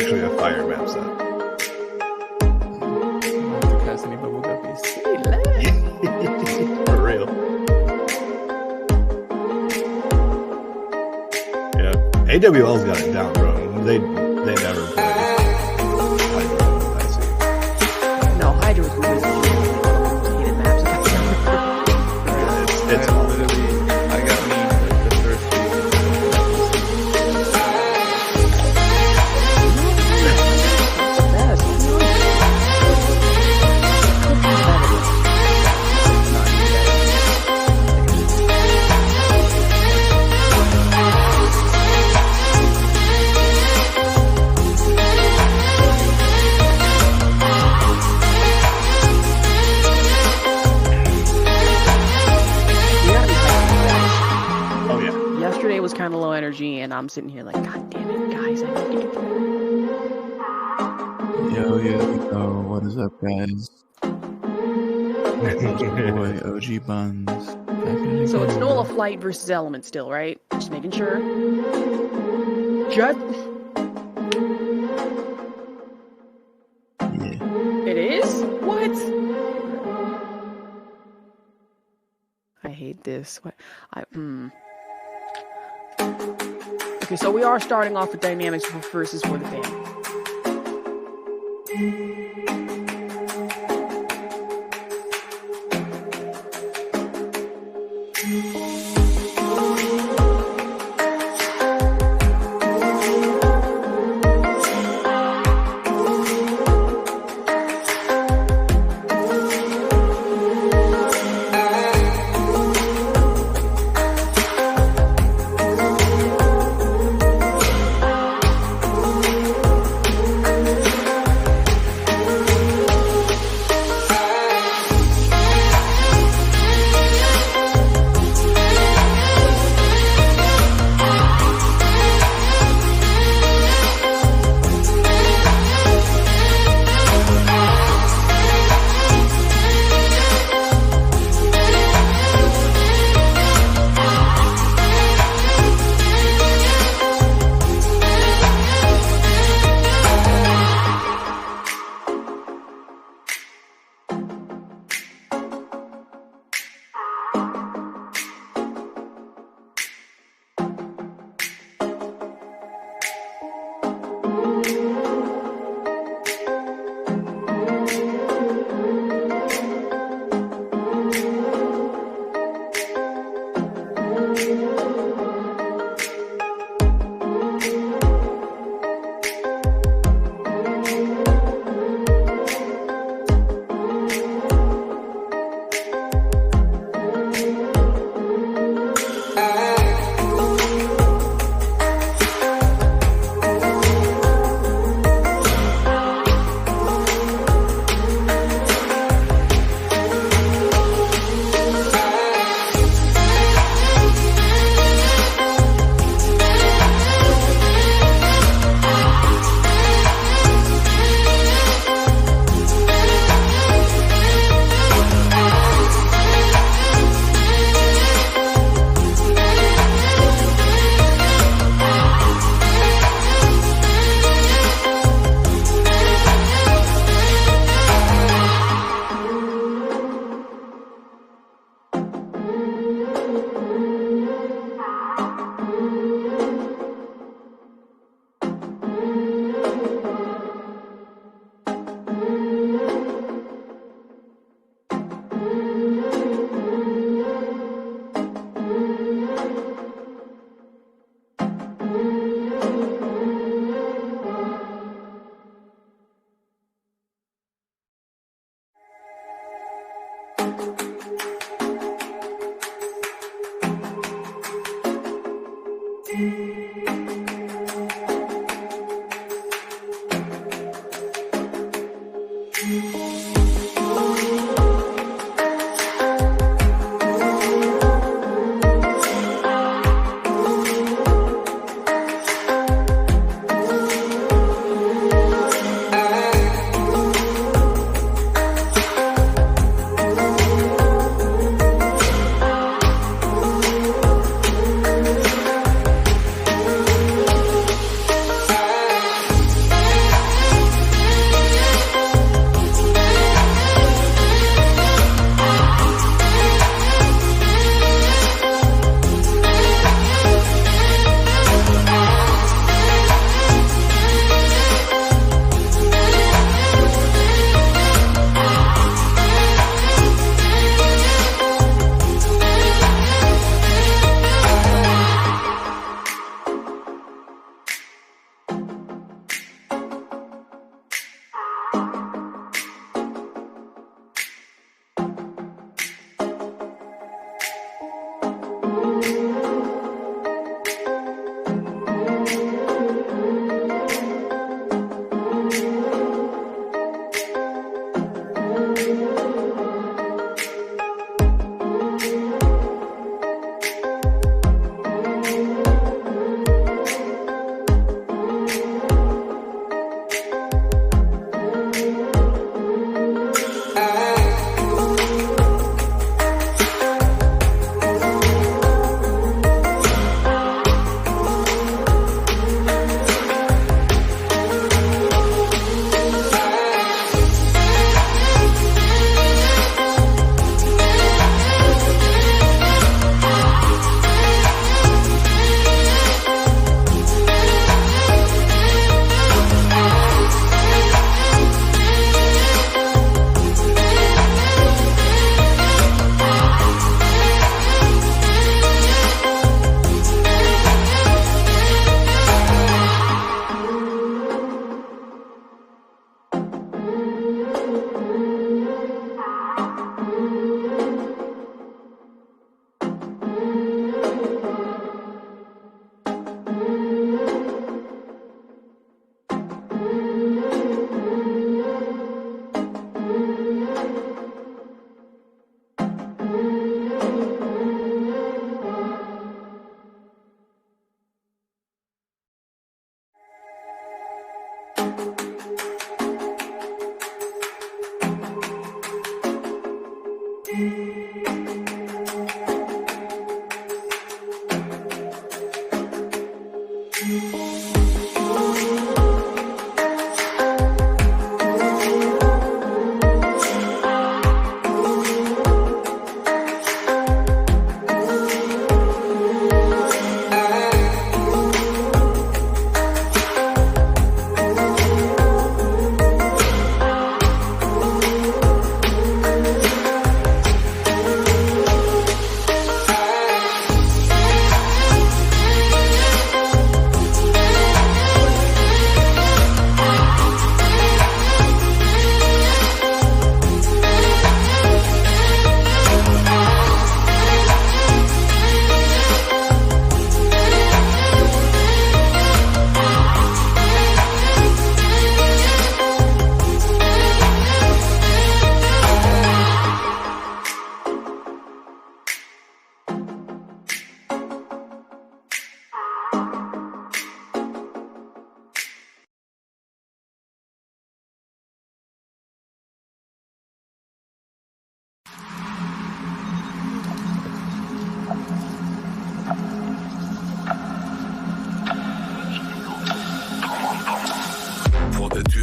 actually a fire map set. Cassidy Bubble Guppies. For real. Yeah. AWL's got it down, bro. They never play Hydra on that scene. No, Hydra was always hated maps. It's awful. Literally, I got me the first week. Yesterday was kind of low energy, and I'm sitting here like, God damn it, guys, I need to get better. Yo, what is up, guys? It's your boy, OG Buns. So it's Nola Flight versus Element still, right? Just making sure. Just... Yeah. It is? What? I hate this. What? Okay, so we are starting off with dynamics versus for the fan.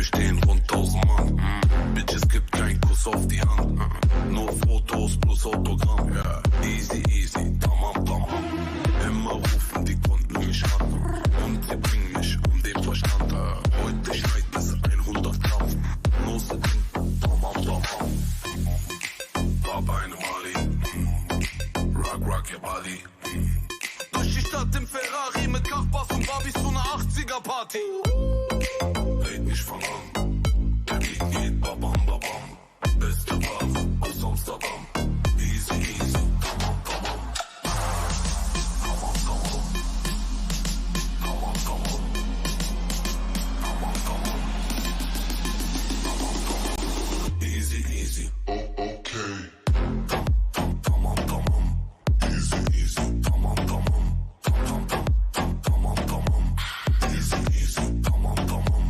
stehen rund 1000 Mann. Bitches gibt kein Kuss auf die Hand. Nur Fotos plus Autogramm. Easy, easy, tamam, tamam. Immer rufen die Kunden mich an. Und sie bringen mich um den Verstand. Heute schneit es 100 Gramm. Nur sie denken, tamam, tamam. War bei einem Ali. Rock your body. Durch die Stadt im Ferrari mit Kachbass und Barbies zu einer 80er-Party. Red nicht von an, der Beat geht babam, babam. Beste Ware aus Amsterdam. Easy, easy, tamam, tamam. Tamam, tamam. Tamam, tamam. Tamam, tamam. Tamam, tamam. Easy, easy. Oh, okay. Tamam, tamam. Easy, easy. Tamam, tamam. Tamam, tamam. Tamam, tamam. Easy, easy. Tamam, tamam.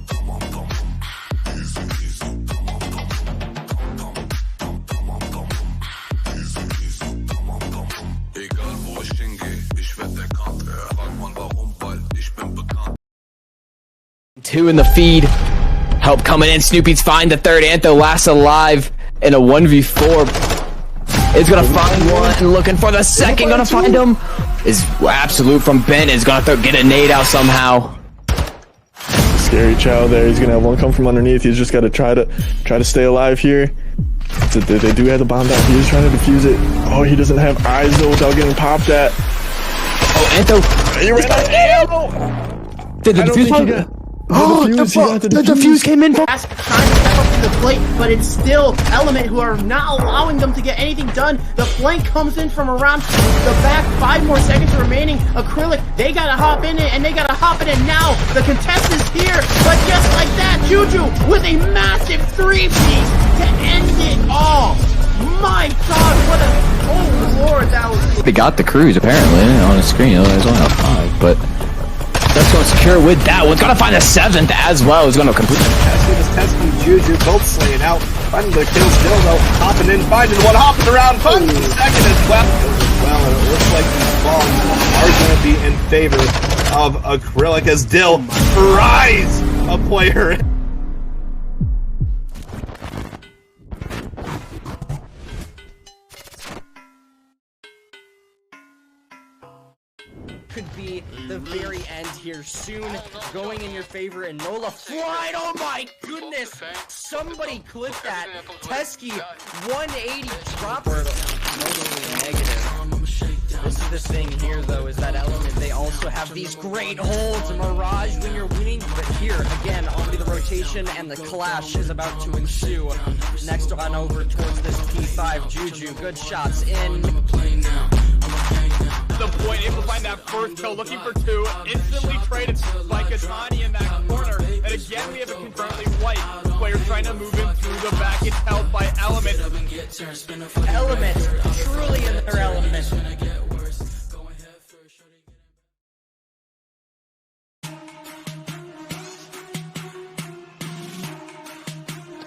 Tamam, tamam. Easy, easy. Tamam, tamam. Tamam, tamam. Easy, easy. Tamam, tamam. Egal wo ich hingehe, ich werd erkannt. Fragt man warum, weil ich bin bekannt. 2 in the feed. Help coming in. Snoopy's find the third Antho, last alive in a 1v4. Is gonna find one, looking for the second, gonna find him. Is absolute from Ben, is gonna get a nade out somehow. Scary Chow there. He's gonna have one come from underneath. He's just gotta try to stay alive here. They do have the bomb down. He is trying to defuse it. Oh, he doesn't have eyes though without getting popped at. Oh, Antho. He ran out of ammo. Did the defuse the defuse came in. Trying to step up to the plate, but it's still Element who are not allowing them to get anything done. The flank comes in from around the back. 5 more seconds remaining. Acrylic, they gotta hop in it, and they gotta hop in it now. The contest is here, but just like that, Juju with a massive 3-piece to end it all. My God, what a... Oh, Lord, that was... They got the cruise, apparently, on the screen. There's only 5, but... That's going to secure with that. One's going to find the 7th as well. He's going to complete Tesky and Juju both slaying out. Finding the kills still though. Hopping in, finding one, hopping around, finding the second as well. And it looks like these bombs are going to be in favor of Acrylic as Dill fries a player. Could be the very end here soon, going in your favor, and Nola flight. Oh my goodness! Somebody clip that. Teskey 180 drops. Negative. This is the thing here, though, is that Element, they also have these great holds. Mirage when you're winning, but here again, onto the rotation, and the clash is about to ensue. Next on over towards this P5, Juju, good shots in. The point, able to find that first kill, looking for 2, instantly traded by Katani in that corner, and again we have a concurrently white player trying to move in through the back. It's held by Element. Element, truly in their element.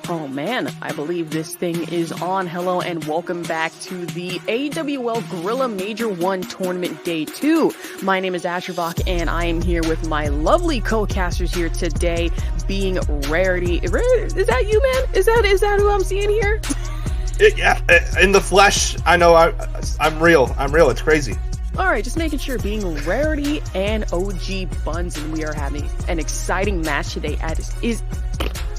Oh man, I believe this thing is on. Hello and welcome back to the AWL Grilla Major 1 Tournament Day 2. My name is Asherbach and I am here with my lovely co-casters here today, being Rarity. Is that you, man? Is that who I'm seeing here? Yeah, in the flesh. I know. I'm real. I'm real. It's crazy. Alright, just making sure, being Rarity and OG Buns, and we are having an exciting match today.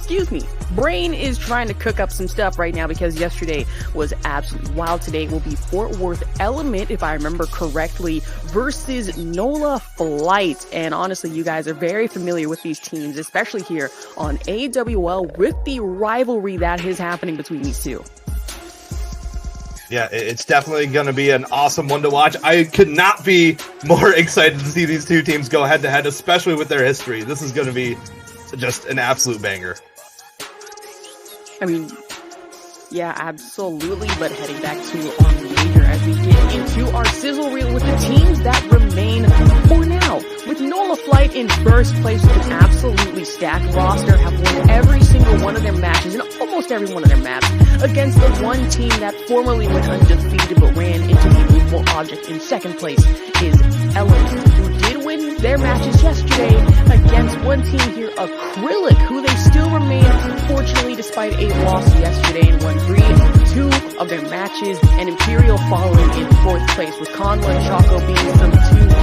Excuse me, Brain is trying to cook up some stuff right now because yesterday was absolutely wild. Today will be Fort Worth Element, if I remember correctly, versus NOLA Flight. And honestly, you guys are very familiar with these teams, especially here on AWL with the rivalry that is happening between these two. Yeah, it's definitely going to be an awesome one to watch. I could not be more excited to see these two teams go head to head, especially with their history. This is going to be just an absolute banger. I mean, yeah, absolutely, but heading back to our major as we get into our sizzle reel with the teams that remain for now. With NOLA Flight in first place with an absolutely stacked roster, have won every single one of their matches, and almost every one of their maps, against the one team that formerly went undefeated but ran into the movable object in second place is Element, who did win their matches yesterday against one team here, Acrylic, who they still remain, fortunately, despite a loss yesterday in 1-3, 2 of their matches, and Imperial following in 4th place, with Conwa and Choco being some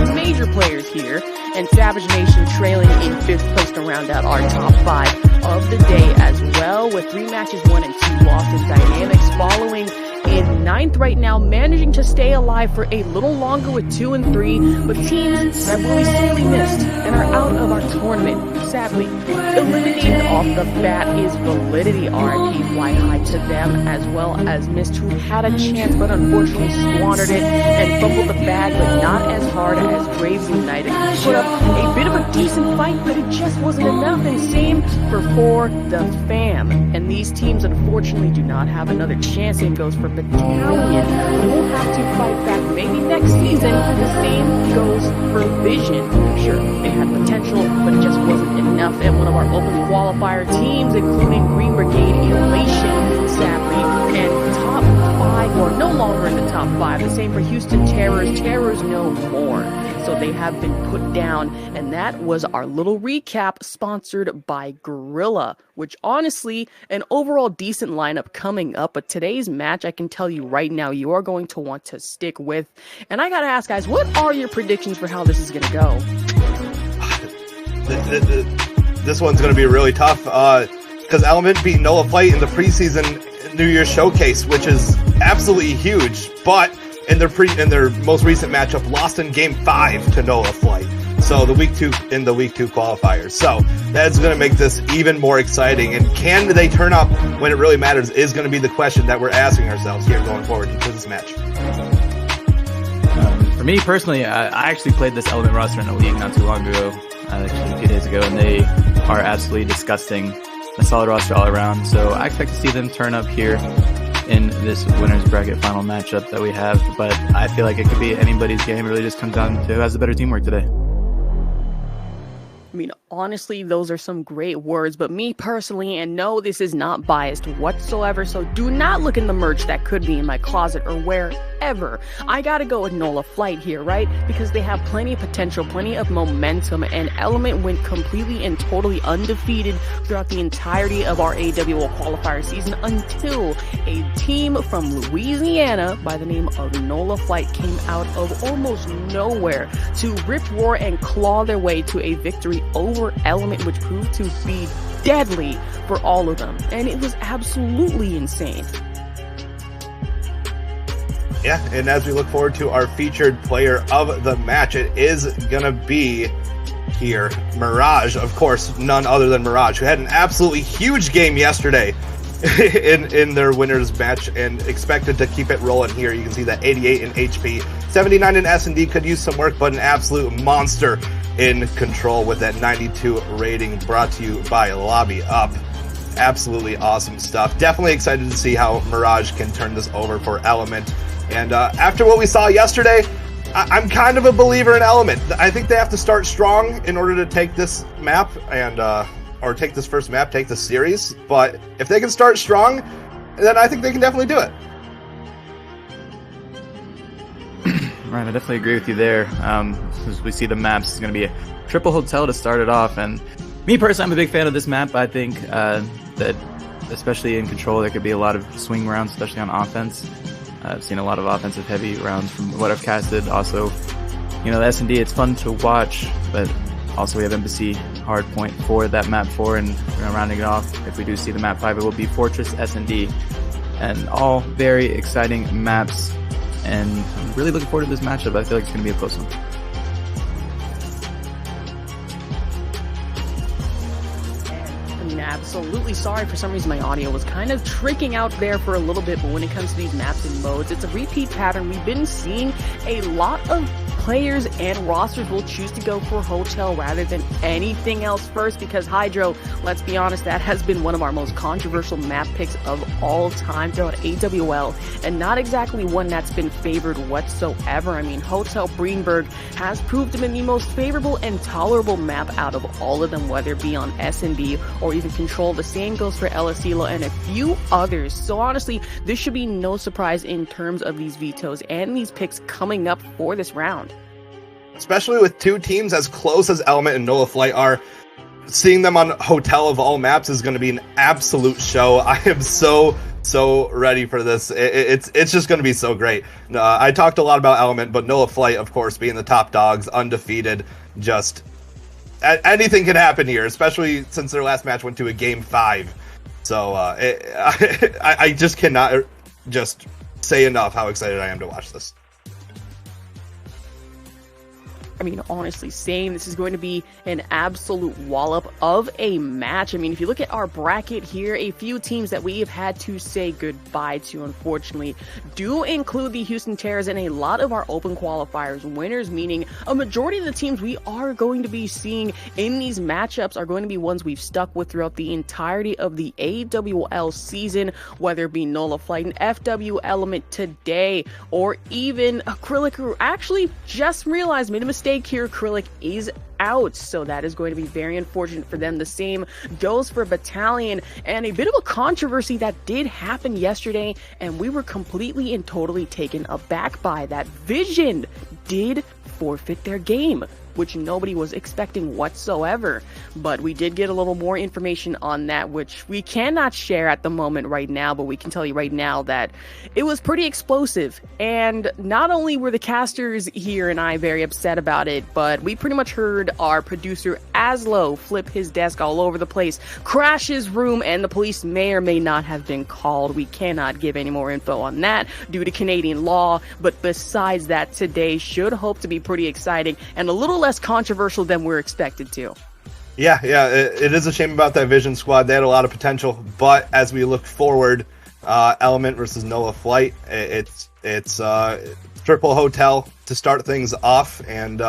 2 major players here, and Savage Nation trailing in 5th place to round out our top 5 of the day as well, with 3 matches won and 2 lost, and Dynamics following in 9th right now, managing to stay alive for a little longer with 2 and 3, but teams that really sorely missed and are out of our tournament, sadly. Eliminated off the bat is Validity, RIP, fly high to them, as well as Mist, who had a chance but unfortunately squandered it and fumbled the bag, but not as hard as Braves United, who put up a bit of a decent fight, but it just wasn't enough, and same for the fam. And these teams unfortunately do not have another chance. Same goes for Battalion, who will have to fight back maybe next season. The same goes for Vision. Sure, they had potential, but it just wasn't enough. And one of our open qualifier teams, including Green Brigade, Elation, sadly, and top 5, or no longer in the top 5. The same for Houston Terrors. Terrors no more. So they have been put down, and that was our little recap sponsored by Grilla, which honestly, an overall decent lineup coming up, but today's match, I can tell you right now, you are going to want to stick with. And I gotta ask, guys, what are your predictions for how this is gonna go? This one's gonna be really tough, because Element beat Nola Flight in the preseason New Year's Showcase, which is absolutely huge, but in their most recent matchup, lost in Game 5 to Nola Flight. So the week 2 qualifiers. So that's going to make this even more exciting. And can they turn up when it really matters is going to be the question that we're asking ourselves here going forward into this match. For me personally, I actually played this Element roster in a league not too long ago, actually a few days ago, and they are absolutely disgusting. A solid roster all around. So I expect to see them turn up here in this winner's bracket final matchup that we have, but I feel like it could be anybody's game. It really just comes down to who has the better teamwork today. I mean, honestly, those are some great words, but me personally, and no, this is not biased whatsoever, so do not look in the merch that could be in my closet or wherever. I gotta go with Nola Flight here, right? Because they have plenty of potential, plenty of momentum, and Element went completely and totally undefeated throughout the entirety of our AWL qualifier season until a team from Louisiana by the name of Nola Flight came out of almost nowhere to rip, roar, and claw their way to a victory over Element, which proved to be deadly for all of them, and it was absolutely insane. Yeah, and as we look forward to our featured player of the match, it is gonna be here Mirage, of course, none other than Mirage, who had an absolutely huge game yesterday in their winners match and expected to keep it rolling here. You can see that 88 in HP, 79 in S&D, could use some work, but an absolute monster in control with that 92 rating, brought to you by Lobby Up. Absolutely awesome stuff. Definitely excited to see how Mirage can turn this over for Element. And after what we saw yesterday, I'm kind of a believer in Element. I think they have to start strong in order to take this map and or take this first map, take this series. But if they can start strong, then I think they can definitely do it. Right, I definitely agree with you there. As we see the maps, it's going to be a triple hotel to start it off. And me personally, I'm a big fan of this map. I think that, especially in control, there could be a lot of swing rounds, especially on offense. I've seen a lot of offensive heavy rounds from what I've casted. Also, the S&D, it's fun to watch, but also we have Embassy hard point for that map 4, and rounding it off, if we do see the map 5, it will be Fortress S&D. And all very exciting maps, and I'm really looking forward to this matchup. I feel like it's going to be a close one. Absolutely sorry, for some reason my audio was kind of tricking out there for a little bit, but when it comes to these maps and modes, it's a repeat pattern. We've been seeing a lot of players and rosters will choose to go for Hotel rather than anything else first, because Hydro, let's be honest, that has been one of our most controversial map picks of all time throughout AWL, and not exactly one that's been favored whatsoever. I mean, Hotel Greenberg has proved to be the most favorable and tolerable map out of all of them, whether it be on S&D or even Control. The same goes for El Asilo and a few others. So honestly, this should be no surprise in terms of these vetoes and these picks coming up for this round. especially with two teams as close as Element and Noah Flight are. Seeing them on Hotel of all maps is going to be an absolute show. I am so ready for this. It's just going to be so great. I talked a lot about Element, but Noah Flight, of course, being the top dogs, undefeated, just anything can happen here, especially since their last match went to a Game 5. So I just cannot just say enough how excited I am to watch this. I mean, honestly, same. This is going to be an absolute wallop of a match. I mean, if you look at our bracket here, a few teams that we have had to say goodbye to, unfortunately, do include the Houston Terrors and a lot of our open qualifiers winners, meaning a majority of the teams we are going to be seeing in these matchups are going to be ones we've stuck with throughout the entirety of the AWL season, whether it be Nola Flight and FW Element today, or even Acrylic, who actually just realized, made a mistake here. Acrylic is out, so that is going to be very unfortunate for them. The same goes for Battalion, and a bit of a controversy that did happen yesterday, and we were completely and totally taken aback by that. Vision did forfeit their game, which nobody was expecting whatsoever. But we did get a little more information on that, which we cannot share at the moment right now, but we can tell you right now that it was pretty explosive. And not only were the casters here and I very upset about it, but we pretty much heard our producer Aslo flip his desk all over the place, crash his room, and the police may or may not have been called. We cannot give any more info on that due to Canadian law, but besides that, today should hope to be pretty exciting and a little less controversial than we're expected to. Yeah, it is a shame about that Vision squad. They had a lot of potential, but as we look forward, Element versus Noah Flight, it's triple Hotel to start things off, and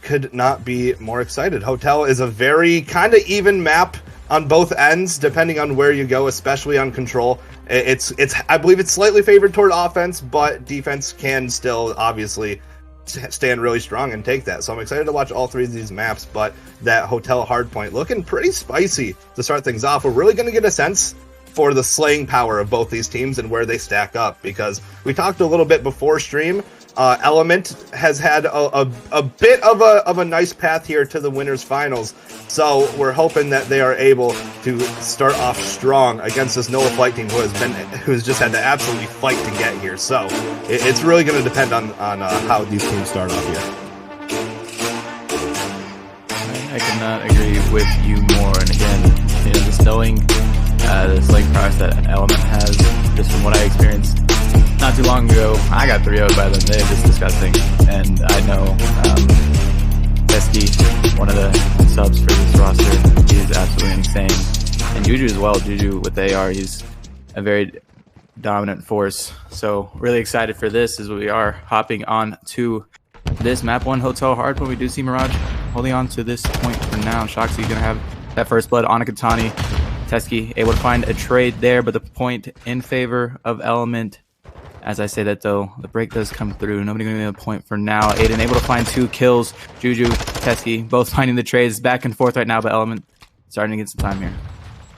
could not be more excited. Hotel is a very kind of even map on both ends, depending on where you go, especially on control. It's I believe it's slightly favored toward offense, but defense can still obviously stand really strong and take that. So I'm excited to watch all three of these maps, but that Hotel hardpoint looking pretty spicy to start things off. We're really going to get a sense for the slaying power of both these teams and where they stack up, because we talked a little bit before stream. Element has had a bit of a nice path here to the winners finals, so we're hoping that they are able to start off strong against this Noah Flight team who's just had to absolutely fight to get here. So it's really going to depend on how these teams start off here. I cannot agree with you more. And again, just knowing the slaying prowess that Element has, just from what I experienced not too long ago, I got 3-0'd by them. They're just disgusting. And I know Pesky, one of the subs for this roster, he is absolutely insane. And Juju as well. Juju with AR, he's a very dominant force. So really excited for this as we are hopping on to this map 1 Hotel hard, but we do see Mirage holding on to this point for now. Shoxy going to have that first blood on Akatani. Teski able to find a trade there, but the point in favor of Element. As I say that though, the break does come through. Nobody going to get a point for now. Aiden able to find 2 kills. Juju, Teski, both finding the trades back and forth right now, but Element starting to get some time here.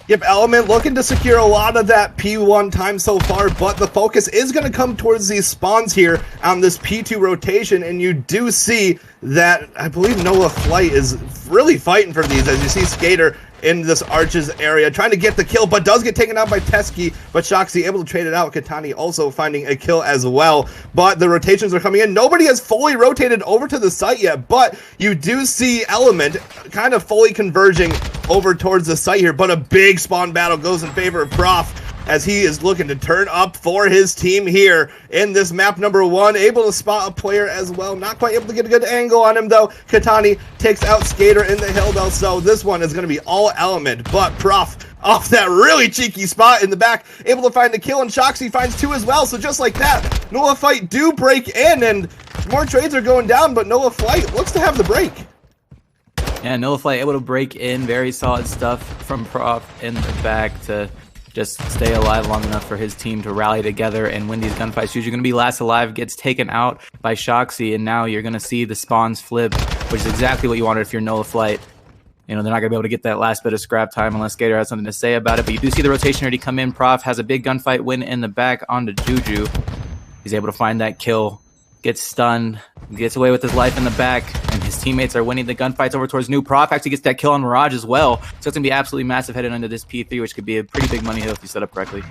Yep, Element looking to secure a lot of that P1 time so far, but the focus is going to come towards these spawns here on this P2 rotation, and you do see that I believe Noah Flight is really fighting for these, as you see Skater in this Arches area, trying to get the kill, but does get taken out by Teski, but Shoxy able to trade it out. Katani also finding a kill as well, but the rotations are coming in. Nobody has fully rotated over to the site yet, but you do see Element kind of fully converging over towards the site here, but a big spawn battle goes in favor of Prof, as he is looking to turn up for his team here in this map number 1. Able to spot a player as well. Not quite able to get a good angle on him, though. Katani takes out Skater in the hill, though, so this one is going to be all Element. But Prof, off that really cheeky spot in the back, able to find a kill, and Shoxy finds 2 as well. So just like that, Noah Flight do break in, and more trades are going down, but Noah Flight looks to have the break. Yeah, Noah Flight able to break in. Very solid stuff from Prof in the back to just stay alive long enough for his team to rally together and win these gunfights. You're going to be last alive, gets taken out by Shoxy, and now you're going to see the spawns flip, which is exactly what you wanted if you're Noah Flight. You know, they're not going to be able to get that last bit of scrap time unless Skater has something to say about it, but you do see the rotation already come in. Prof has a big gunfight win in the back onto Juju. He's able to find that kill. gets stunned, gets away with his life in the back, and his teammates are winning the gunfights over towards New Prof. Actually gets that kill on Mirage as well. So it's going to be absolutely massive headed into this P3, which could be a pretty big money hill if you set up correctly.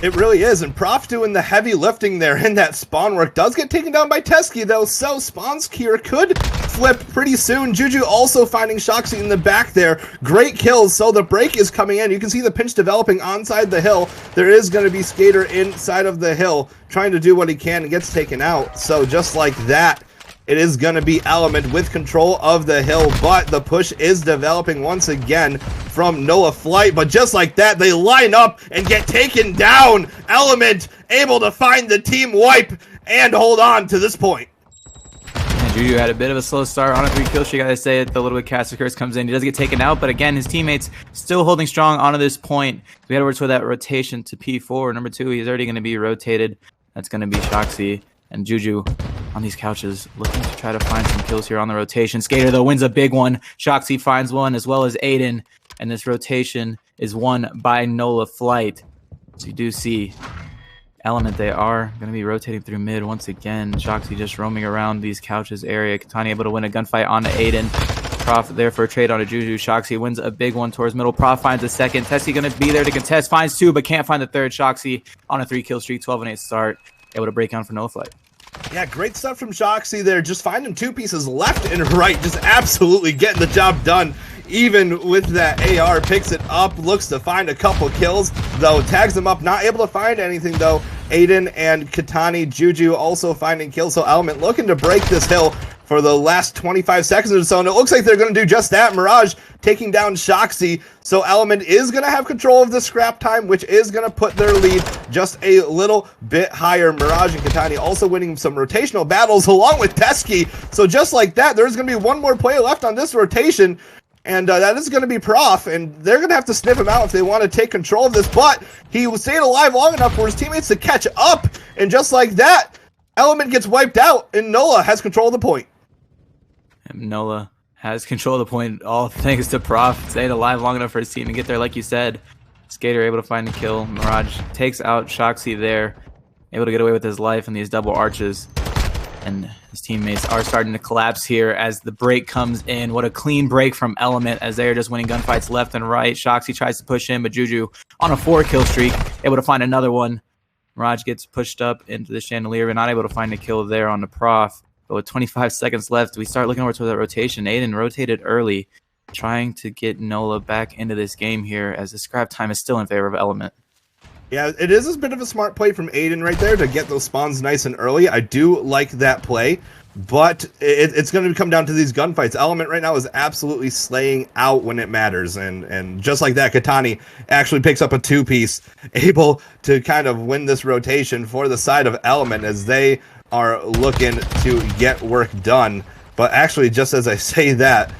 It really is, and Prof doing the heavy lifting there in that spawn work. Does get taken down by Teskey, though, so spawns here could flip pretty soon. Juju also finding Shoxy in the back there. Great kills, so the break is coming in. You can see the pinch developing onside the hill. There is going to be Skater inside of the hill trying to do what he can and gets taken out. So just like that, it is going to be Element with control of the hill, but the push is developing once again from Noah Flight. But just like that, they line up and get taken down. Element able to find the team wipe and hold on to this point. And Juju had a bit of a slow start on a 3-kill streak. I gotta say it, the little bit Caster Curse comes in. He does get taken out, but again, his teammates still holding strong onto this point. We head over to that rotation to P4. Number 2, he's already going to be rotated. That's going to be Shoxy and Juju on these couches, looking to try to find some kills here on the rotation. Skater, though, wins a big one. Shoxy finds one, as well as Aiden. And this rotation is won by Nola Flight. So you do see Element, they are going to be rotating through mid once again. Shoxy just roaming around these couches area. Katani able to win a gunfight onto Aiden. Prof there for a trade onto Juju. Shoxy wins a big one towards middle. Prof finds a second. Tessie going to be there to contest. Finds 2, but can't find the third. Shoxy on a 3-kill streak, 12-8 start. Able to break down for Nola Flight. Yeah, great stuff from Shoxy there. Just finding 2 pieces left and right. Just absolutely getting the job done. Even with that AR, picks it up, looks to find a couple kills, though tags them up, not able to find anything though. Aiden and Katani, Juju also finding kills, so Element looking to break this hill for the last 25 seconds or so, and it looks like they're going to do just that. Mirage taking down Shoxy, so Element is going to have control of the scrap time, which is going to put their lead just a little bit higher. Mirage and Katani also winning some rotational battles along with Teskey, so just like that, there's going to be one more play left on this rotation. And that is going to be Prof, and they're going to have to sniff him out if they want to take control of this, but he stayed alive long enough for his teammates to catch up, and just like that, Element gets wiped out, and Nola has control of the point. And Nola has control of the point, all thanks to Prof. Stayed alive long enough for his team to get there, like you said. Skater able to find the kill. Mirage takes out Shoxy there, able to get away with his life in these double arches. And his teammates are starting to collapse here as the break comes in. What a clean break from Element as they are just winning gunfights left and right. Shoxy tries to push in, but Juju on a 4-kill streak, able to find another one. Mirage gets pushed up into the chandelier, but not able to find a kill there on the Prof. But with 25 seconds left, we start looking over to that rotation. Aiden rotated early, trying to get Nola back into this game here as the scrap time is still in favor of Element. Yeah, it is a bit of a smart play from Aiden right there to get those spawns nice and early. I do like that play, but it's going to come down to these gunfights. Element right now is absolutely slaying out when it matters, and just like that, Katani actually picks up a 2-piece, able to kind of win this rotation for the side of Element as they are looking to get work done. But actually, just as I say that,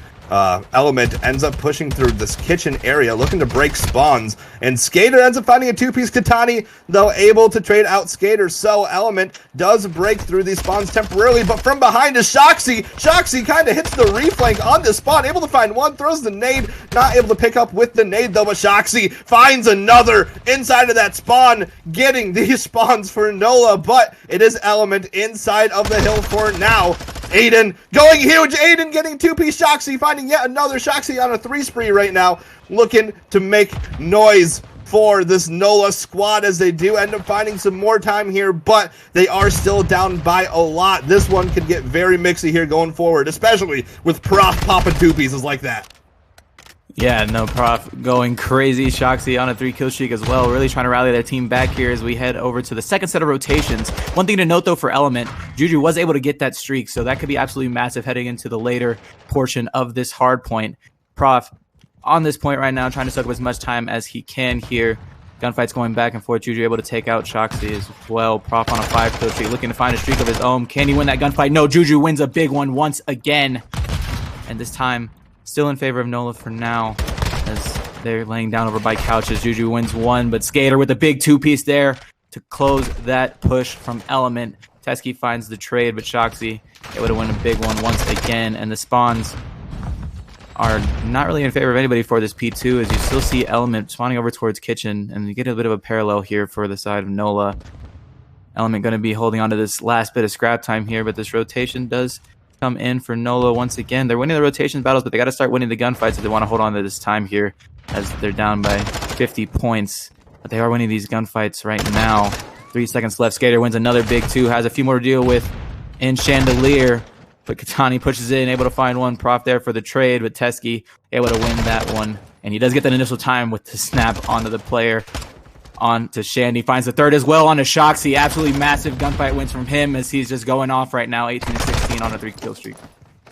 Element ends up pushing through this kitchen area, looking to break spawns, and Skater ends up finding a 2-piece. Katani, though, able to trade out Skater, so Element does break through these spawns temporarily, but from behind is Shoxy. Shoxy kind of hits the reflank on this spawn, able to find one, throws the nade, not able to pick up with the nade, though, but Shoxy finds another inside of that spawn, getting these spawns for Nola, but it is Element inside of the hill for now. Aiden going huge. Aiden getting 2-piece. Shoxy finding yet another. Shoxy on a 3-spree right now, looking to make noise for this Nola squad as they do end up finding some more time here, but they are still down by a lot. This one could get very mixy here going forward, especially with Prof popping 2 pieces like that. Yeah, no, Prof going crazy. Shoxy on a 3-kill streak as well. Really trying to rally their team back here as we head over to the second set of rotations. One thing to note, though, for Element, Juju was able to get that streak, so that could be absolutely massive heading into the later portion of this hard point. Prof on this point right now, trying to soak up as much time as he can here. Gunfights going back and forth. Juju able to take out Shoxy as well. Prof on a 5-kill streak, looking to find a streak of his own. Can he win that gunfight? No, Juju wins a big one once again. And this time, still in favor of Nola for now, as they're laying down over by couches. Juju wins one, but Skater with a big 2-piece there to close that push from Element. Teskey finds the trade, but Shoxy able to win a big one once again, and the spawns are not really in favor of anybody for this P2, as you still see Element spawning over towards Kitchen, and you get a bit of a parallel here for the side of Nola. Element going to be holding on to this last bit of scrap time here, but this rotation does come in for NOLA once again. They're winning the rotation battles, but they got to start winning the gunfights if they want to hold on to this time here, as they're down by 50 points. But they are winning these gunfights right now. 3 seconds left. Skater wins another big 2, has a few more to deal with in Chandelier, but Katani pushes in, able to find one. Prof there for the trade, but Teskey able to win that one, and he does get that initial time with the snap onto the player. On to Shandy, finds the third as well on to Shoxy. Absolutely massive gunfight wins from him as he's just going off right now, 18-16 on a 3-kill streak.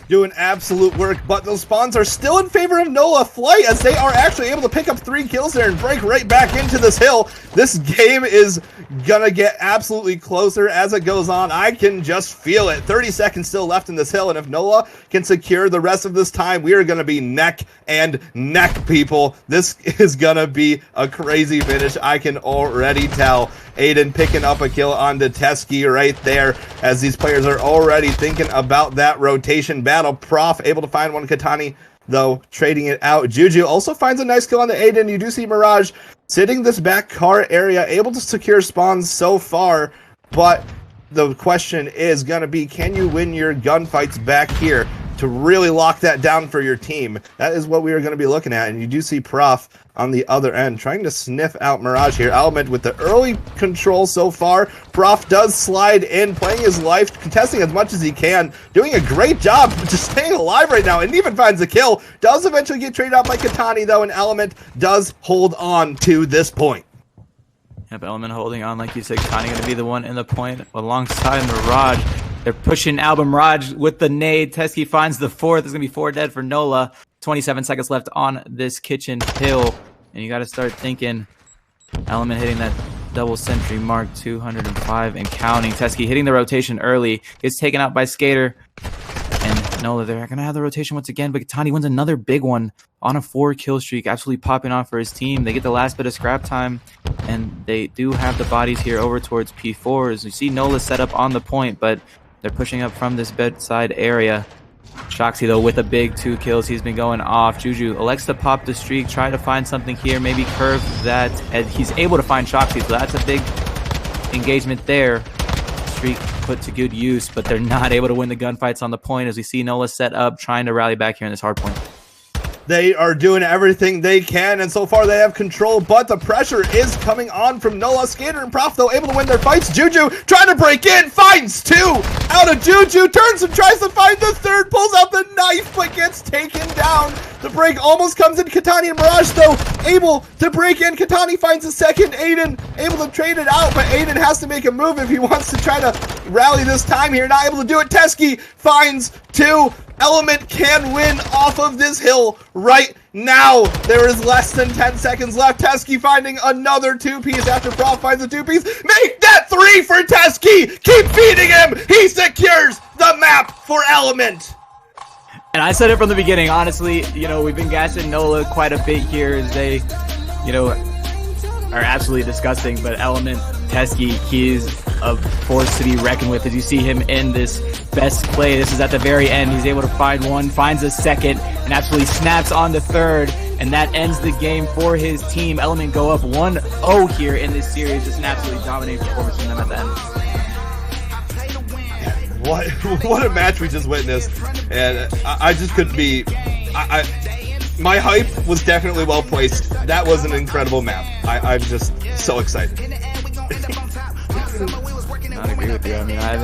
Doing absolute work, but those spawns are still in favor of NOLA Flight as they are actually able to pick up 3 kills there and break right back into this hill. This game is gonna get absolutely closer as it goes on. I can just feel it. 30 seconds still left in this hill, and if NOLA can secure the rest of this time, we are gonna be neck and neck, people. This is gonna be a crazy finish. I can already tell. Aiden picking up a kill onto Teskey right there as these players are already thinking about that rotation battle. Prof able to find one. Katani, though, trading it out. Juju also finds a nice kill on the Aiden. You do see Mirage sitting this back car area, able to secure spawns so far, but the question is going to be, can you win your gunfights back here to really lock that down for your team? That is what we are going to be looking at, and you do see Prof on the other end trying to sniff out Mirage here. Element with the early control so far. Prof does slide in, playing his life, contesting as much as he can, doing a great job just staying alive right now, and even finds a kill. Does eventually get traded out by Katani, though, and Element does hold on to this point. Yep, Element holding on, like you said. Katani going to be the one in the point alongside Mirage. They're pushing Album Mirage with the nade. Teskey finds the 4th. There's going to be 4 dead for NOLA. 27 seconds left on this kitchen hill. And you got to start thinking. Element hitting that double sentry mark, 205 and counting. Teskey hitting the rotation early. Gets taken out by Skater. And NOLA, they're going to have the rotation once again. But Katani wins another big one on a 4-kill streak. Absolutely popping off for his team. They get the last bit of scrap time. And they do have the bodies here over towards P4. As you see NOLA set up on the point, but they're pushing up from this bedside area. Shoxy, though, with a big 2 kills. He's been going off. Juju elects to pop the streak, try to find something here, maybe curve that. And he's able to find Shoxy, so that's a big engagement there. Streak put to good use, but they're not able to win the gunfights on the point as we see NOLA set up, trying to rally back here in this hard point. They are doing everything they can, and so far they have control, but the pressure is coming on from NOLA. Skater and Prof, though, able to win their fights. Juju trying to break in, finds 2 out of Juju, turns and tries to find the 3rd, pulls out the knife, but gets taken down. The break almost comes in. Katani and Mirage, though, able to break in. Katani finds a 2nd. Aiden able to trade it out, but Aiden has to make a move if he wants to try to rally this time here. Not able to do it. Teskey finds 2. Element can win off of this hill right now. There is less than 10 seconds left. Teskey finding another 2-piece after Prof finds a 2-piece. Make that 3 for Teskey. Keep feeding him. He secures the map for Element. And I said it from the beginning, honestly, you know, we've been gassing NOLA quite a bit here as they, you know, are absolutely disgusting, but Element, Teskey, he is a force to be reckoned with as you see him in this best play. This is at the very end. He's able to find 1, finds a 2nd, and absolutely snaps on the 3rd, and that ends the game for his team. Element go up 1-0 here in this series. Just an absolutely dominating performance from them at the end. What a match we just witnessed, and I just couldn't be. My hype was definitely well placed. That was an incredible map. I'm just so excited. I agree with you. I mean, I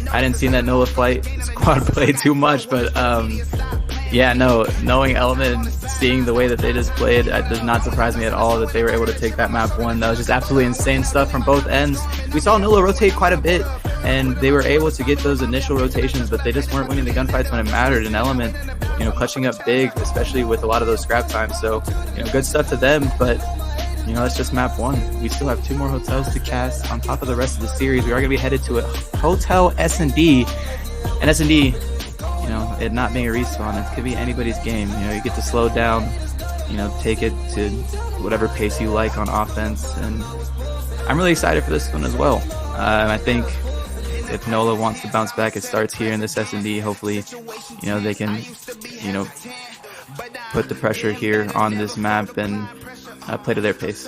hadn't seen that NOLA Flight squad play too much, but yeah, no, knowing Element and seeing the way that they just played, it does not surprise me at all that they were able to take that map 1. That was just absolutely insane stuff from both ends. We saw NOLA rotate quite a bit, and they were able to get those initial rotations, but they just weren't winning the gunfights when it mattered. And Element, you know, clutching up big, especially with a lot of those scrap times. So, you know, good stuff to them, but you know, that's just map 1. We still have 2 more hotels to cast on top of the rest of the series. We are going to be headed to a hotel S&D, and S&D, you know, it not being a respawn, it could be anybody's game. You know, you get to slow down, you know, take it to whatever pace you like on offense, and I'm really excited for this one as well. I think if NOLA wants to bounce back, it starts here in this S&D. Hopefully, you know, they can, you know, put the pressure here on this map and play to their pace.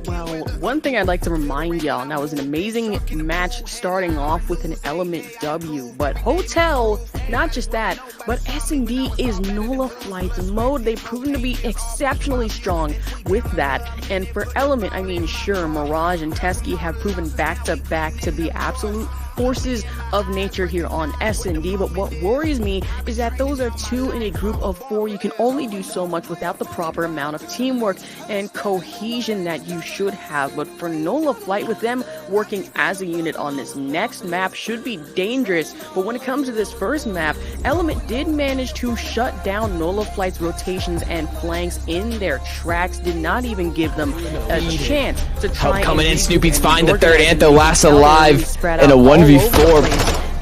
Well, one thing I'd like to remind y'all, now, it was an amazing match starting off with an Element W, but Hotel, not just that, but S&D is Nola Flight's mode. They've proven to be exceptionally strong with that, and for Element, I mean, sure, Mirage and Teskey have proven back-to-back to be absolute forces of nature here on S&D, but what worries me is that those are two in a group of 4. You can only do so much without the proper amount of teamwork and cohesion that you should have. But for Nola Flight, with them working as a unit on this next map, should be dangerous. But when it comes to this first map, Element did manage to shut down Nola Flight's rotations and flanks in their tracks, did not even give them a chance to try. Help coming in, Snoopy's find the third Antho, last alive in a 1v4.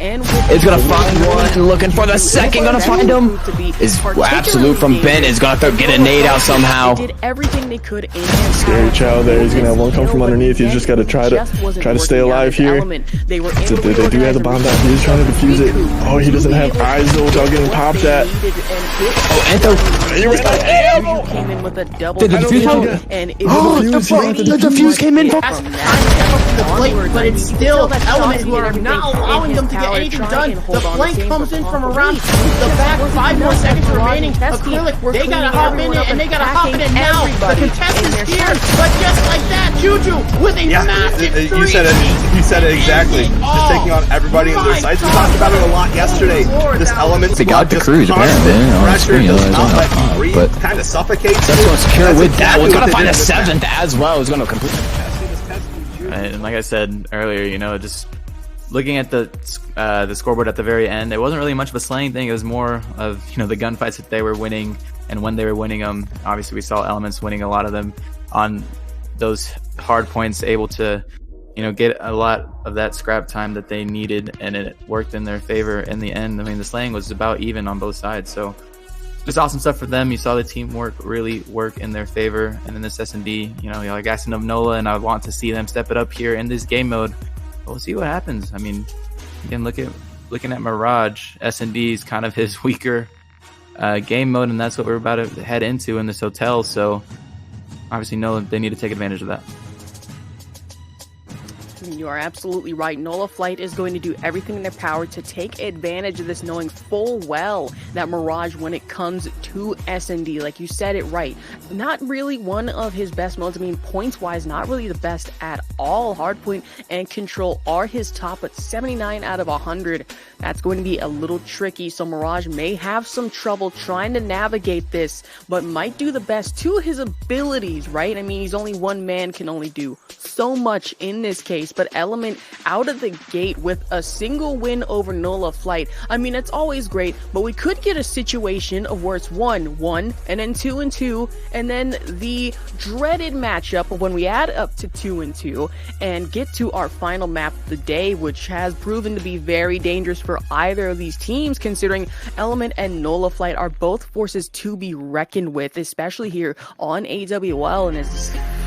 It's gonna find one, looking for the second, gonna find him. Is absolute from Ben, is gonna get a nade out somehow. Did everything they could in Scary child there, he's gonna have one come from underneath. He's just gotta try to stay alive here. They do have the bomb down, he's trying to defuse it. Oh, he doesn't have eyes though without getting popped at. Oh, Antho, he ran out of ammo! Came in with a double. Did the defuse and the defuse came in for the plate, but it's still Element who are not allowing them to get anything done. The flank comes in from around the back, 5 more seconds remaining. Acrylic, they gotta hop in it, and they gotta hop in it now. The contest is here, but just like that, Juju with a massive you said it. You said it exactly. Just taking on everybody in their sights. We talked about it a lot yesterday. This Element they got the cruise apparently on the screen, but kind of suffocates. That's what's secure with that. We're gonna find a 7th as well. It's gonna complete. And like I said earlier, you know, just looking at the scoreboard at the very end, it wasn't really much of a slaying thing. It was more of, you know, the gunfights that they were winning and when they were winning them. Obviously, we saw Elements winning a lot of them on those hard points, able to, you know, get a lot of that scrap time that they needed, and it worked in their favor in the end. I mean, the slaying was about even on both sides, so just awesome stuff for them. You saw the teamwork really work in their favor, and in this S&D, you know, like asking of Nola, and I want to see them step it up here in this game mode. But we'll see what happens. I mean, again, looking at Mirage, S&D is kind of his weaker game mode, and that's what we're about to head into in this hotel. So obviously, Nola, they need to take advantage of that. You are absolutely right. Nola Flight is going to do everything in their power to take advantage of this, knowing full well that Mirage, when it comes to S&D, like you said it right, not really one of his best modes. I mean, points-wise, not really the best at all. Hardpoint and Control are his top, but 79 out of 100. That's going to be a little tricky, so Mirage may have some trouble trying to navigate this, but might do the best to his abilities, right? I mean, he's only one man, can only do so much in this case, but Element out of the gate with a single win over Nola Flight. I mean, it's always great, but we could get a situation of where it's 1-1 and then 2-2, and then the dreaded matchup of when we add up to 2-2 and get to our final map of the day, which has proven to be very dangerous for either of these teams, considering Element and Nola Flight are both forces to be reckoned with, especially here on AWL. And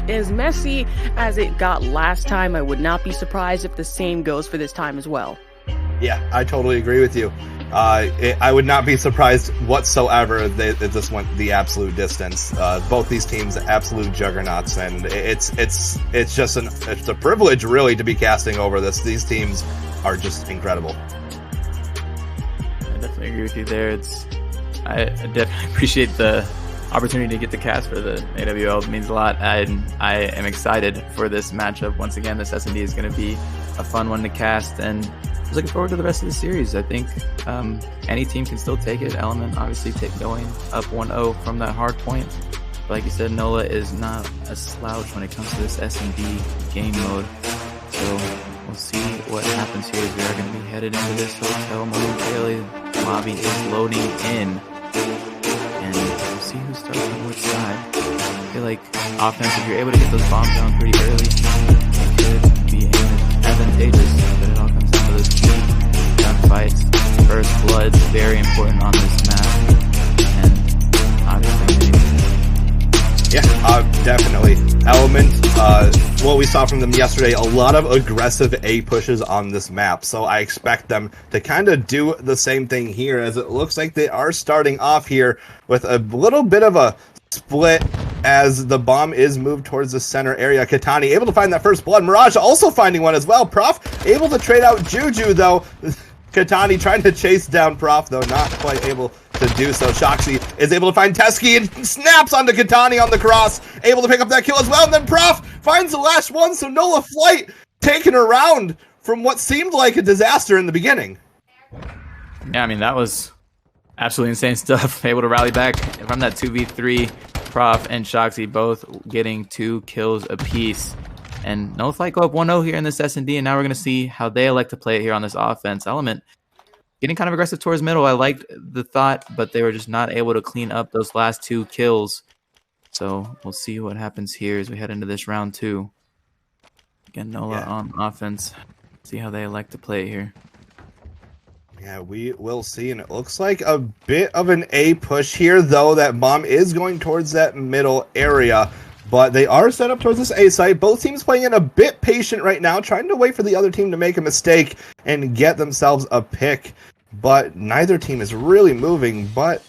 as messy as it got last time, I would not be surprised if the same goes for this time as well. Yeah, I totally agree with you. I would not be surprised whatsoever that this went the absolute distance. Both these teams, absolute juggernauts, and it's just it's a privilege really to be casting over this. These teams are just incredible. I definitely agree with you there. I definitely appreciate the opportunity to get the cast for the AWL. It means a lot. I am excited for this matchup. Once again, this S&D is going to be a fun one to cast, and I'm looking forward to the rest of the series. I think any team can still take it. Element obviously going up 1-0 from that hard point. But like you said, Nola is not a slouch when it comes to this S&D game mode. So we'll see what happens here as we are going to be headed into this hotel momentarily. The lobby is loading in. And we'll see who starts on which side. I feel like offense, if you're able to get those bombs down pretty early, it could be advantageous. But it all comes down to those key gunfights. First blood's very important on this map. And obviously, yeah, definitely. Element, what we saw from them yesterday, a lot of aggressive A pushes on this map, so I expect them to kind of do the same thing here, as it looks like they are starting off here with a little bit of a split as the bomb is moved towards the center area. Katani able to find that first blood. Mirage also finding one as well. Prof able to trade out Juju though. Katani trying to chase down Prof though, not quite able to do so. Shoxy is able to find Teskey and snaps onto Katani on the cross. Able to pick up that kill as well. And then Prof finds the last one. So Nola Flight taken around from what seemed like a disaster in the beginning. Yeah, I mean, that was absolutely insane stuff. Able to rally back from that 2v3. Prof and Shoxy both getting 2 kills apiece. And no fight go up 1-0 here in this S&D, and now we're going to see how they elect to play it here on this offense. Element getting kind of aggressive towards middle. I liked the thought, but they were just not able to clean up those last 2 kills. So we'll see what happens here as we head into this round 2. Again, Nola on offense. See how they elect to play it here. Yeah, we will see, and it looks like a bit of an A push here, though. That bomb is going towards that middle area, but they are set up towards this A site. Both teams playing in a bit patient right now, trying to wait for the other team to make a mistake and get themselves a pick, but neither team is really moving. But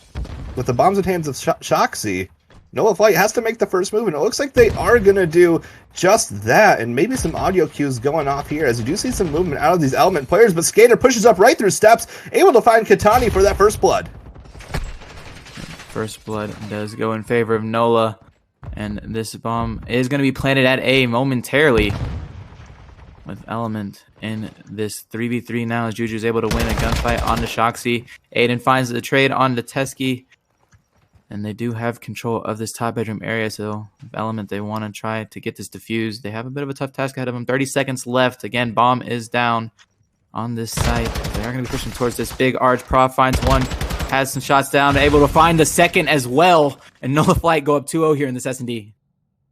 with the bombs in hands of Shoxy, Noah Flight has to make the first move, and it looks like they are going to do just that, and maybe some audio cues going off here as you do see some movement out of these Element players, but Skater pushes up right through steps, able to find Katani for that first blood. First blood does go in favor of Nola, and this bomb is going to be planted at A momentarily with Element in this 3v3 now as Juju's able to win a gunfight onto Shoxy. Aiden finds the trade onto Teskey. And they do have control of this top bedroom area, so if Element, they want to try to get this defused. They have a bit of a tough task ahead of them. 30 seconds left. Again, bomb is down on this site. They are going to be pushing towards this big arch. Prof finds one, has some shots down, able to find the second as well. And Nola Flight go up 2-0 here in this S&D.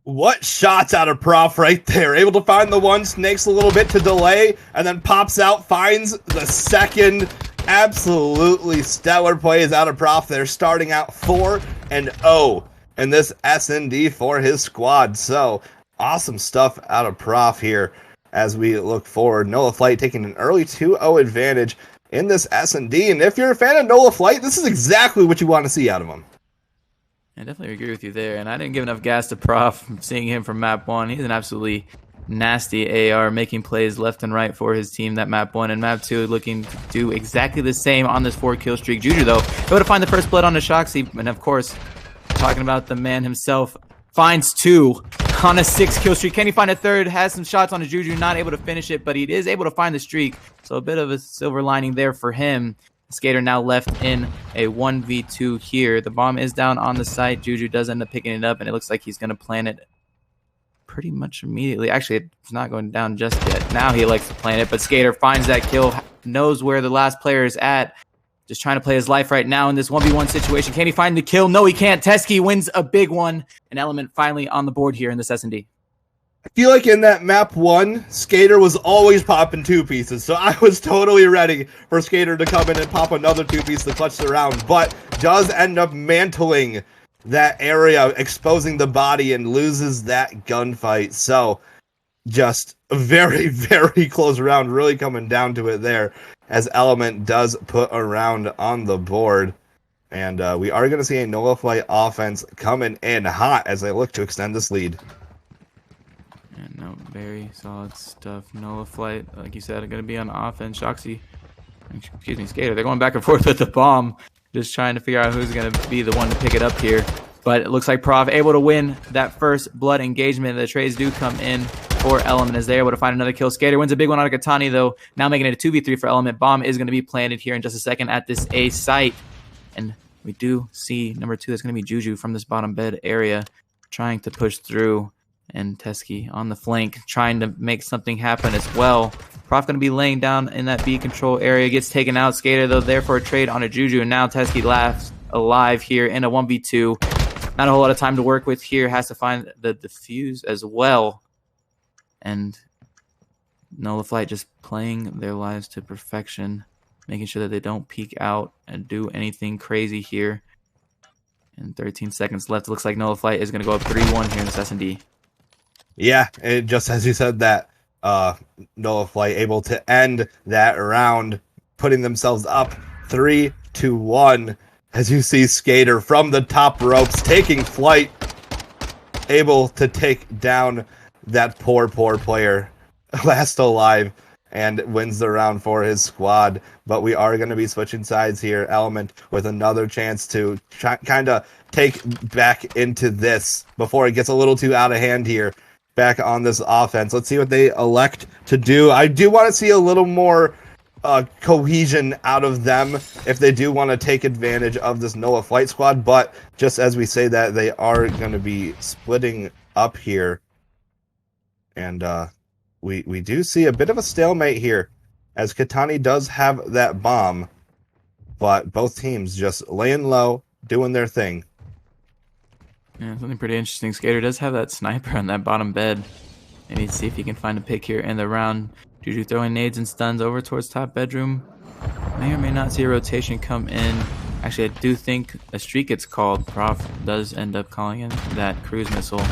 What shots out of Prof right there. Able to find the one, snakes a little bit to delay, and then pops out, finds the second. Absolutely stellar plays out of Prof. They're starting out 4-0 in this S&D for his squad. So awesome stuff out of Prof here as we look forward. Nola Flight taking an early 2-0 advantage in this S&D. And if you're a fan of Nola Flight, this is exactly what you want to see out of him. I definitely agree with you there. And I didn't give enough gas to Prof. Seeing him from map 1, he's an absolutely nasty AR, making plays left and right for his team. That map 1 and map 2 looking to do exactly the same on this 4-kill streak. Juju, though, able to find the first blood on the Shoxy. And, of course, talking about the man himself, finds 2 on a 6-kill streak. Can he find a third? Has some shots on a Juju, not able to finish it, but he is able to find the streak. So a bit of a silver lining there for him. Skater now left in a 1v2 here. The bomb is down on the site. Juju does end up picking it up, and it looks like he's going to plant it pretty much immediately. Actually, it's not going down just yet. Now he likes to plant it, but Skater finds that kill, knows where the last player is at. Just trying to play his life right now in this 1v1 situation. Can he find the kill? No, he can't. Teskey wins a big one. An Element finally on the board here in this S&D. I feel like in that map 1, Skater was always popping 2 pieces, so I was totally ready for Skater to come in and pop another 2-piece to clutch the round, but does end up mantling that area, exposing the body, and loses that gunfight. So just a very, very close round, really coming down to it there, as Element does put a round on the board. And we are going to see a Nola Flight offense coming in hot as they look to extend this lead. And no, very solid stuff. Nola Flight, like you said, are going to be on offense. Shoxy, excuse me, Skater, they're going back and forth with the bomb, just trying to figure out who's going to be the one to pick it up here. But it looks like Prof able to win that first blood engagement. The trades do come in for Element as they're able to find another kill. Skater wins a big one on Katani, though, now making it a 2v3 for Element. Bomb is going to be planted here in just a second at this A site. And we do see number 2, that's going to be Juju from this bottom bed area, trying to push through. And Teskey on the flank, trying to make something happen as well. Prof going to be laying down in that B control area. Gets taken out. Skater, though, there for a trade on a Juju. And now Teskey laughs alive here in a 1v2. Not a whole lot of time to work with here. Has to find the defuse as well. And Nola Flight just playing their lives to perfection. Making sure that they don't peek out and do anything crazy here. And 13 seconds left. It looks like Nola Flight is going to go up 3-1 here in this S&D. Yeah, it, just as you said that, Nola Flight able to end that round, putting themselves up 3-1. As you see Skater from the top ropes taking flight, able to take down that poor player, last alive, and wins the round for his squad. But we are going to be switching sides here. Element with another chance to kind of take back into this before it gets a little too out of hand here. Back on this offense. Let's see what they elect to do. I do want to see a little more cohesion out of them if they do want to take advantage of this Noah flight squad. But just as we say that, they are going to be splitting up here. And we do see a bit of a stalemate here, as Katani does have that bomb, but both teams just laying low, doing their thing. Yeah, something pretty interesting. Skater does have that sniper on that bottom bed. And he'd see if he can find a pick here in the round. Juju throwing nades and stuns over towards top bedroom. May or may not see a rotation come in. Actually, I do think a streak gets called. Prof does end up calling in that cruise missile,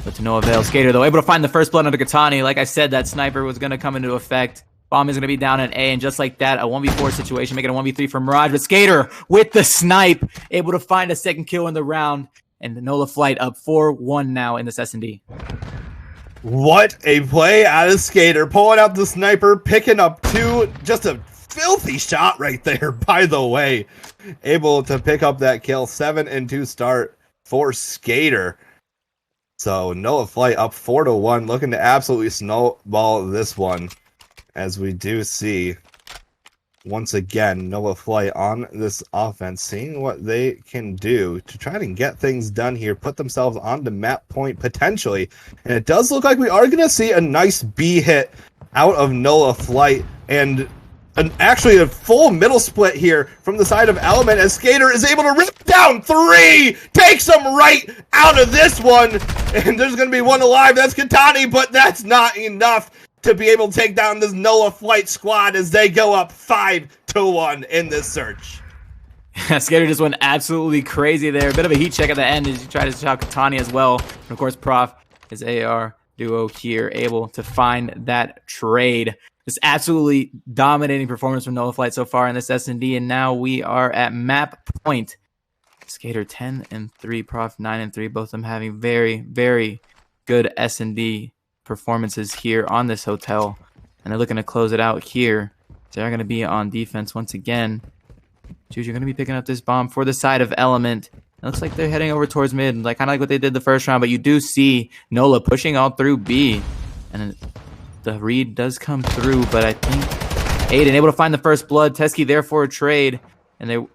but to no avail. Skater, though, able to find the first blood under Katani. Like I said, that sniper was going to come into effect. Bomb is going to be down at A, and just like that, a 1v4 situation, making a 1v3 for Mirage. But Skater, with the snipe, able to find a second kill in the round. And the Nola Flight up 4-1 now in this S&D. What a play out of Skater, pulling out the sniper, picking up two. Just a filthy shot right there, by the way. Able to pick up that kill. 7-2 start for Skater. So Nola Flight up 4-1, looking to absolutely snowball this one. As we do see, once again, Noah Flight on this offense, seeing what they can do to try to get things done here, put themselves on the map point potentially. And it does look like we are going to see a nice B hit out of Noah Flight, and actually a full middle split here from the side of Element, as Skater is able to rip down 3, takes them right out of this one, and there's going to be one alive. That's Katani, but that's not enough to be able to take down this Nola Flight squad as they go up 5-1 in this search. Skater just went absolutely crazy there. A bit of a heat check at the end as he tried to shout Katani as well. And of course, Prof, his AR duo here, able to find that trade. Just absolutely dominating performance from Nola Flight so far in this S&D, and now we are at map point. Skater 10-3, Prof 9-3, both of them having very, very good S&D performances here on this hotel, and they're looking to close it out here. They're going to be on defense once again. Juju going to be picking up this bomb for the side of Element. It looks like they're heading over towards mid, like kind of like what they did the first round, but you do see Nola pushing all through B, and the read does come through, but I think Aiden able to find the first blood. Teskey there for a trade, and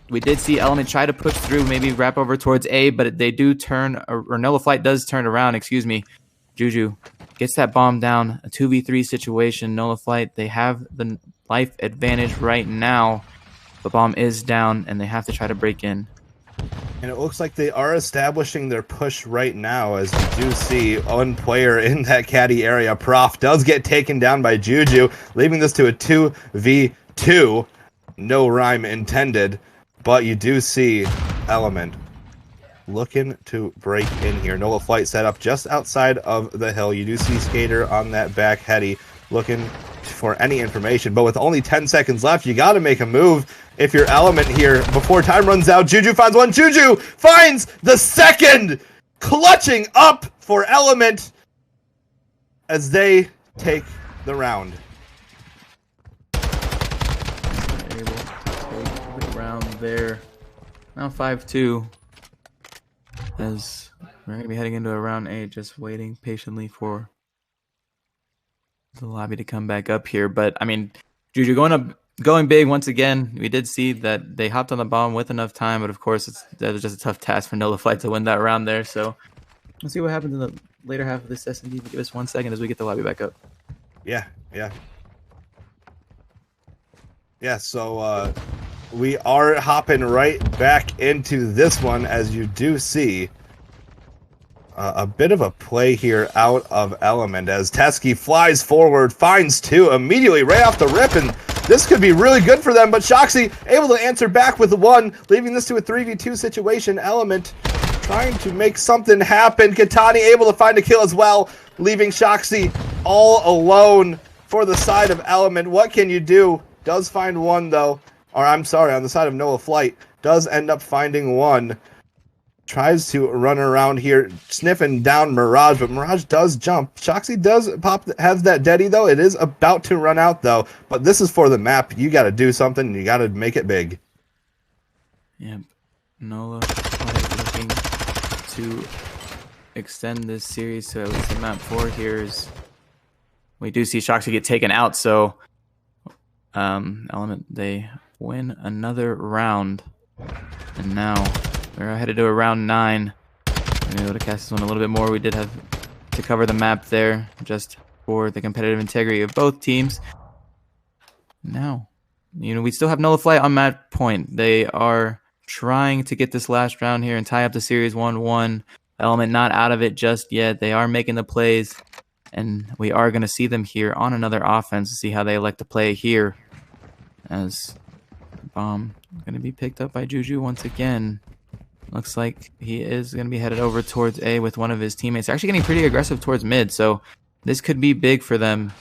we did see Element try to push through, maybe wrap over towards A, but they do turn, or Nola Flight does turn around, excuse me. Juju gets that bomb down, a 2v3 situation. Nola Flight, they have the life advantage right now. The bomb is down, and they have to try to break in. And it looks like they are establishing their push right now, as you do see one player in that caddy area. Prof does get taken down by Juju, leaving this to a 2v2. No rhyme intended, but you do see Element looking to break in here. Nola Flight set up just outside of the hill. You do see Skater on that back heady looking for any information, but with only 10 seconds left, you got to make a move if you're Element here before time runs out. Juju finds one. Juju finds the second, clutching up for Element as they take the round. Able to take the round there. Now 5-2. As we're going to be heading into a round 8, just waiting patiently for the lobby to come back up here. But, I mean, Juju going big once again. We did see that they hopped on the bomb with enough time, but of course, that was just a tough task for Nola Flight to win that round there. So, let's see what happens in the later half of this S&D. Give us 1 second as we get the lobby back up. Yeah, so we are hopping right back into this one, as you do see a bit of a play here out of Element, as Teskey flies forward, finds 2 immediately right off the rip, and this could be really good for them, but Shoxy able to answer back with 1, leaving this to a 3v2 situation. Element trying to make something happen. Katani able to find a kill as well, leaving Shoxy all alone for the side of Element. What can you do? Does find 1 though. Or I'm sorry, on the side of Noah Flight, does end up finding one. Tries to run around here, sniffing down Mirage, but Mirage does jump. Shoxy does has that deady, though. It is about to run out, though. But this is for the map. You got to do something. You got to make it big. Yep. Nola looking to extend this series to at least the map 4 here. We do see Shoxy get taken out, so Element, they win another round. And now we're headed to a round 9. We're able to cast this one a little bit more. We did have to cover the map there just for the competitive integrity of both teams. Now, we still have Nola Flight on match point. They are trying to get this last round here and tie up the series 1-1. Element not out of it just yet. They are making the plays, and we are going to see them here on another offense to see how they elect to play here. As the bomb is going to be picked up by Juju once again. Looks like he is going to be headed over towards A with one of his teammates. Actually getting pretty aggressive towards mid, so this could be big for them.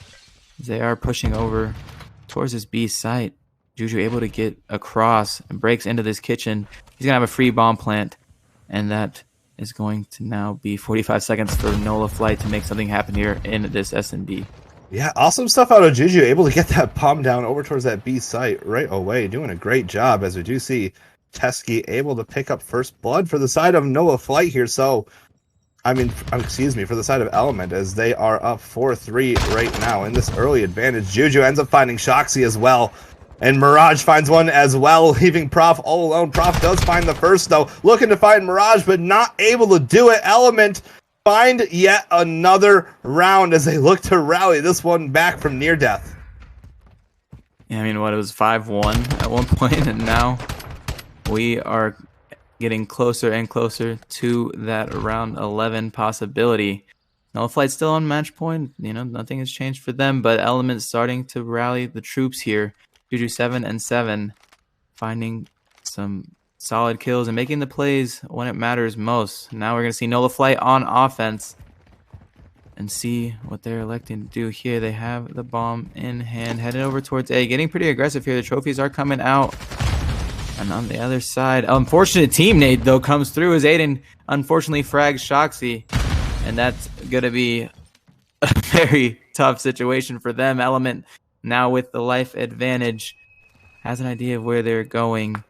They are pushing over towards this B site. Juju able to get across and breaks into this kitchen. He's going to have a free bomb plant, and that is going to now be 45 seconds for Nola Flight to make something happen here in this S&D. Yeah, awesome stuff out of Juju. Able to get that bomb down over towards that B site right away. Doing a great job, as we do see Teskey able to pick up first blood for the side of Nola Flight here. So, for the side of Element, as they are up 4-3 right now in this early advantage. Juju ends up finding Shoxy as well. And Mirage finds one as well, leaving Prof all alone. Prof does find the first, though. Looking to find Mirage, but not able to do it. Element find yet another round as they look to rally this one back from near death. Yeah, it was 5-1 at one point, and now we are getting closer and closer to that round 11 possibility. Nola Flight's still on match point. Nothing has changed for them, but Element's starting to rally the troops here. Juju 7-7, finding some solid kills and making the plays when it matters most. Now we're going to see Nola Flight on offense and see what they're electing to do here. They have the bomb in hand, headed over towards A, getting pretty aggressive here. The trophies are coming out. And on the other side, unfortunate team nade, though, comes through as Aiden unfortunately frags Shoxy. And that's going to be a very tough situation for them. Element, now with the life advantage, has an idea of where they're going.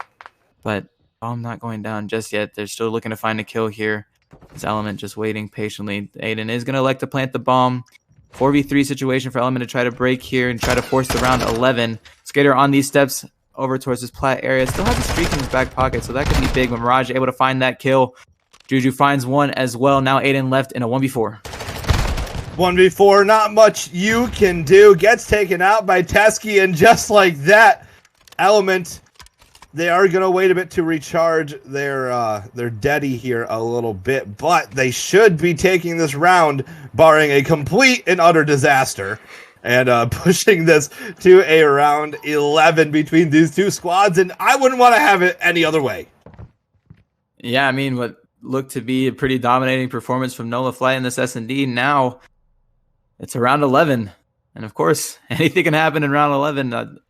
But bomb not going down just yet. They're still looking to find a kill here. This Element just waiting patiently. Aiden is going to elect to plant the bomb. 4v3 situation for Element to try to break here and try to force the round 11. Skater on these steps over towards this plat area. Still has a streak in his back pocket, so that could be big when Mirage able to find that kill. Juju finds one as well. Now Aiden left in a 1v4. 1v4, not much you can do. Gets taken out by Teskey, and just like that, Element, they are going to wait a bit to recharge their deady here a little bit, but they should be taking this round, barring a complete and utter disaster. And pushing this to a round 11 between these two squads, and I wouldn't want to have it any other way. Yeah, what looked to be a pretty dominating performance from Nola Flight in this S&D. Now it's a round 11, and of course, anything can happen in round 11.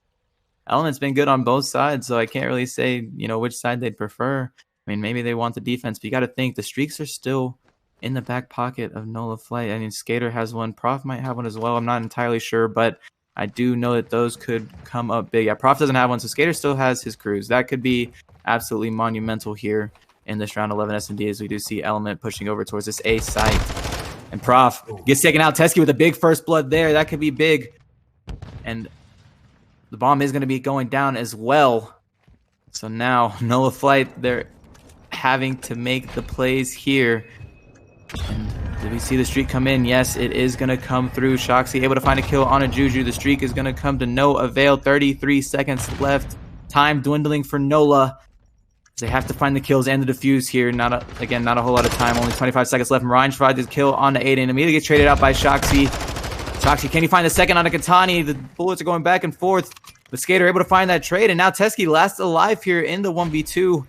Element's been good on both sides, so I can't really say which side they'd prefer. Maybe they want the defense, but you got to think the streaks are still in the back pocket of Nola Flight. Skater has one. Prof might have one as well. I'm not entirely sure, but I do know that those could come up big. Yeah, Prof doesn't have one, so Skater still has his crews. That could be absolutely monumental here in this round 11 S&D, as we do see Element pushing over towards this A site. And Prof gets taken out. Teskey with a big first blood there. That could be big. And the bomb is going to be going down as well. So now Nola Flight, they're having to make the plays here. And did we see the streak come in? Yes, it is going to come through. Shoxy able to find a kill on a Juju. The streak is going to come to no avail. 33 seconds left. Time dwindling for Nola. They have to find the kills and the defuse here. Not a whole lot of time. Only 25 seconds left. Mirage finds his kill on to Aiden. Immediately gets traded out by Shoxy. Shoxy, can he find the second on a Katani? The bullets are going back and forth. The Skater able to find that trade. And now Teskey last alive here in the 1v2.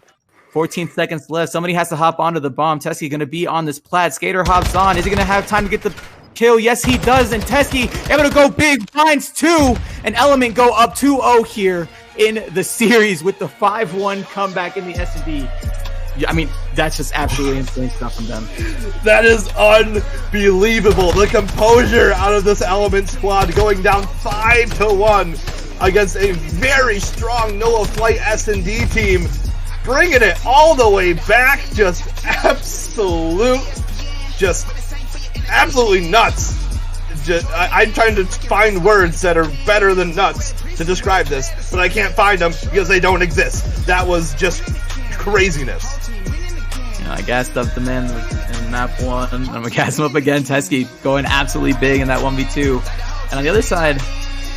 14 seconds left. Somebody has to hop onto the bomb. Teskey going to be on this plat. Skater hops on. Is he going to have time to get the kill? Yes, he does. And Teskey able to go big. Finds two. And Element go up 2-0 here in the series with the 5-1 comeback in the S&D. I mean, that's just absolutely insane stuff from them. That is unbelievable. The composure out of this Element squad going down 5-1 against a very strong Noah Flight S&D team. Bringing it all the way back. Just absolutely nuts. I'm trying to find words that are better than nuts to describe this, but I can't find them because they don't exist. That was just craziness. I gassed up the man in map 1. I'm going to gas him up again. Teskey going absolutely big in that 1v2. And on the other side,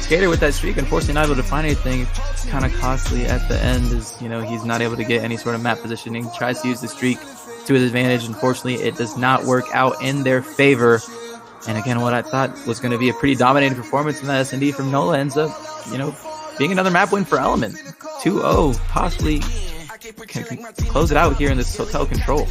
Skater with that streak, unfortunately not able to find anything. It's kind of costly at the end as, he's not able to get any sort of map positioning. Tries to use the streak to his advantage. Unfortunately, it does not work out in their favor. And again, what I thought was going to be a pretty dominating performance in that S&D from NOLA ends up, being another map win for Element. 2-0, possibly can close it out here in this hotel control.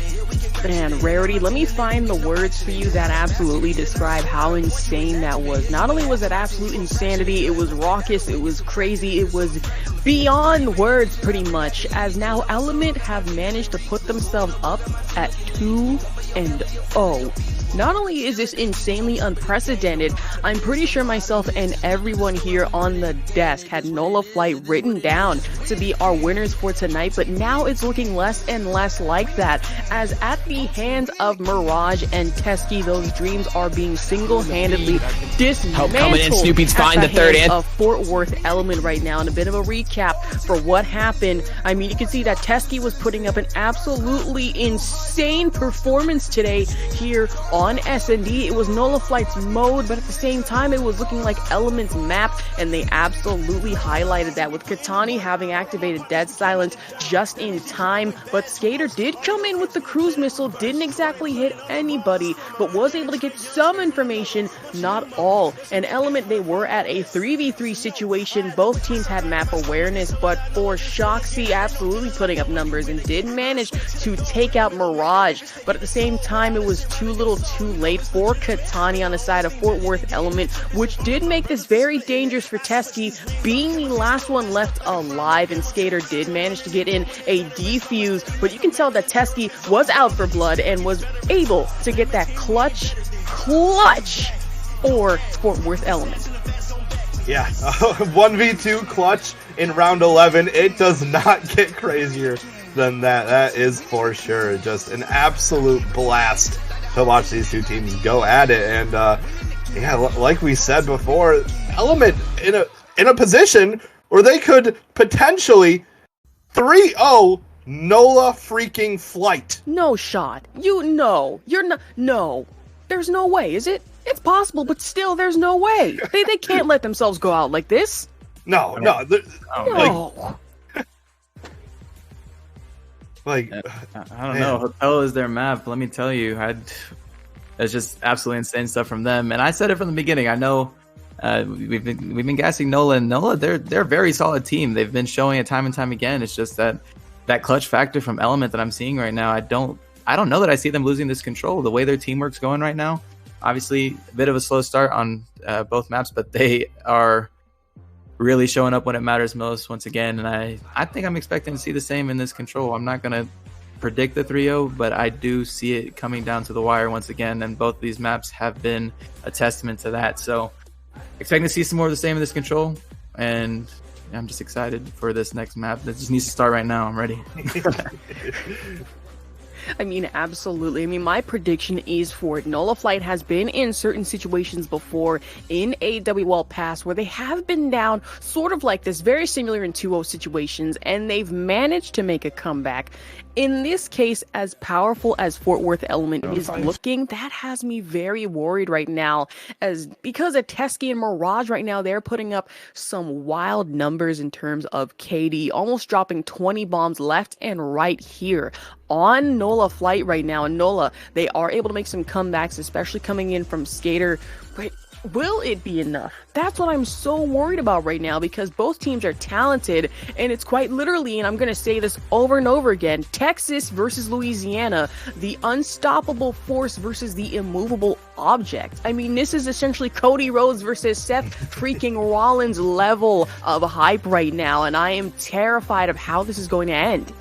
Man, Rarity, let me find the words for you that absolutely describe how insane that was. Not only was it absolute insanity, it was raucous, it was crazy, it was beyond words pretty much, as now Element have managed to put themselves up at 2-0. Not only is this insanely unprecedented, I'm pretty sure myself and everyone here on the desk had NOLA Flight written down to be our winners for tonight, but now it's looking less and less like that, as at the hands of Mirage and Teskey, those dreams are being single-handedly dismantled. Help coming in, Snoopy's find the third end of Fort Worth Element right now. And a bit of a recap for what happened. I mean, you can see that Teskey was putting up an absolutely insane performance today here on S&D. It was NOLA Flight's mode, but at the same time, it was looking like Element's map, and they absolutely highlighted that with Katani having activated Dead Silence just in time. But Skater did come in with the cruise missile, didn't exactly hit anybody, but was able to get some information, not all. And Element, they were at a 3v3 situation. Both teams had map awareness, but for Shoxy absolutely putting up numbers and did manage to take out Mirage. But at the same time, it was too little too late for Katani on the side of Fort Worth Element, which did make this very dangerous for Teskey, being the last one left alive, and Skater did manage to get in a defuse, but you can tell that Teskey was out for blood and was able to get that clutch for Fort Worth Element. Yeah, 1v2 clutch in round 11. It does not get crazier than that. That is for sure. Just an absolute blast to watch these two teams go at it. And yeah, like we said before, Element in a position where they could potentially 3-0 NOLA freaking Flight. No shot. You're not. No. There's no way, is it? It's possible, but still, there's no way. They can't let themselves go out like this. No. No. I don't know. Hotel is their map. Let me tell you, it's just absolutely insane stuff from them. And I said it from the beginning. I know we've been gassing NOLA, and NOLA, they're a very solid team. They've been showing it time and time again. It's just that clutch factor from Element that I'm seeing right now. I don't know that I see them losing this control. The way their teamwork's going right now, obviously a bit of a slow start on both maps, but they are really showing up when it matters most once again. And I think I'm expecting to see the same in this control. I'm not going to predict the 3-0, but I do see it coming down to the wire once again. And both of these maps have been a testament to that. So expecting to see some more of the same in this control. And I'm just excited for this next map. That just needs to start right now. I'm ready. I mean, absolutely. I mean, my prediction is for it. NOLA Flight has been in certain situations before in AWL past where they have been down sort of like this, very similar in 2-0 situations, and they've managed to make a comeback. In this case, as powerful as Fort Worth Element is looking, that has me very worried right now, because of Teskey and Mirage right now, they're putting up some wild numbers in terms of KD, almost dropping 20 bombs left and right here on NOLA Flight right now. And NOLA, they are able to make some comebacks, especially coming in from Skater. But will it be enough? That's what I'm so worried about right now, because both teams are talented, and it's quite literally, and I'm going to say this over and over again, Texas versus Louisiana, the unstoppable force versus the immovable object. I mean, this is essentially Cody Rhodes versus Seth freaking Rollins level of hype right now, and I am terrified of how this is going to end.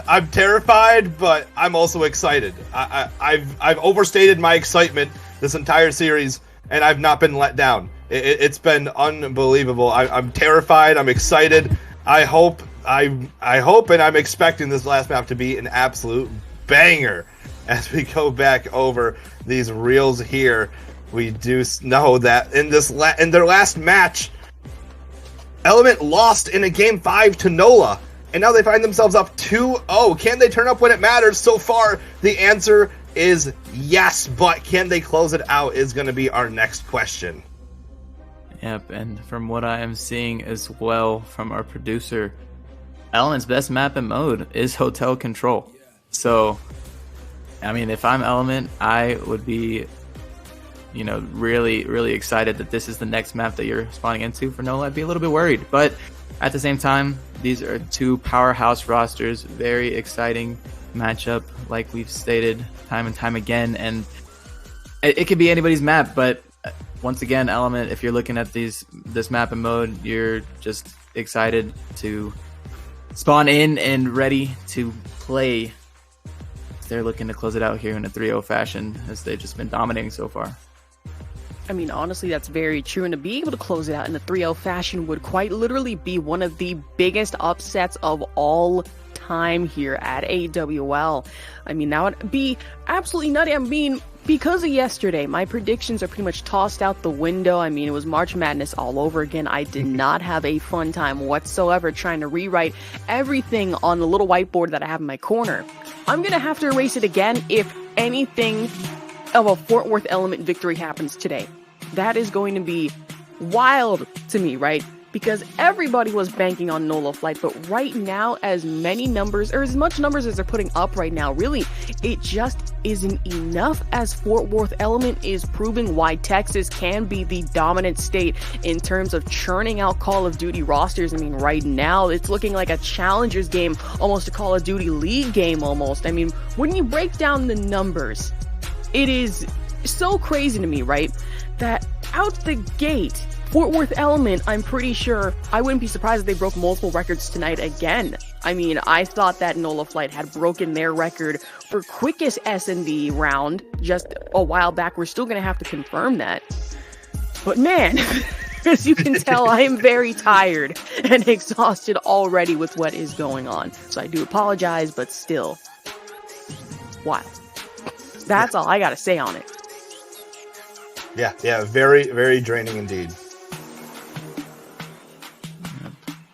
I'm terrified, but I'm also excited. I've overstated my excitement this entire series, and I've not been let down. It's been unbelievable. I'm terrified. I'm excited. I hope, and I'm expecting this last map to be an absolute banger. As we go back over these reels here, we do know that in their last match, Element lost in a game 5 to NOLA. And now they find themselves up 2-0. Can they turn up when it matters? So far, the answer is yes, but can they close it out is going to be our next question. Yep, and from what I am seeing as well from our producer, Element's best map and mode is Hotel Control. So, I mean, if I'm Element, I would be, really, really excited that this is the next map that you're spawning into. For NOLA, I'd be a little bit worried, but at the same time, these are two powerhouse rosters, very exciting matchup, like we've stated time and time again, and it could be anybody's map, but once again, Element, if you're looking at this map and mode, you're just excited to spawn in and ready to play. They're looking to close it out here in a 3-0 fashion, as they've just been dominating so far. I mean, honestly, that's very true, and to be able to close it out in a 3-0 fashion would quite literally be one of the biggest upsets of all time here at AWL. I mean, that would be absolutely nutty. I mean, because of yesterday, my predictions are pretty much tossed out the window. I mean, it was March Madness all over again. I did not have a fun time whatsoever trying to rewrite everything on the little whiteboard that I have in my corner. I'm going to have to erase it again if anything of a Fort Worth Element victory happens today. That is going to be wild to me, right? Because everybody was banking on NOLA Flight, but right now, as many numbers, or as much numbers as they're putting up right now, really, it just isn't enough, as Fort Worth Element is proving why Texas can be the dominant state in terms of churning out Call of Duty rosters. I mean, right now, it's looking like a Challengers game, almost a Call of Duty League game almost. I mean, when you break down the numbers, it is so crazy to me, right? That out the gate, Fort Worth Element, I'm pretty sure, I wouldn't be surprised if they broke multiple records tonight again. I mean, I thought that NOLA Flight had broken their record for quickest S&D round just a while back. We're still going to have to confirm that. But man, as you can tell, I am very tired and exhausted already with what is going on. So I do apologize, but still, wow. That's all I gotta say on it. Yeah, very, very draining indeed.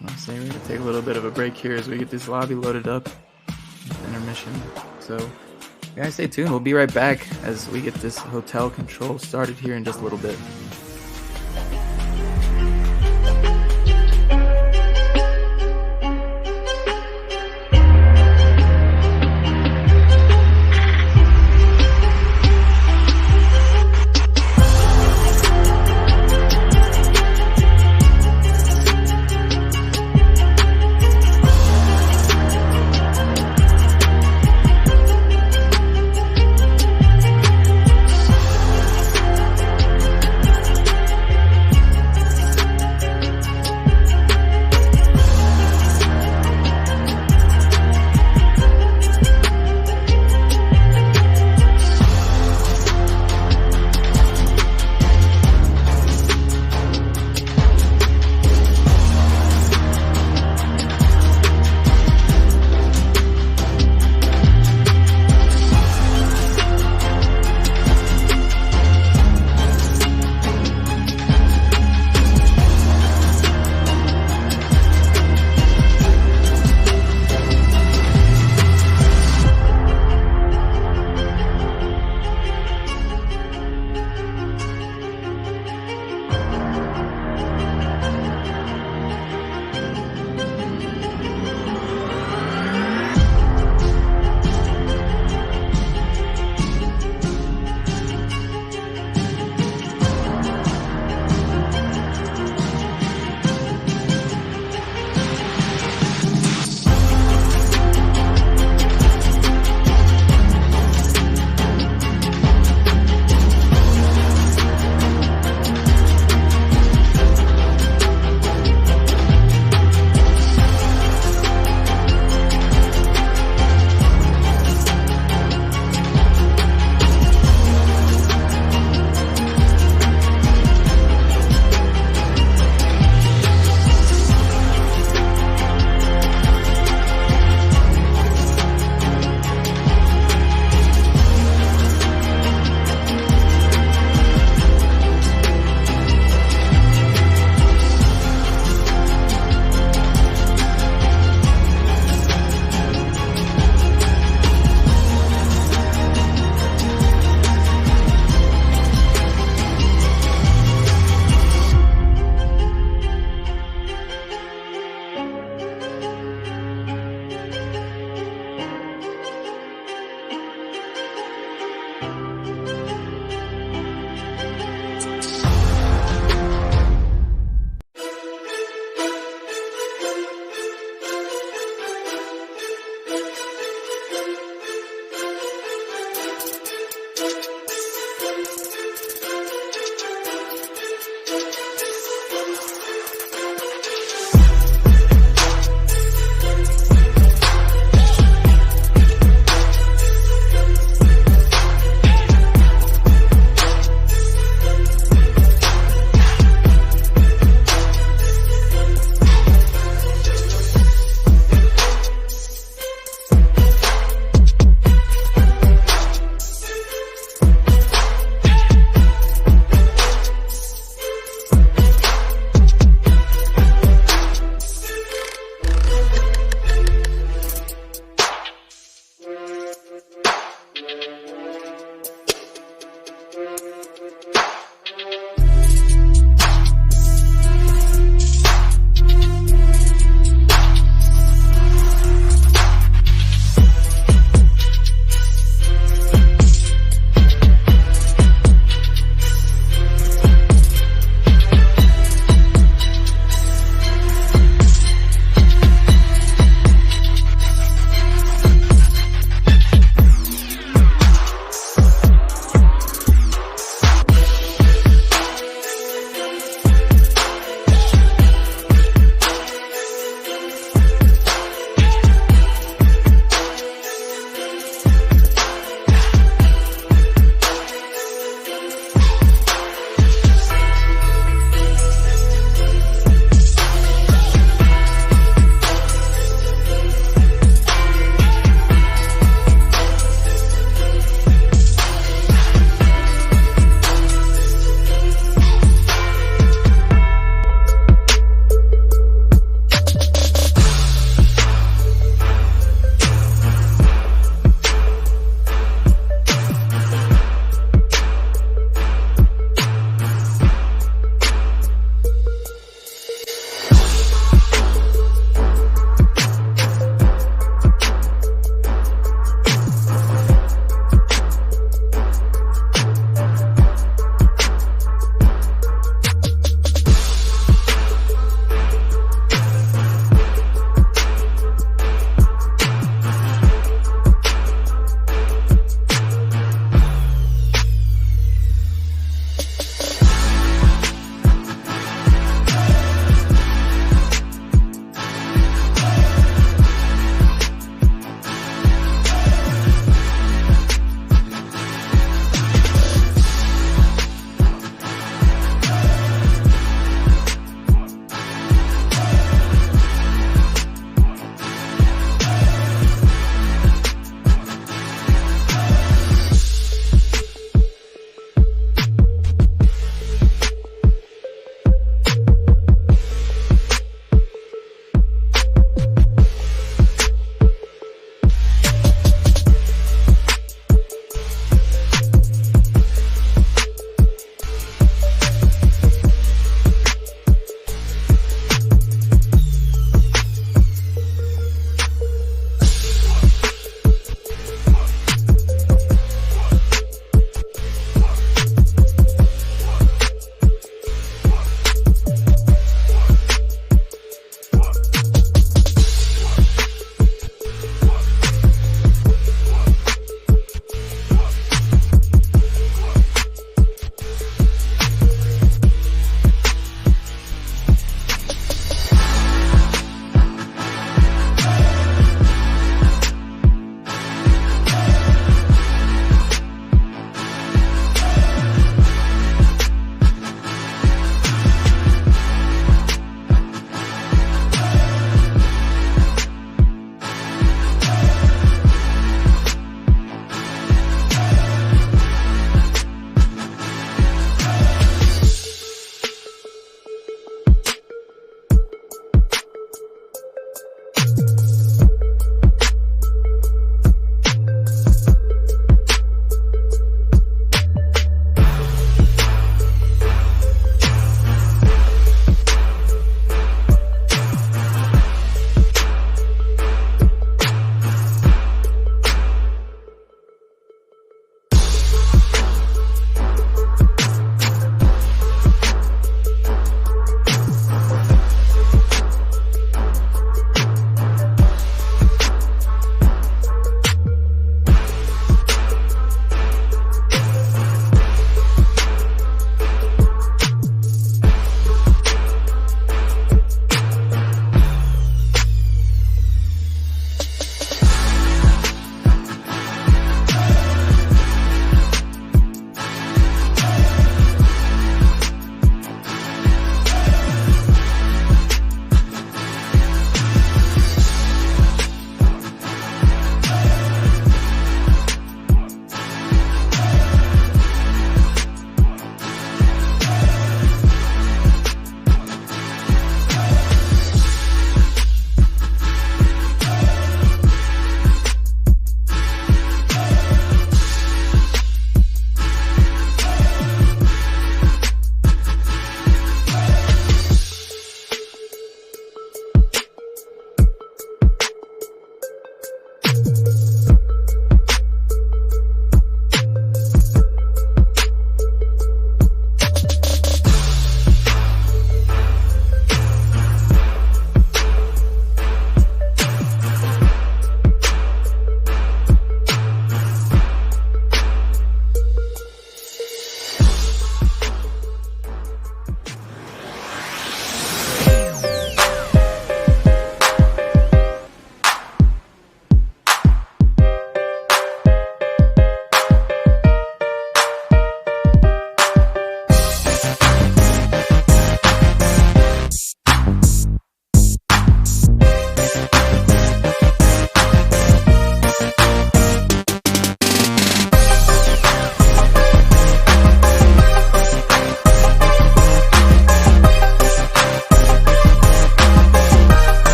I'm saying we're gonna take a little bit of a break here as we get this lobby loaded up. Intermission. So, guys, stay tuned. We'll be right back as we get this Hotel Control started here in just a little bit.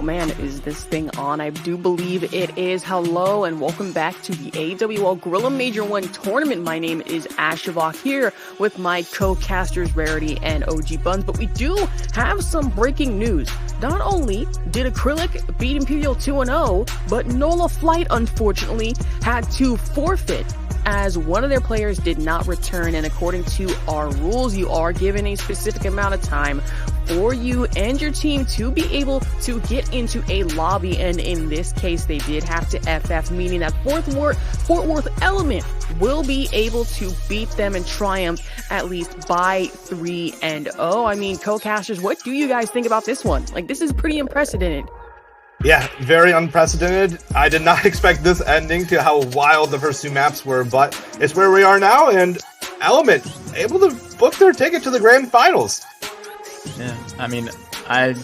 man, is this thing on? I do believe it is. Hello and welcome back to the AWL Grilla Major 1 tournament. My name is Ashavok here with my co-casters Rarity and OG Buns, but we do have some breaking news. Not only did Acrylic beat Imperial 2-0, but Nola Flight unfortunately had to forfeit as one of their players did not return, and according to our rules, you are given a specific amount of time for you and your team to be able to get into a lobby, and in this case, they did have to FF, meaning that Fort Worth Element will be able to beat them and triumph at least by 3-0. I mean, co-casters, what do you guys think about this one? Like, this is pretty unprecedented. Yeah, very unprecedented. I did not expect this ending to how wild the first two maps were, but it's where we are now, and Element able to book their ticket to the grand finals. Yeah, I mean, I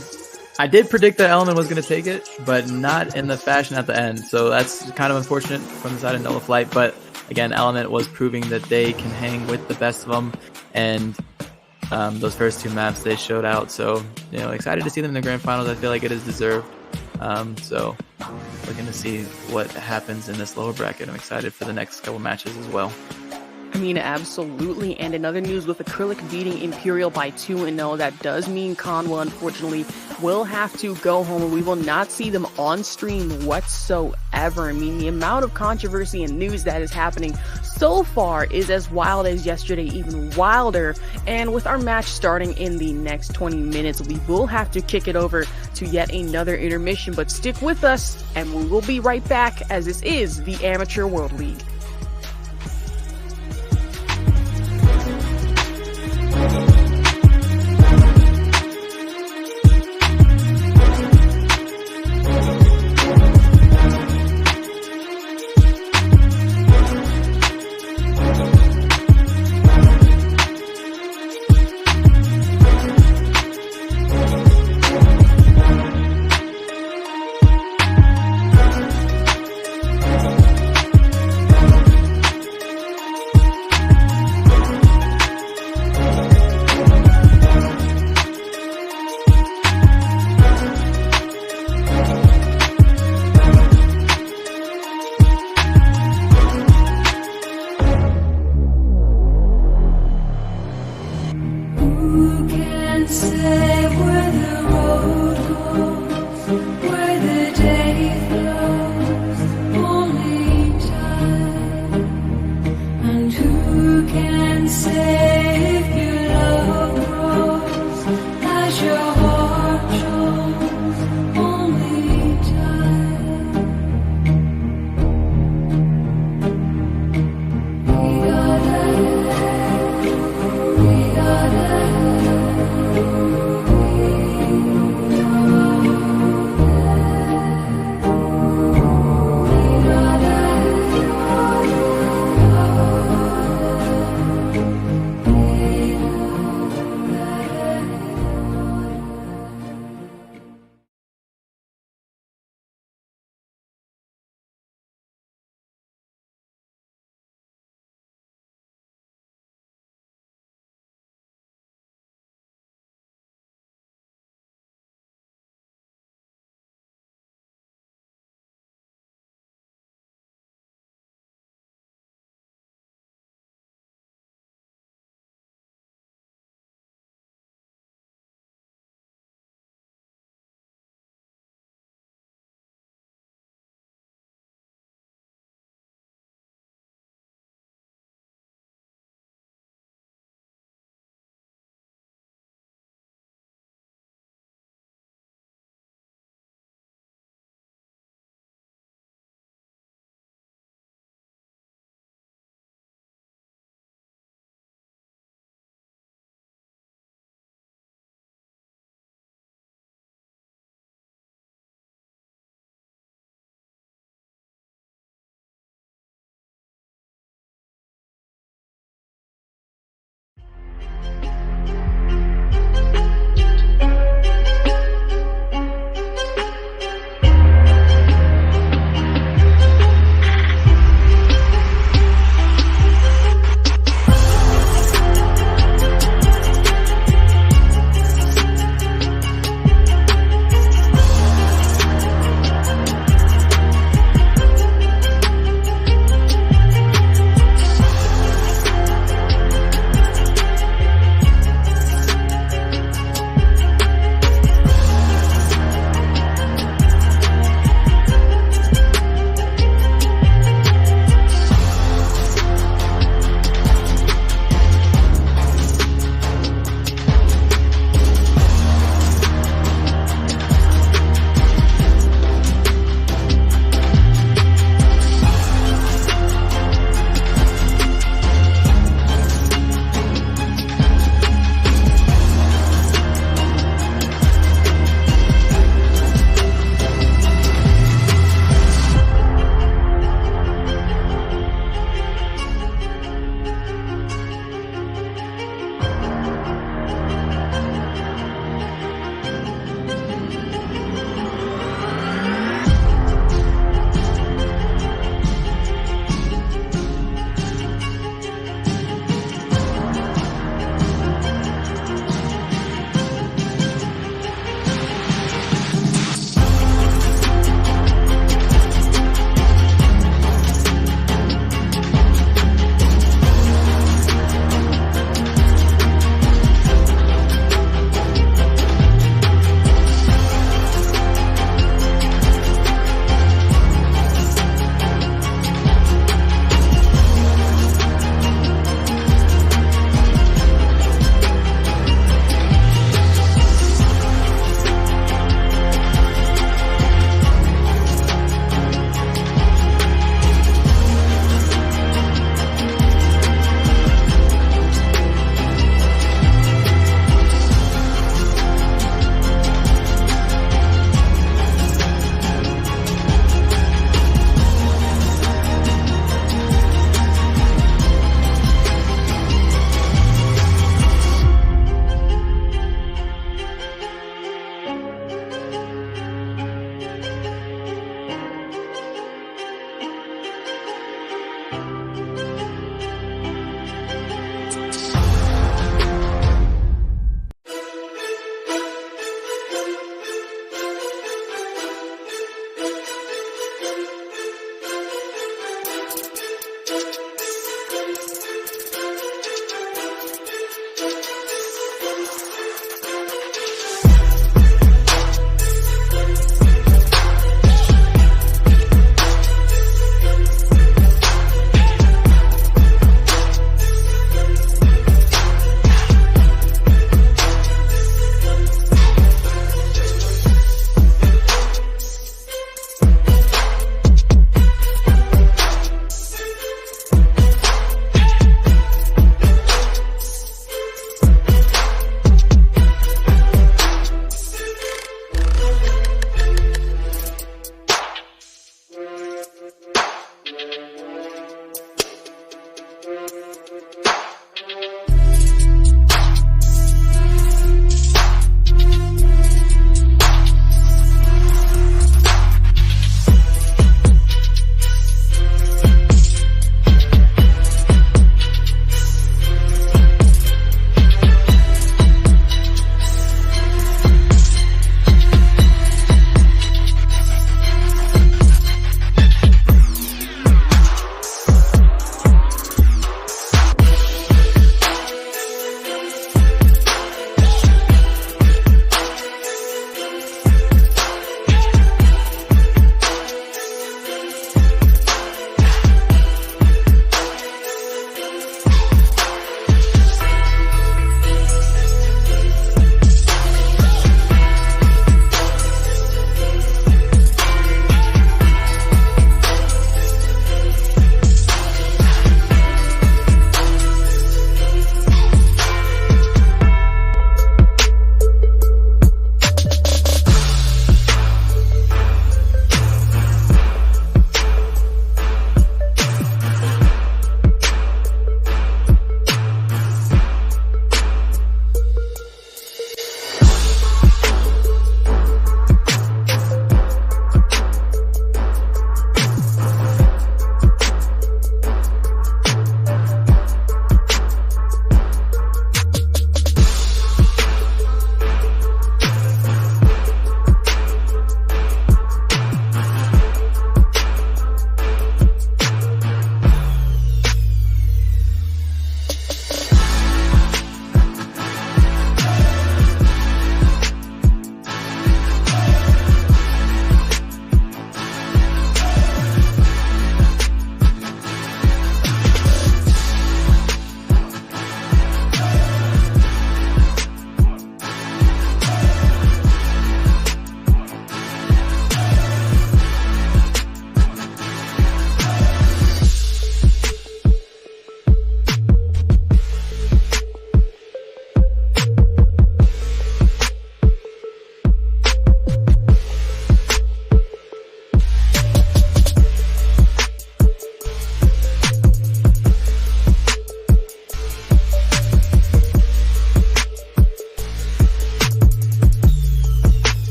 did predict that Element was going to take it, but not in the fashion at the end, so that's kind of unfortunate from the side of Nola Flight, but again, Element was proving that they can hang with the best of them, and those first two maps they showed out, so, you know, excited to see them in the grand finals. I feel like it is deserved. So looking to see what happens in this lower bracket. I'm excited for the next couple matches as well. I mean, absolutely. And in other news, with Acrylic beating Imperial by 2-0, that does mean Conwa, unfortunately, will have to go home, and we will not see them on stream whatsoever. I mean, the amount of controversy and news that is happening so far is as wild as yesterday, even wilder. And with our match starting in the next 20 minutes, we will have to kick it over to yet another intermission. But stick with us, and we will be right back, as this is the Amateur World League.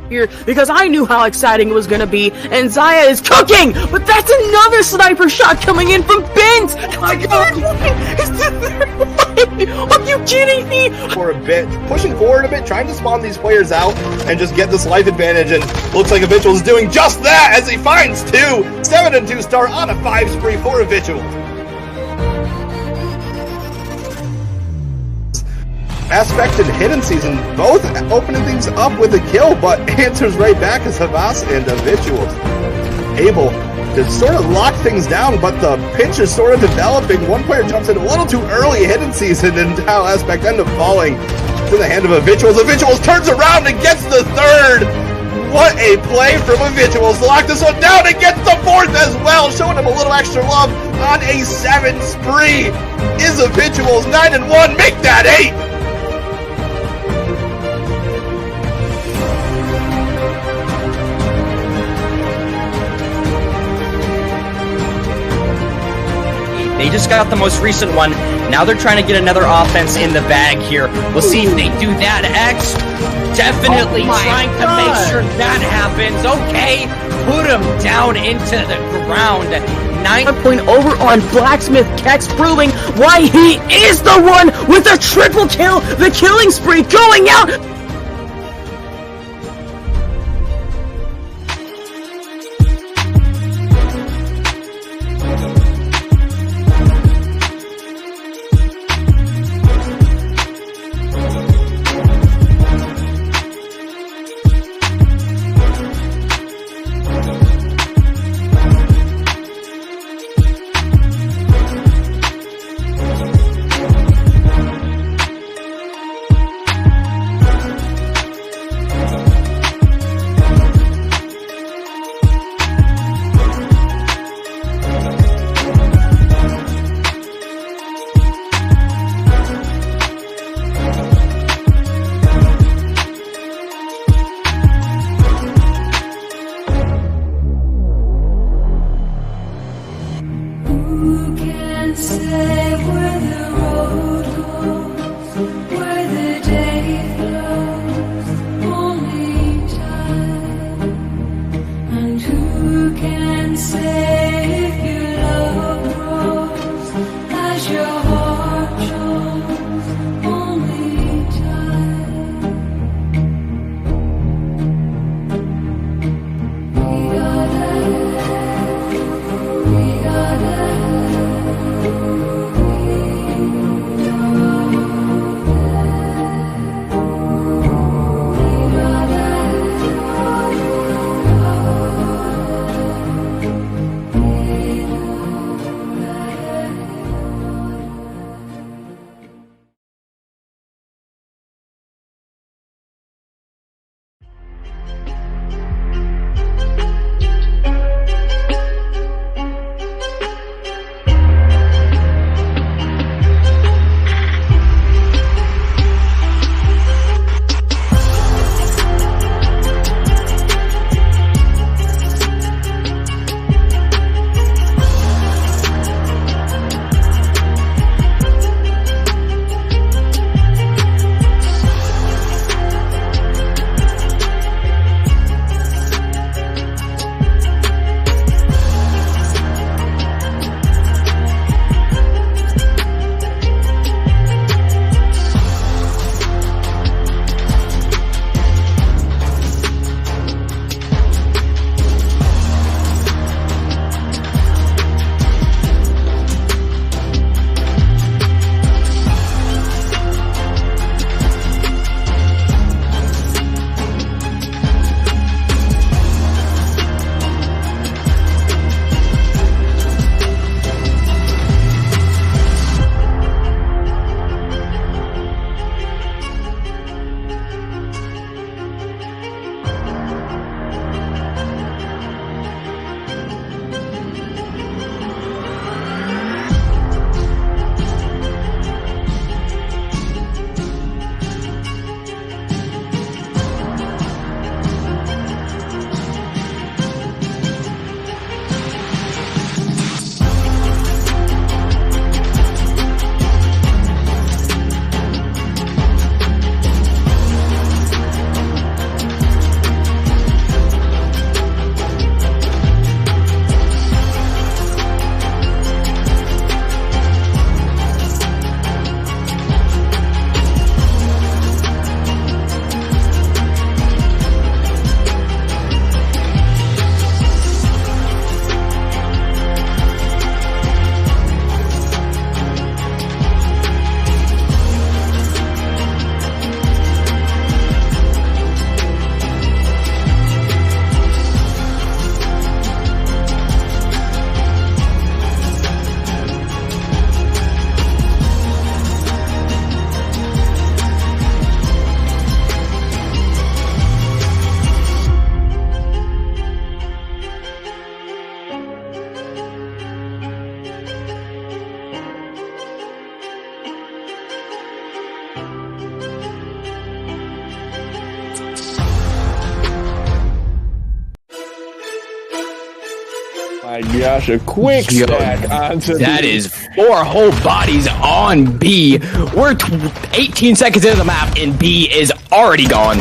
here because I knew how exciting it was gonna be, and Zaya is cooking! But that's another sniper shot coming in from Benz! My god! It's the third one! Are you kidding me? For a bit, pushing forward a bit, trying to spawn these players out and just get this life advantage, and looks like Habitual is doing just that as he finds 2. 7 and 2 star on a 5 spree for Habitual. Aspect and Hidden Season both opening things up with a kill, but answers right back as Havas and Habitual able to sort of lock things down, but the pinch is sort of developing. One player jumps in a little too early, Hidden Season, and now Aspect end up falling to the hand of Habituals. Habituals turns around and gets the 3rd. What a play from Habituals. Lock this one down and gets the 4th as well, showing him a little extra love on a 7 spree. Is Habituals 9 and 1, make that 8. They just got the most recent one. Now they're trying to get another offense in the bag here. We'll see if they do that. X definitely trying to make sure that happens. Okay, put him down into the ground. 9 point over on Blacksmith Kex, proving why he is the one with a triple kill. The killing spree going out. gosh, a quick stack onto that is 4 whole bodies on B. We're 18 seconds into the map, and B is already gone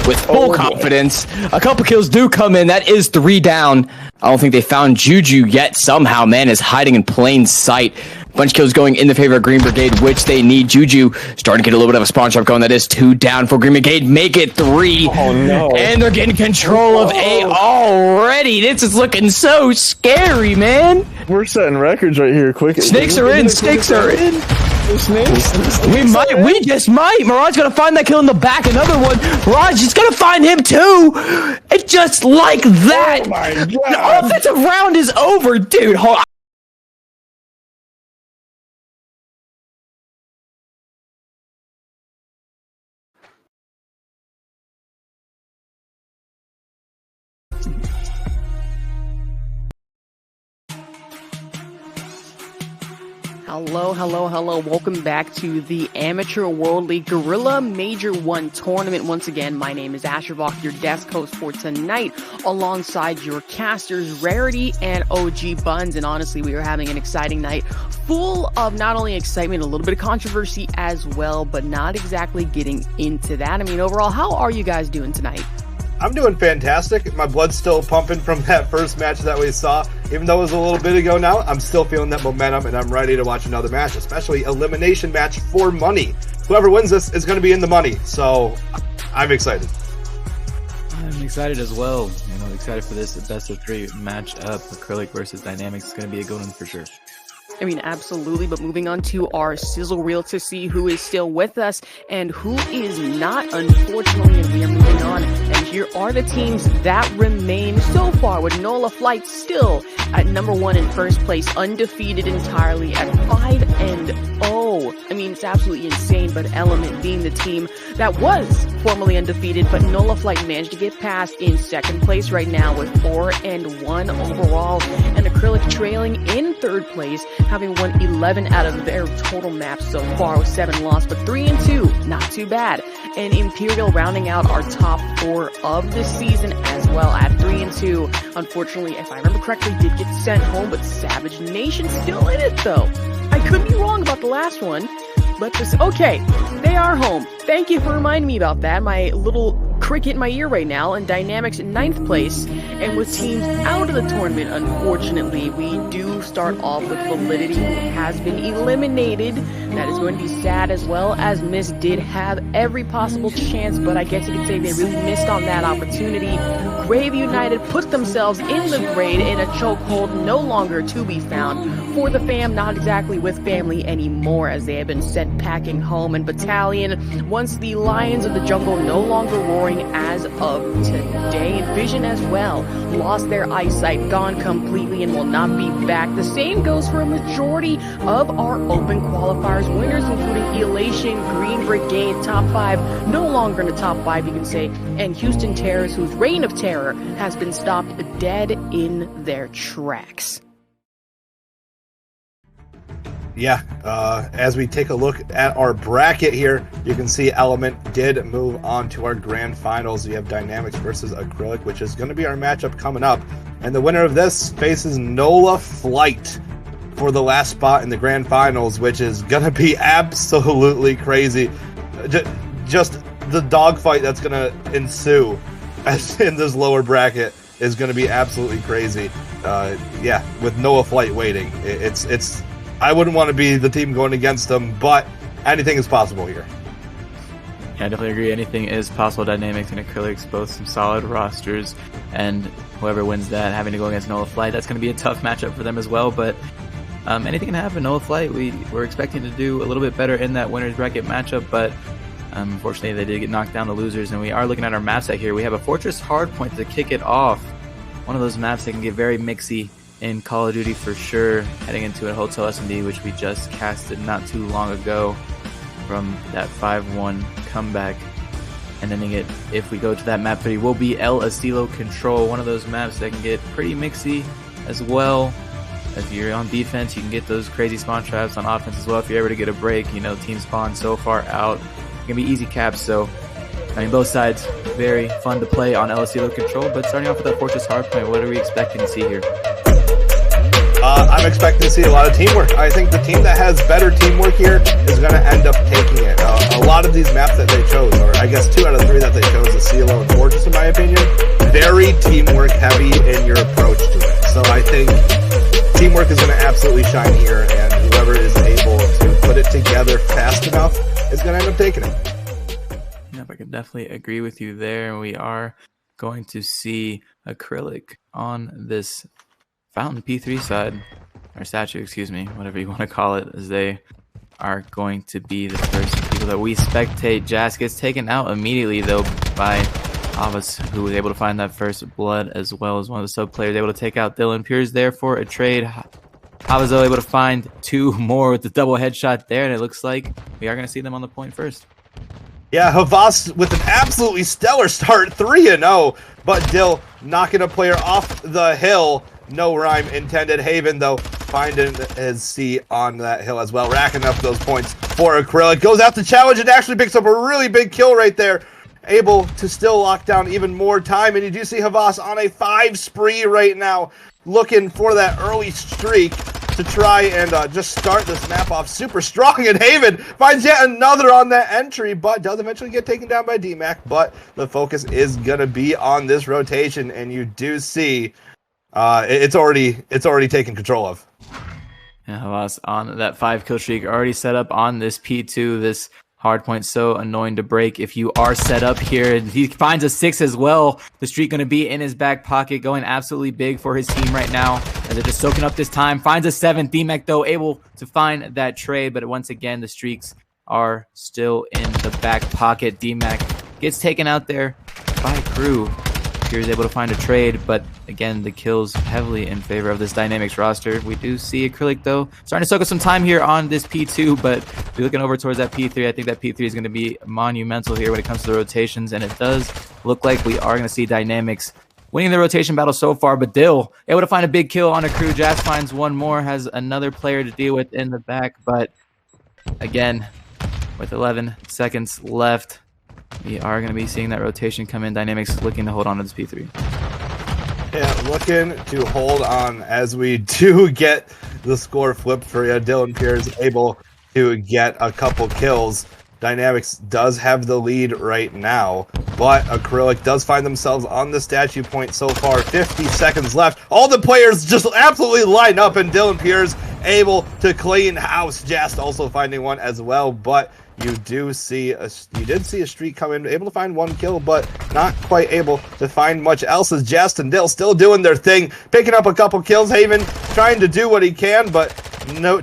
with full confidence. A couple kills do come in. That is 3 down. I don't think they found Juju yet. Somehow, man is hiding in plain sight. Bunch of kills going in the favor of Green Brigade, which they need. Juju starting to get a little bit of a spawn trap going. That is 2 down for Green Brigade. Make it 3. Oh, no. And they're getting control of A already. This is looking so scary, man. We're setting records right here. Quick. Snakes are in. Snakes are in. We just might. Mirage gonna find that kill in the back. Another one. Mirage is gonna find him too. It's just like that. Oh my God. The offensive round is over, dude. Hold on. Hello. Welcome back to the Amateur World League Gorilla Major 1 tournament. Once again, my name is Ashervok, your desk host for tonight, alongside your casters, Rarity and OG Buns. And honestly, we are having an exciting night full of not only excitement, a little bit of controversy as well, but not exactly getting into that. I mean, overall, how are you guys doing tonight? I'm doing fantastic. My blood's still pumping from that first match that we saw. Even though it was a little bit ago now, I'm still feeling that momentum, and I'm ready to watch another match, especially elimination match for money. Whoever wins this is going to be in the money, so I'm excited. I'm excited as well. Excited for this best of 3 match up. Acrylic versus Dynamics is going to be a good one for sure. I mean, absolutely, but moving on to our sizzle reel to see who is still with us and who is not, unfortunately, and we are moving on. And here are the teams that remain so far, with Nola Flight still at number 1 in first place, undefeated entirely at 5-0. I mean, it's absolutely insane, but Element being the team that was formerly undefeated, but Nola Flight managed to get past in second place right now with 4-1 overall, and Acrylic trailing in third place, having won 11 out of their total maps so far with 7 lost, but 3-2, not too bad. And Imperial rounding out our top 4 of the season as well at 3-2. Unfortunately, if I remember correctly, did get sent home, but Savage Nation still in it though. I could be wrong about the last one, but okay, they are home. Thank you for reminding me about that. My little cricket in my ear right now, and Dynamics in 9th place, and with teams out of the tournament, unfortunately, we do start off with Validity, who has been eliminated. That is going to be sad, as well as Miss did have every possible chance, but I guess you could say they really missed on that opportunity. Grave United put themselves in the grade in a chokehold, no longer to be found. For the fam, not exactly with family anymore, as they have been sent packing home. And Battalion, once the Lions of the Jungle no longer roaring as of today. Vision as well, lost their eyesight, gone completely, and will not be back. The same goes for a majority of our open qualifiers winners, including Elation, Green Brigade, top 5, no longer in the top 5, you can say, and Houston Terrors, whose reign of terror has been stopped dead in their tracks. Yeah, as we take a look at our bracket here, you can see Element did move on to our grand finals. We have Dynamics versus Acrylic, which is going to be our matchup coming up. And the winner of this faces Nola Flight for the last spot in the grand finals, which is going to be absolutely crazy. Just the dogfight that's going to ensue in this lower bracket is going to be absolutely crazy. Yeah, with Nola Flight waiting, it's I wouldn't want to be the team going against them, but anything is possible here. Yeah, I definitely agree. Anything is possible. Dynamics and Acrylics, both some solid rosters, and whoever wins that, having to go against Nola Flight, that's going to be a tough matchup for them as well, but anything can happen. Nola Flight, we're expecting to do a little bit better in that winner's bracket matchup, but unfortunately they did get knocked down to losers, and we are looking at our map set here. We have a Fortress Hardpoint to kick it off. One of those maps that can get very mixy in Call of Duty for sure, heading into a Hotel S&D, which we just casted not too long ago from that 5-1 comeback. And then if we go to that map 3, will be El Estilo Control, one of those maps that can get pretty mixy as well. If you're on defense, you can get those crazy spawn traps. On offense as well, if you're ever to get a break, team spawn so far out, it can be easy caps. So I mean, both sides very fun to play on El Estilo Control, but starting off with that Fortress Hardpoint, what are we expecting to see here? I'm expecting to see a lot of teamwork. I think the team that has better teamwork here is going to end up taking it. A lot of these maps that they chose, or I guess 2 out of 3 that they chose, is CLO and Fortress in my opinion, very teamwork heavy in your approach to it. So I think teamwork is going to absolutely shine here, and whoever is able to put it together fast enough is going to end up taking it. Yep, I can definitely agree with you there. We are going to see Acrylic on this Fountain P3 side, or statue, excuse me, whatever you want to call it, as they are going to be the first people that we spectate. Jas gets taken out immediately, though, by Havas, who was able to find that first blood, as well as one of the sub players able to take out Dylan Piers there for a trade. Havas, though, able to find 2 more with the double headshot there, and it looks like we are going to see them on the point first. Yeah, Havas with an absolutely stellar start, 3-0, but Dill knocking a player off the hill. No rhyme intended. Haven, though, finding his seat on that hill as well, racking up those points for Acrylic. Goes out to challenge and actually picks up a really big kill right there. Able to still lock down even more time, and you do see Havas on a 5 spree right now, looking for that early streak to try and just start this map off super strong. And Haven finds yet another on that entry, but does eventually get taken down by DMAC. But the focus is gonna be on this rotation, and you do see it's already taken control of. Yeah, Havas on that 5 kill streak, already set up on this P2. This hard point so annoying to break if you are set up here. He finds a 6 as well. The streak going to be in his back pocket, going absolutely big for his team right now as they're just soaking up this time. Finds a 7. DMAC, though, able to find that trade, but once again, the streaks are still in the back pocket. DMAC gets taken out there by Crew. Here is able to find a trade, but again, the kills heavily in favor of this Dynamics roster. We do see Acrylic, though, starting to soak up some time here on this P2, but we're looking over towards that P3. I think that P3 is going to be monumental here when it comes to the rotations, and it does look like we are going to see Dynamics winning the rotation battle so far, but Dill able to find a big kill on a Crew. Jas finds one more, has another player to deal with in the back, but again, with 11 seconds left, we are going to be seeing that rotation come in. Dynamics looking to hold on to this P3. Yeah, looking to hold on as we do get the score flipped for you. Dylan Piers able to get a couple kills. Dynamics does have the lead right now, but Acrylic does find themselves on the statue point so far. 50 seconds left. All the players just absolutely line up, and Dylan Piers able to clean house. Just also finding one as well, but you did see a streak come in, able to find 1 kill, but not quite able to find much else, as Jest and Dill still doing their thing, picking up a couple kills. Haven trying to do what he can, but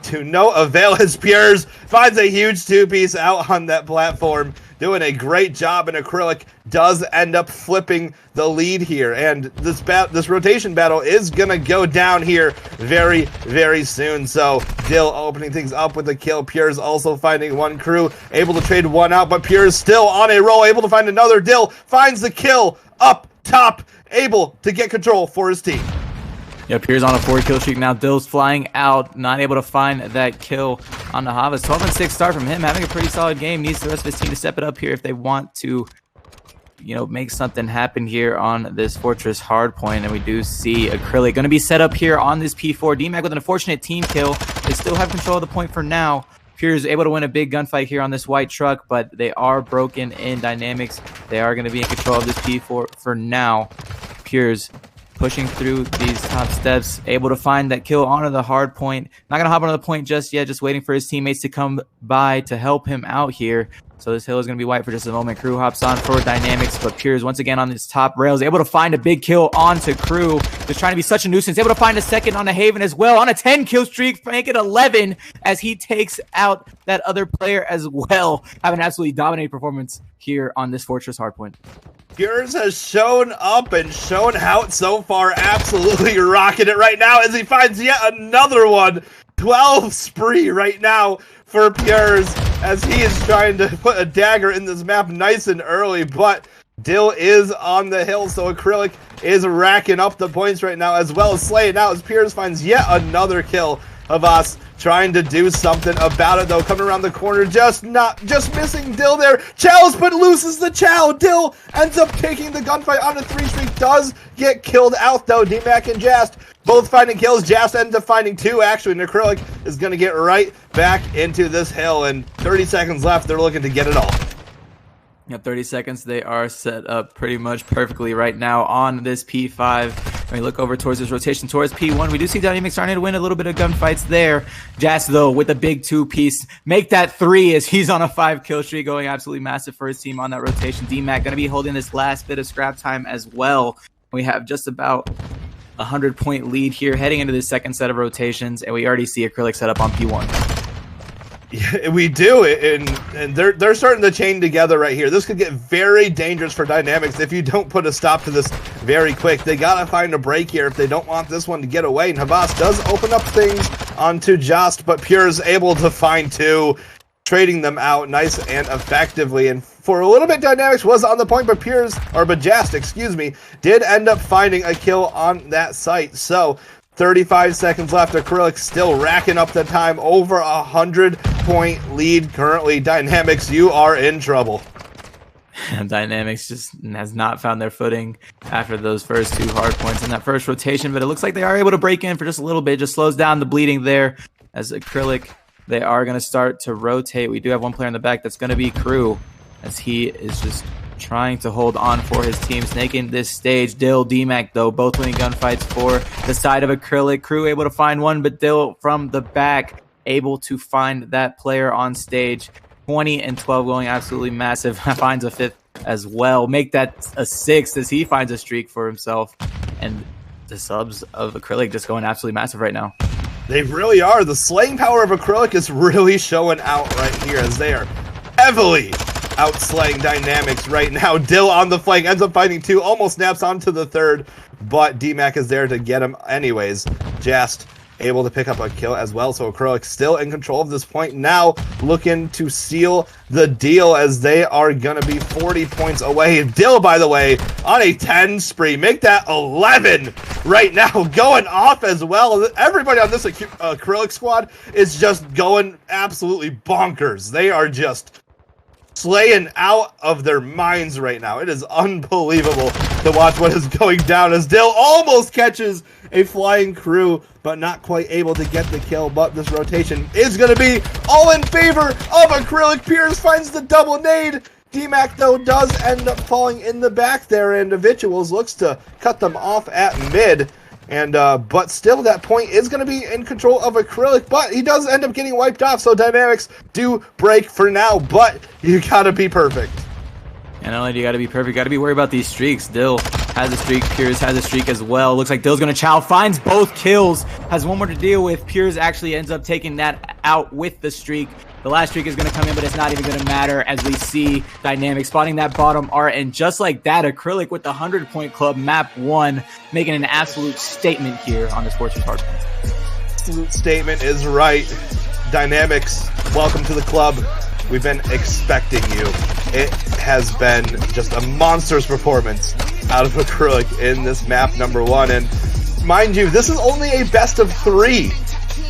to no avail, as Piers finds a huge 2-piece out on that platform, doing a great job, and Acrylic does end up flipping the lead here, and this rotation battle is gonna go down here very, very soon. So Dill opening things up with a kill. Piers also finding 1. Crew able to trade 1 out, but Piers still on a roll, able to find another. Dill finds the kill up top, able to get control for his team. Yeah, Piers on a 4 kill streak now. Dill's flying out, not able to find that kill on the Havas. 12-6 start from him, having a pretty solid game. Needs the rest of his team to step it up here if they want to, make something happen here on this Fortress hardpoint. And we do see Acrylic going to be set up here on this P4. DMAC with an unfortunate team kill. They still have control of the point for now. Piers able to win a big gunfight here on this white truck, but they are broken in Dynamics. They are going to be in control of this P4 for now. Piers pushing through these top steps, able to find that kill onto the hard point. Not going to hop onto the point just yet, just waiting for his teammates to come by to help him out here. So this hill is going to be white for just a moment. Crew hops on for Dynamics, but Piers once again on this top rails, able to find a big kill onto Crew. Just trying to be such a nuisance. Able to find a second on the Haven as well, on a 10 kill streak, make it 11 as he takes out that other player as well. Have an absolutely dominating performance here on this Fortress hardpoint. Piers has shown up and shown out so far, absolutely rocking it right now as he finds yet another one. 12 spree right now for Piers as he is trying to put a dagger in this map nice and early, but Dill is on the hill, so Acrylic is racking up the points right now, as well as slaying out as Piers finds yet another kill. Havas trying to do something about it, though, coming around the corner, just missing Dill there. Chow's but loses the Chow. Dill ends up taking the gunfight on a 3 streak, does get killed out, though. DMAC and Jast both finding kills. Jast ends up finding 2, actually, and Acrylic is going to get right back into this hill, and 30 seconds left. They're looking to get it all. Yeah, 30 seconds. They are set up pretty much perfectly right now on this P5. When we look over towards this rotation towards P1, we do see Dynamics starting to win a little bit of gunfights there. Jast, though, with a big 2-piece. Make that 3 as he's on a 5-kill streak, going absolutely massive for his team on that rotation. DMAC going to be holding this last bit of scrap time as well. We have just about a 100-point lead here heading into this second set of rotations, and we already see Acrylic set up on P1. Yeah, we do, and they're starting to chain together right here. This could get very dangerous for Dynamics if you don't put a stop to this very quick. They gotta find a break here if they don't want this one to get away. And Havas does open up things onto Jost, but Pure is able to find 2, trading them out nice and effectively. And for a little bit, Dynamics was on the point, but Jast, excuse me, did end up finding a kill on that site. So 35 seconds left. Acrylic still racking up the time. Over 100-point lead currently. Dynamics, you are in trouble. Dynamics just has not found their footing after those first 2 hard points in that first rotation, but it looks like they are able to break in for just a little bit. Just slows down the bleeding there as Acrylic, they are going to start to rotate. We do have one player in the back that's going to be Crew, as he is just trying to hold on for his team, snaking this stage. Dill, DMAC, though, both winning gunfights for the side of Acrylic. Crew able to find one, but Dill from the back able to find that player on stage. 20 and 12 going absolutely massive. Finds a 5th as well. Make that a 6th as he finds a streak for himself. And the subs of Acrylic just going absolutely massive right now. They really are. The slaying power of Acrylic is really showing out right here as they are heavily outslaying Dynamics right now. Dill on the flank ends up finding 2, almost snaps onto the 3rd, but DMAC is there to get him anyways. Jast able to pick up a kill as well, so Acrylic still in control of this point, now looking to seal the deal as they are gonna be 40 points away. Dill, by the way, on a 10 spree, make that 11 right now, going off as well. Everybody on this Acrylic squad is just going absolutely bonkers. They are just slaying out of their minds right now. It is unbelievable to watch what is going down as Dill almost catches a flying Crew, but not quite able to get the kill. But this rotation is going to be all in favor of Acrylic. Pierce finds the double nade. DMAC, though, does end up falling in the back there, and Vituals looks to cut them off at mid. And but still, that point is going to be in control of Acrylic, but he does end up getting wiped off, so Dynamics do break for now, but you gotta be perfect. And not only do you gotta be perfect, you gotta be worried about these streaks. Dill has a streak, Piers has a streak as well. Looks like Dill's gonna chow, finds both kills, has one more to deal with. Piers actually ends up taking that out with the streak. The last streak is going to come in, but it's not even going to matter as we see Dynamics spotting that bottom art. And just like that, Acrylic with the 100-point club, map 1, making an absolute statement here on this Fortress Hardpoint. Absolute statement is right. Dynamics, welcome to the club. We've been expecting you. It has been just a monstrous performance out of Acrylic in this map number 1. And mind you, this is only a best of 3.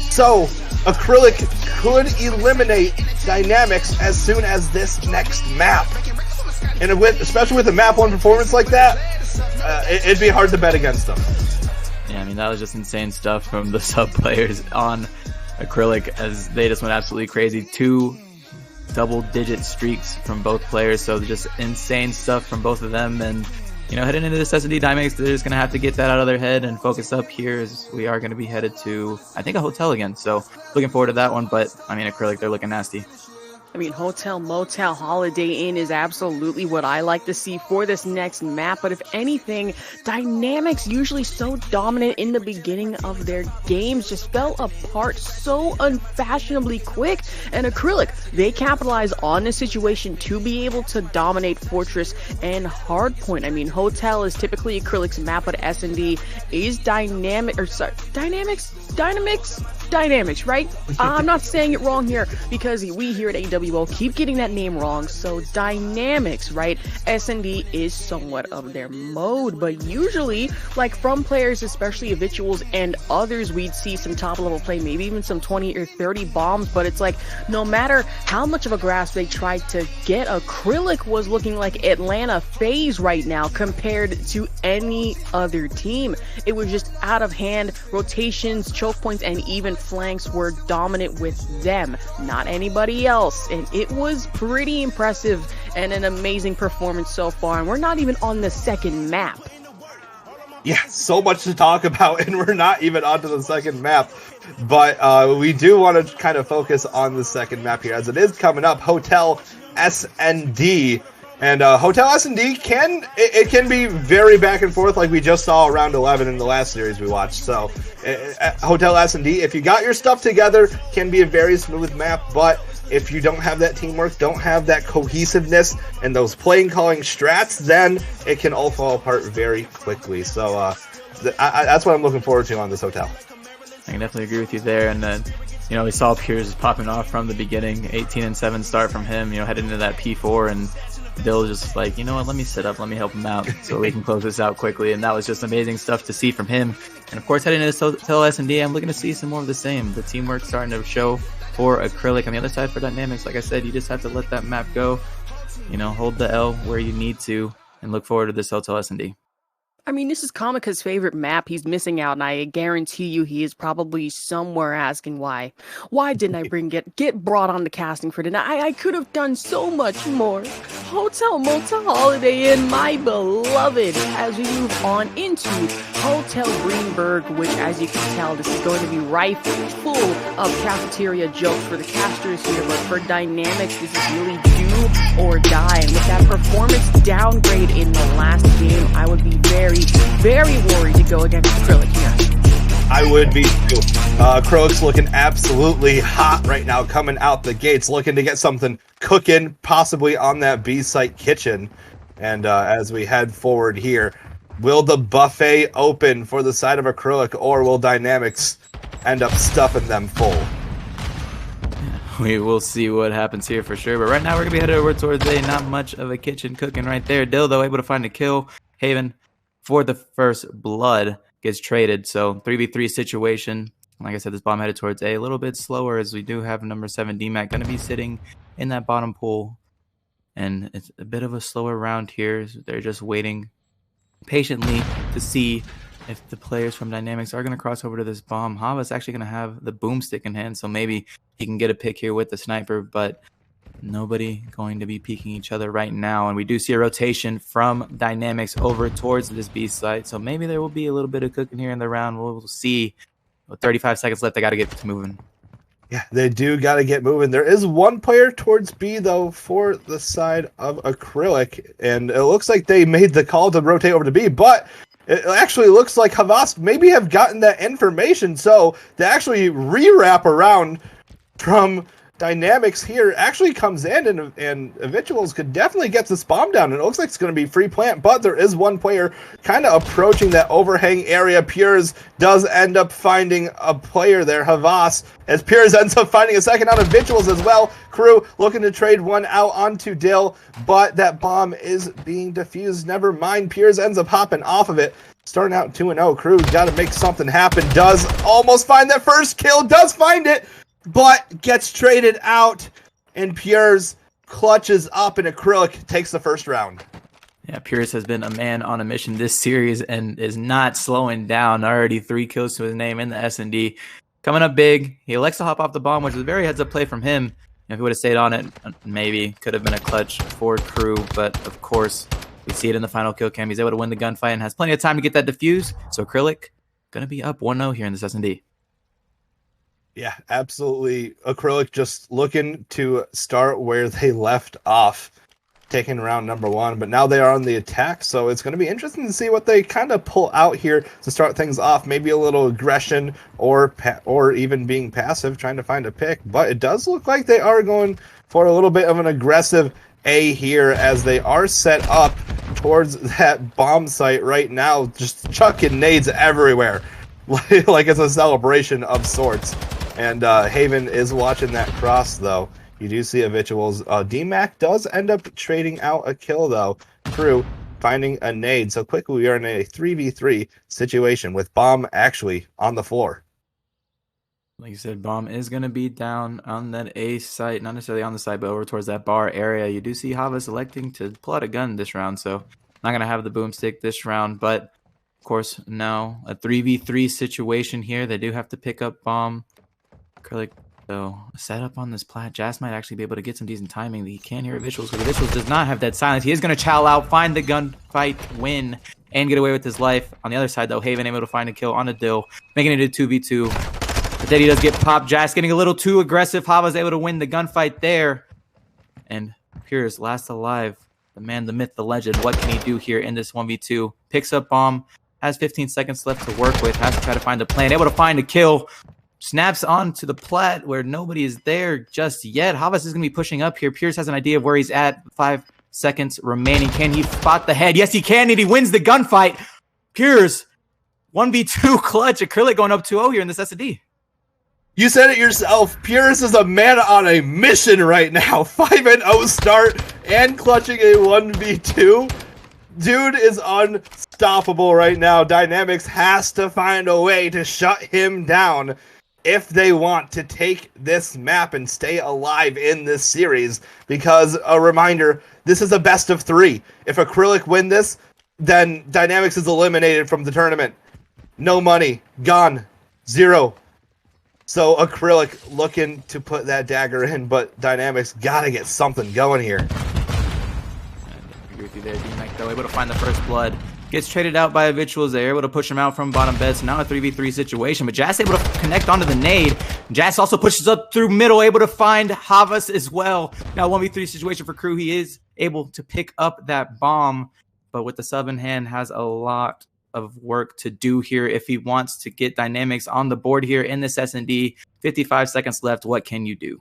So Acrylic could eliminate Dynamics as soon as this next map. And especially with a map 1 performance like that, it'd be hard to bet against them. Yeah, I mean, that was just insane stuff from the sub players on Acrylic as they just went absolutely crazy. 2 double-digit streaks from both players, so just insane stuff from both of them. And you know, heading into this S&D Dynamics, they're just going to have to get that out of their head and focus up here as we are going to be headed to, I think, a hotel again. So looking forward to that one. But, I mean, Acrylic, they're looking nasty. I mean, Hotel, Motel, Holiday Inn is absolutely what I like to see for this next map. But if anything, Dynamics, usually so dominant in the beginning of their games, just fell apart so unfashionably quick. And Acrylic, they capitalize on this situation to be able to dominate Fortress and Hardpoint. I mean, Hotel is typically Acrylic's map, but S&D is Dynamics. Dynamics, right? I'm not saying it wrong here because we here at AWL keep getting that name wrong. So Dynamics, right? S&D is somewhat of their mode, but usually, like from players, especially Habituals and others, we'd see some top level play, maybe even some 20 or 30 bombs, but it's like no matter how much of a grasp they tried to get, Acrylic was looking like Atlanta FaZe right now compared to any other team. It was just out of hand. Rotations, choke points, and even flanks were dominant with them, not anybody else, and it was pretty impressive and an amazing performance so far, and we're not even on the second map. Yeah, so much to talk about, and we're not even onto the second map, but we do want to kind of focus on the second map here, as it is coming up, Hotel S&D. And Hotel S&D can be very back and forth, like we just saw around 11 in the last series we watched. So Hotel S&D, if you got your stuff together, can be a very smooth map. But if you don't have that teamwork, don't have that cohesiveness, and those playing calling strats, then it can all fall apart very quickly. So that's what I'm looking forward to on this Hotel. I can definitely agree with you there. And you know, we saw Piers popping off from the beginning, 18-7 start from him. You know, heading into that P4 and. Bill just like, you know what, let me sit up, let me help him out so we can close this out quickly. And that was just amazing stuff to see from him. And of course, heading into Hotel S&D, I'm looking to see some more of the same. The teamwork starting to show for Acrylic. On the other side for Dynamics, like I said, you just have to let that map go. You know, hold the L where you need to and look forward to this Hotel S&D. I mean, this is Kamika's favorite map. He's missing out, and I guarantee you he is probably somewhere asking why. Why didn't I get brought on the casting for tonight? I could have done so much more. Hotel Motel Holiday Inn, my beloved, as we move on into Hotel Greenberg, which, as you can tell, this is going to be rife, full of cafeteria jokes for the casters here, but for Dynamics, this is really do or die. And with that performance downgrade in the last game, I would be very, very worried to go against Acrylic here. I would be too. Acrylic's looking absolutely hot right now, coming out the gates, looking to get something cooking, possibly on that B-site kitchen. And as we head forward here, will the buffet open for the side of Acrylic, or will Dynamics end up stuffing them full? We will see what happens here for sure. But right now we're going to be headed over towards A. Not much of a kitchen cooking right there. Dill, though, able to find a kill. Haven, for the first blood, gets traded. So 3v3 situation. Like I said, this bomb headed towards A. A little bit slower, as we do have number 7 DMAC going to be sitting in that bottom pool. And it's a bit of a slower round here. They're just waiting patiently to see if the players from Dynamics are going to cross over to this bomb. Hava's actually going to have the boomstick in hand, so maybe he can get a pick here with the sniper, but nobody going to be peeking each other right now. And we do see a rotation from Dynamics over towards this B site, so maybe there will be a little bit of cooking here in the round. We'll see. With 35 seconds left, they got to get moving. Yeah, they do got to get moving. There is one player towards B, though, for the side of Acrylic, and it looks like they made the call to rotate over to B, but it actually looks like Havas maybe have gotten that information, so they actually re-wrap around from Dynamics here, actually comes in, and Habituals could definitely get this bomb down. And it looks like it's going to be free plant, but there is one player kind of approaching that overhang area. Piers does end up finding a player there, Havas, as Piers ends up finding a second out of Habituals as well. Crew looking to trade one out onto Dill, but that bomb is being defused. Never mind, Piers ends up hopping off of it. Starting out 2-0, Crew got to make something happen. Does almost find that first kill, does find it, but gets traded out, and Piers clutches up, and Acrylic takes the first round. Yeah, Piers has been a man on a mission this series and is not slowing down. Already 3 kills to his name in the S&D. Coming up big. He elects to hop off the bomb, which was a very heads-up play from him. If he would have stayed on it, maybe could have been a clutch for Crew, but of course, we see it in the final kill cam. He's able to win the gunfight and has plenty of time to get that defused. So Acrylic going to be up 1-0 here in this S&D. Yeah, absolutely. Acrylic just looking to start where they left off, taking round number 1. But now they are on the attack, so it's going to be interesting to see what they kind of pull out here to start things off. Maybe a little aggression or even being passive, trying to find a pick. But it does look like they are going for a little bit of an aggressive A here, as they are set up towards that bomb site right now, just chucking nades everywhere. Like it's a celebration of sorts. And Haven is watching that cross, though. You do see Habituals. D-Mac does end up trading out a kill, though. Crew finding a nade. So quickly, we are in a 3v3 situation with Bomb actually on the floor. Like you said, Bomb is going to be down on that A site, not necessarily on the site, but over towards that bar area. You do see Havas electing to pull out a gun this round, so not going to have the boomstick this round. But, of course, now a 3v3 situation here. They do have to pick up Bomb. Acrylic, though, set up on this plat. Jas might actually be able to get some decent timing. He can hear Visuals, but Visuals does not have that silence. He is going to chow out, find the gunfight, win, and get away with his life. On the other side, though, Haven able to find a kill on a Dill, making it a 2v2. But then he does get popped. Jas getting a little too aggressive. Hava's able to win the gunfight there. And Piers, last alive. The man, the myth, the legend. What can he do here in this 1v2? Picks up Bomb. Has 15 seconds left to work with. Has to try to find a plan. Able to find a kill. Snaps onto the plat where nobody is there just yet. Havas is going to be pushing up here. Piers has an idea of where he's at. 5 seconds remaining. Can he spot the head? Yes, he can, and he wins the gunfight. Piers, 1v2 clutch. Acrylic going up 2-0 here in this S&D. You said it yourself. Purus is a man on a mission right now. 5-0 start and clutching a 1v2. Dude is unstoppable right now. Dynamics has to find a way to shut him down if they want to take this map and stay alive in this series. Because, a reminder, this is a best of 3. If Acrylic win this, then Dynamics is eliminated from the tournament. No money. Gone. 0. So Acrylic looking to put that dagger in, but Dynamics gotta get something going here. I agree with you there, D-Mac, though, able to find the first blood. Gets traded out by Habituals. They're able to push him out from bottom bed, so now a 3v3 situation. But Jas able to connect onto the nade. Jas also pushes up through middle, able to find Havas as well. Now 1v3 situation for Crew. He is able to pick up that bomb, but with the sub in hand, has a lot of work to do here if he wants to get Dynamics on the board here in this S&D. 55 seconds left. What can you do?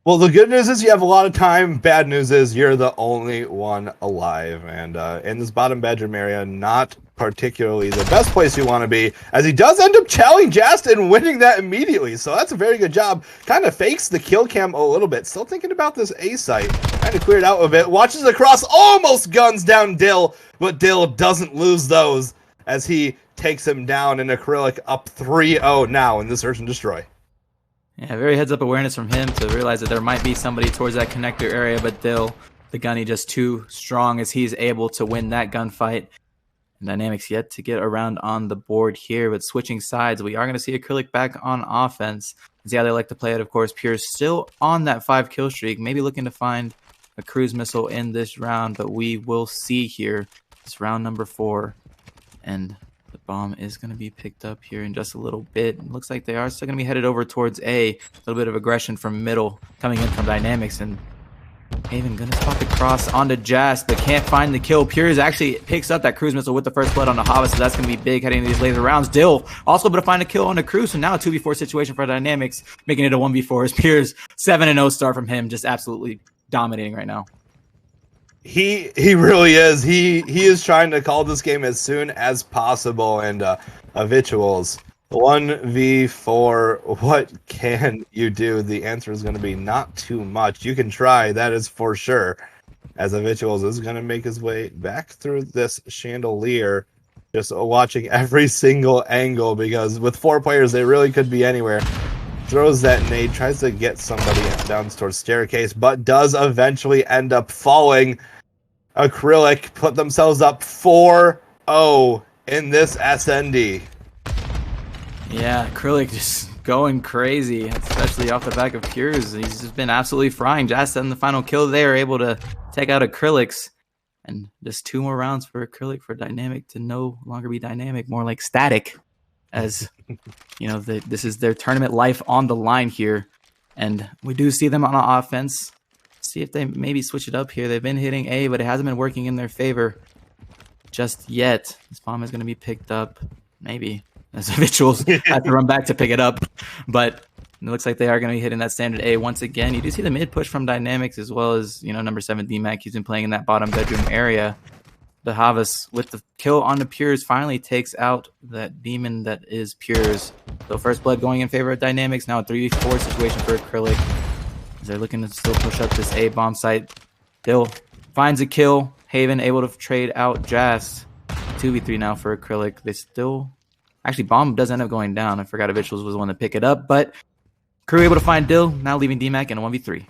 Well, the good news is you have a lot of time. Bad news is you're the only one alive. And in this bottom bedroom area, not particularly the best place you want to be, as he does end up challenging Just and winning that immediately. So that's a very good job. Kind of fakes the kill cam a little bit. Still thinking about this A site. Kind of cleared out a bit. Watches across, almost guns down Dill, but Dill doesn't lose those as he takes him down, and Acrylic up 3-0 now in the Search and Destroy. Yeah, very heads-up awareness from him to realize that there might be somebody towards that connector area, but Dill, the gunny, just too strong as he's able to win that gunfight. And Dynamics yet to get around on the board here, but switching sides, we are going to see Acrylic back on offense. See how they like to play it, of course. Pierce still on that 5-kill streak, maybe looking to find a cruise missile in this round, but we will see here. It's round number 4, and the bomb is going to be picked up here in just a little bit. It looks like they are still going to be headed over towards A. A little bit of aggression from middle coming in from Dynamics, and Haven going to spot the cross onto Jas, but can't find the kill. Piers actually picks up that cruise missile with the first blood on the Hava, so that's going to be big heading into these later rounds. Dill also able to find a kill on the cruise, so now a 2v4 situation for Dynamics, making it a 1v4 as Piers 7-0 start from him, just absolutely dominating right now. He really is. He is trying to call this game as soon as possible. And Habituals 1v4. What can you do? The answer is going to be not too much. You can try, that is for sure. As Habituals is going to make his way back through this chandelier, just watching every single angle, because with 4 players, they really could be anywhere. Throws that nade, tries to get somebody down towards staircase, but does eventually end up falling. Acrylic put themselves up 4-0 in this SND. Yeah, Acrylic just going crazy, especially off the back of Piers. He's just been absolutely frying. Just in the final kill there, able to take out Acrylics. And just 2 more rounds for Acrylic for Dynamic to no longer be dynamic, more like static. As, you know, this is their tournament life on the line here. And we do see them on offense. See if they maybe switch it up here. They've been hitting A, but it hasn't been working in their favor just yet. This bomb is going to be picked up, maybe, as Habituals have to run back to pick it up. But it looks like they are going to be hitting that standard A once again. You do see the mid push from Dynamics, as well as, you know, number 7 D-Mac. He's been playing in that bottom bedroom area. the Havas with the kill on the Pures finally takes out that demon that is Pures. So first blood going in favor of Dynamics. Now a 3v4 situation for Acrylic. They're looking to still push up this A bomb site. Dill finds a kill. Haven able to trade out Jazz. 2v3 now for Acrylic. They still... Actually, bomb does end up going down. I forgot Habituals was the one to pick it up. But Crew able to find Dill. Now leaving DMAC in a 1v3.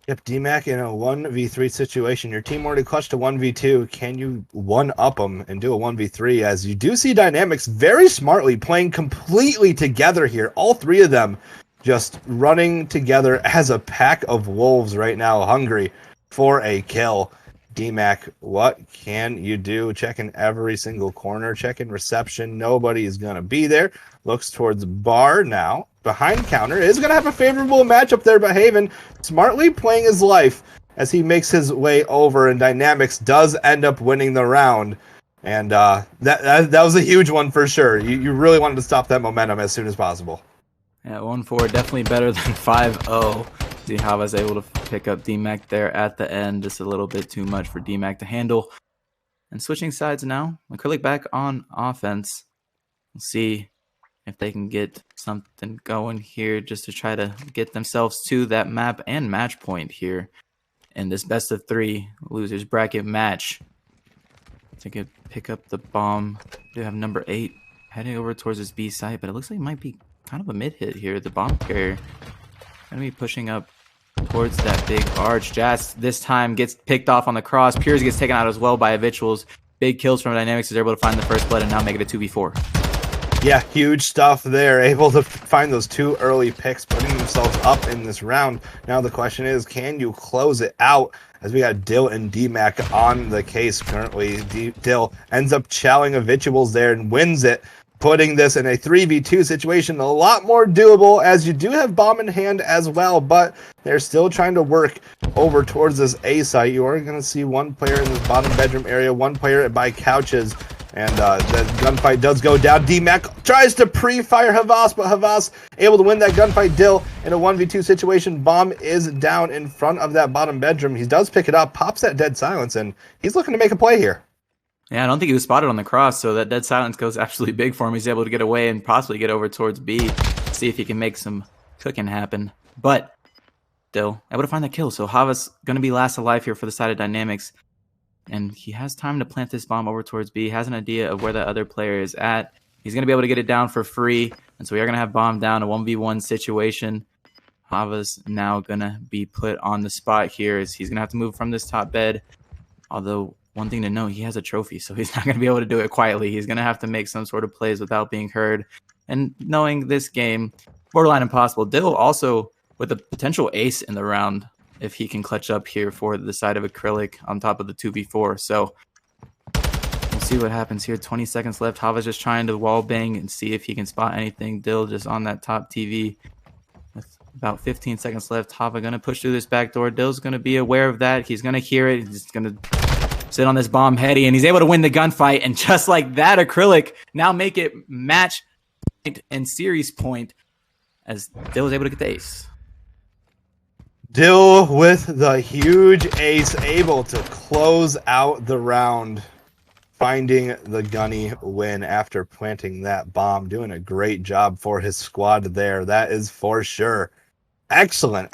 Yep, DMAC in a 1v3 situation. Your team already clutched a 1v2. Can you one-up them and do a 1v3? As you do see Dynamics very smartly playing completely together here. All three of them just running together as a pack of wolves right now, hungry for a kill. DMAC, what can you do? Checking every single corner, checking reception. Nobody is going to be there. Looks towards bar now. Behind counter is going to have a favorable matchup there, but Haven smartly playing his life as he makes his way over, and Dynamics does end up winning the round. And that was a huge one for sure. You really wanted to stop that momentum as soon as possible. Yeah, 1-4, definitely better than 5-0. See how I was able to pick up DMAC there at the end. Just a little bit too much for DMAC to handle. And switching sides now. Acrylic back on offense. We'll see if they can get something going here just to try to get themselves to that map and match point here in this best of 3 losers bracket match. They could pick up the bomb. They have number 8 heading over towards this B site, but it looks like it might be kind of a mid hit here. The bomb carrier gonna be pushing up towards that big arch. Jazz this time gets picked off on the cross. Pures gets taken out as well by Habituals. Big kills from Dynamics as they're able to find the first blood and now make it a 2v4. Yeah, huge stuff there. Able to find those 2 early picks, putting themselves up in this round. Now the question is, can you close it out? As we got Dill and DMAC on the case currently. Dill ends up chowing Habituals there and wins it, putting this in a 3v2 situation a lot more doable, as you do have bomb in hand as well, but they're still trying to work over towards this A site. You are going to see one player in this bottom bedroom area, one player by couches, and the gunfight does go down. DMAC tries to pre-fire Havas, but Havas able to win that gunfight. Dill in a 1v2 situation. Bomb is down in front of that bottom bedroom. He does pick it up, pops that dead silence, and he's looking to make a play here. Yeah, I don't think he was spotted on the cross, so that dead silence goes absolutely big for him. He's able to get away and possibly get over towards B, see if he can make some cooking happen. But still able to find the kill, so Havas going to be last alive here for the side of Dynamics. And he has time to plant this bomb over towards B. He has an idea of where the other player is at. He's going to be able to get it down for free. And so we are going to have bomb down, a 1v1 situation. Havas now going to be put on the spot here as he's going to have to move from this top bed. Although, one thing to note, he has a trophy, so he's not going to be able to do it quietly. He's going to have to make some sort of plays without being heard. And knowing this game, borderline impossible. Dill also with a potential ace in the round if he can clutch up here for the side of Acrylic on top of the 2v4. So we'll see what happens here. 20 seconds left. Hava's just trying to wall bang and see if he can spot anything. Dill just on that top TV. With about 15 seconds left, Hava going to push through this back door. Dill's going to be aware of that. He's going to hear it. He's going to sit on this bomb heady, and he's able to win the gunfight. And just like that, Acrylic now make it match point and series point as Dill was able to get the ace. Dill with the huge ace, able to close out the round, finding the gunny win after planting that bomb. Doing a great job for his squad there, that is for sure. Excellent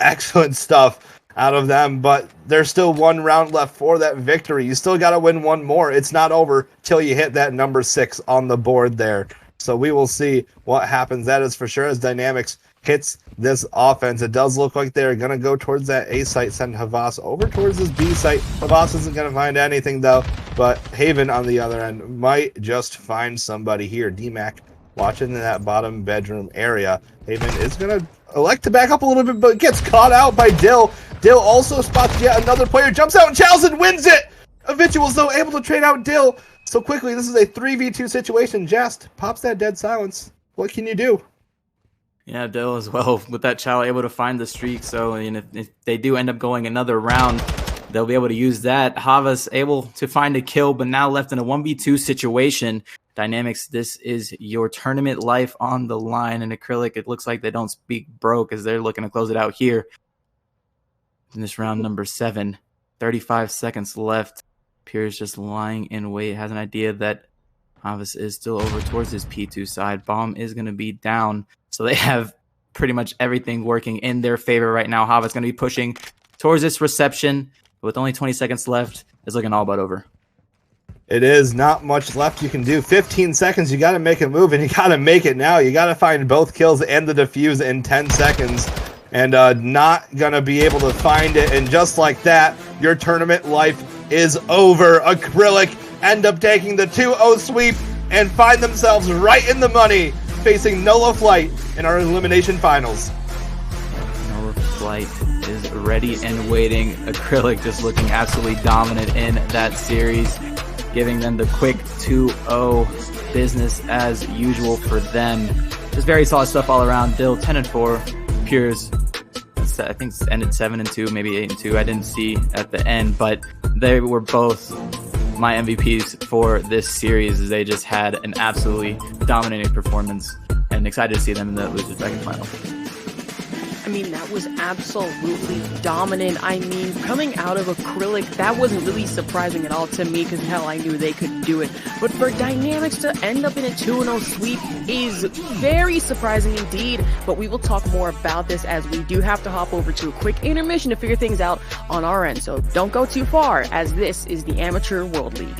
stuff out of them, but there's still 1 round left for that victory. You still got to win 1 more. It's not over till you hit that number 6 on the board there. So we will see what happens. That is for sure as Dynamics hits this offense. It does look like they're going to go towards that A site, send Havas over towards this B site. Havas isn't going to find anything though, but Haven on the other end might just find somebody here. DMAC watching in that bottom bedroom area. Haven is going to elect to back up a little bit, but gets caught out by Dill. Dill also spots yet another player, jumps out and chows and wins it! Habituals though able to trade out Dill so quickly. This is a 3v2 situation. Jest pops that dead silence. What can you do? Yeah, Dill as well with that chow able to find the streak. So if they do end up going another round, they'll be able to use that. Hava's able to find a kill, but now left in a 1v2 situation. Dynamics, this is your tournament life on the line. And Acrylic, it looks like they don't speak broke as they're looking to close it out here in this round number 7. 35 seconds left. Pierce just lying in wait, has an idea that Havas is still over towards his P2 side. Bomb is going to be down, so they have pretty much everything working in their favor right now. Havas going to be pushing towards this reception. With only 20 seconds left, it's looking all but over. It is not much left you can do. 15 seconds, you got to make a move, and you got to make it now. You got to find both kills and the defuse in 10 seconds, and not going to be able to find it. And just like that, your tournament life is over. Acrylic end up taking the 2-0 sweep and find themselves right in the money, facing Nolo Flight in our elimination finals. Nolo Flight is ready and waiting. Acrylic just looking absolutely dominant in that series, giving them the quick 2-0 business as usual for them. Just very solid stuff all around. Dill 10-4, Pures I think ended 7-2, maybe 8-2. I didn't see at the end, but they were both my MVPs for this series, as they just had an absolutely dominating performance, and excited to see them in the losers bracket final. I mean, that was absolutely dominant. I mean, coming out of Acrylic, that wasn't really surprising at all to me, because hell, I knew they could do it. But for Dynamics to end up in a 2-0 sweep is very surprising indeed. But we will talk more about this, as we do have to hop over to a quick intermission to figure things out on our end. So don't go too far, as this is the Amateur World League.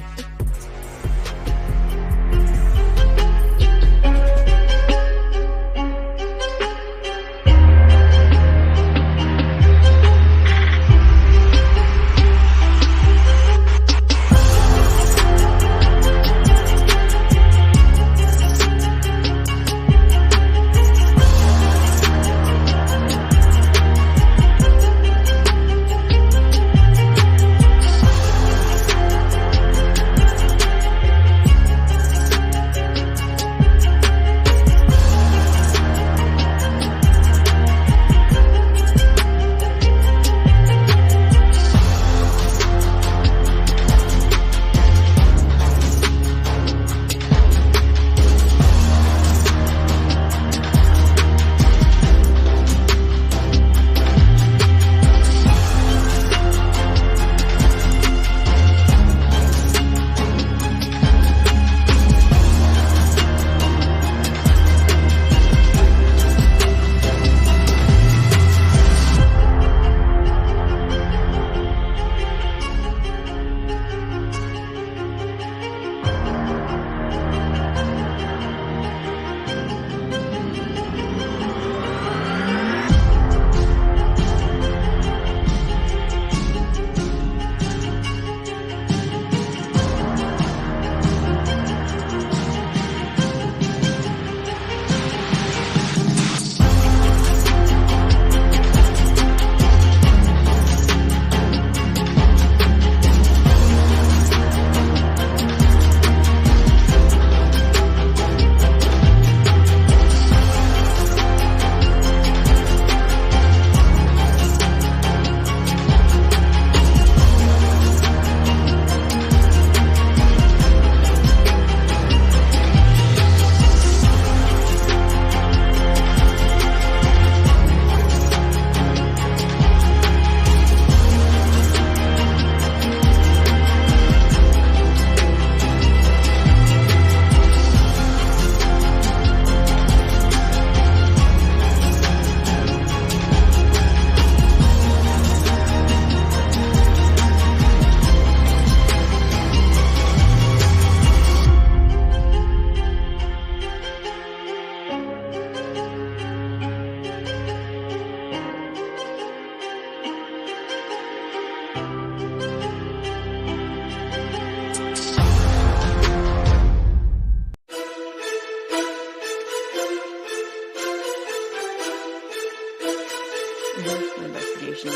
Investigation.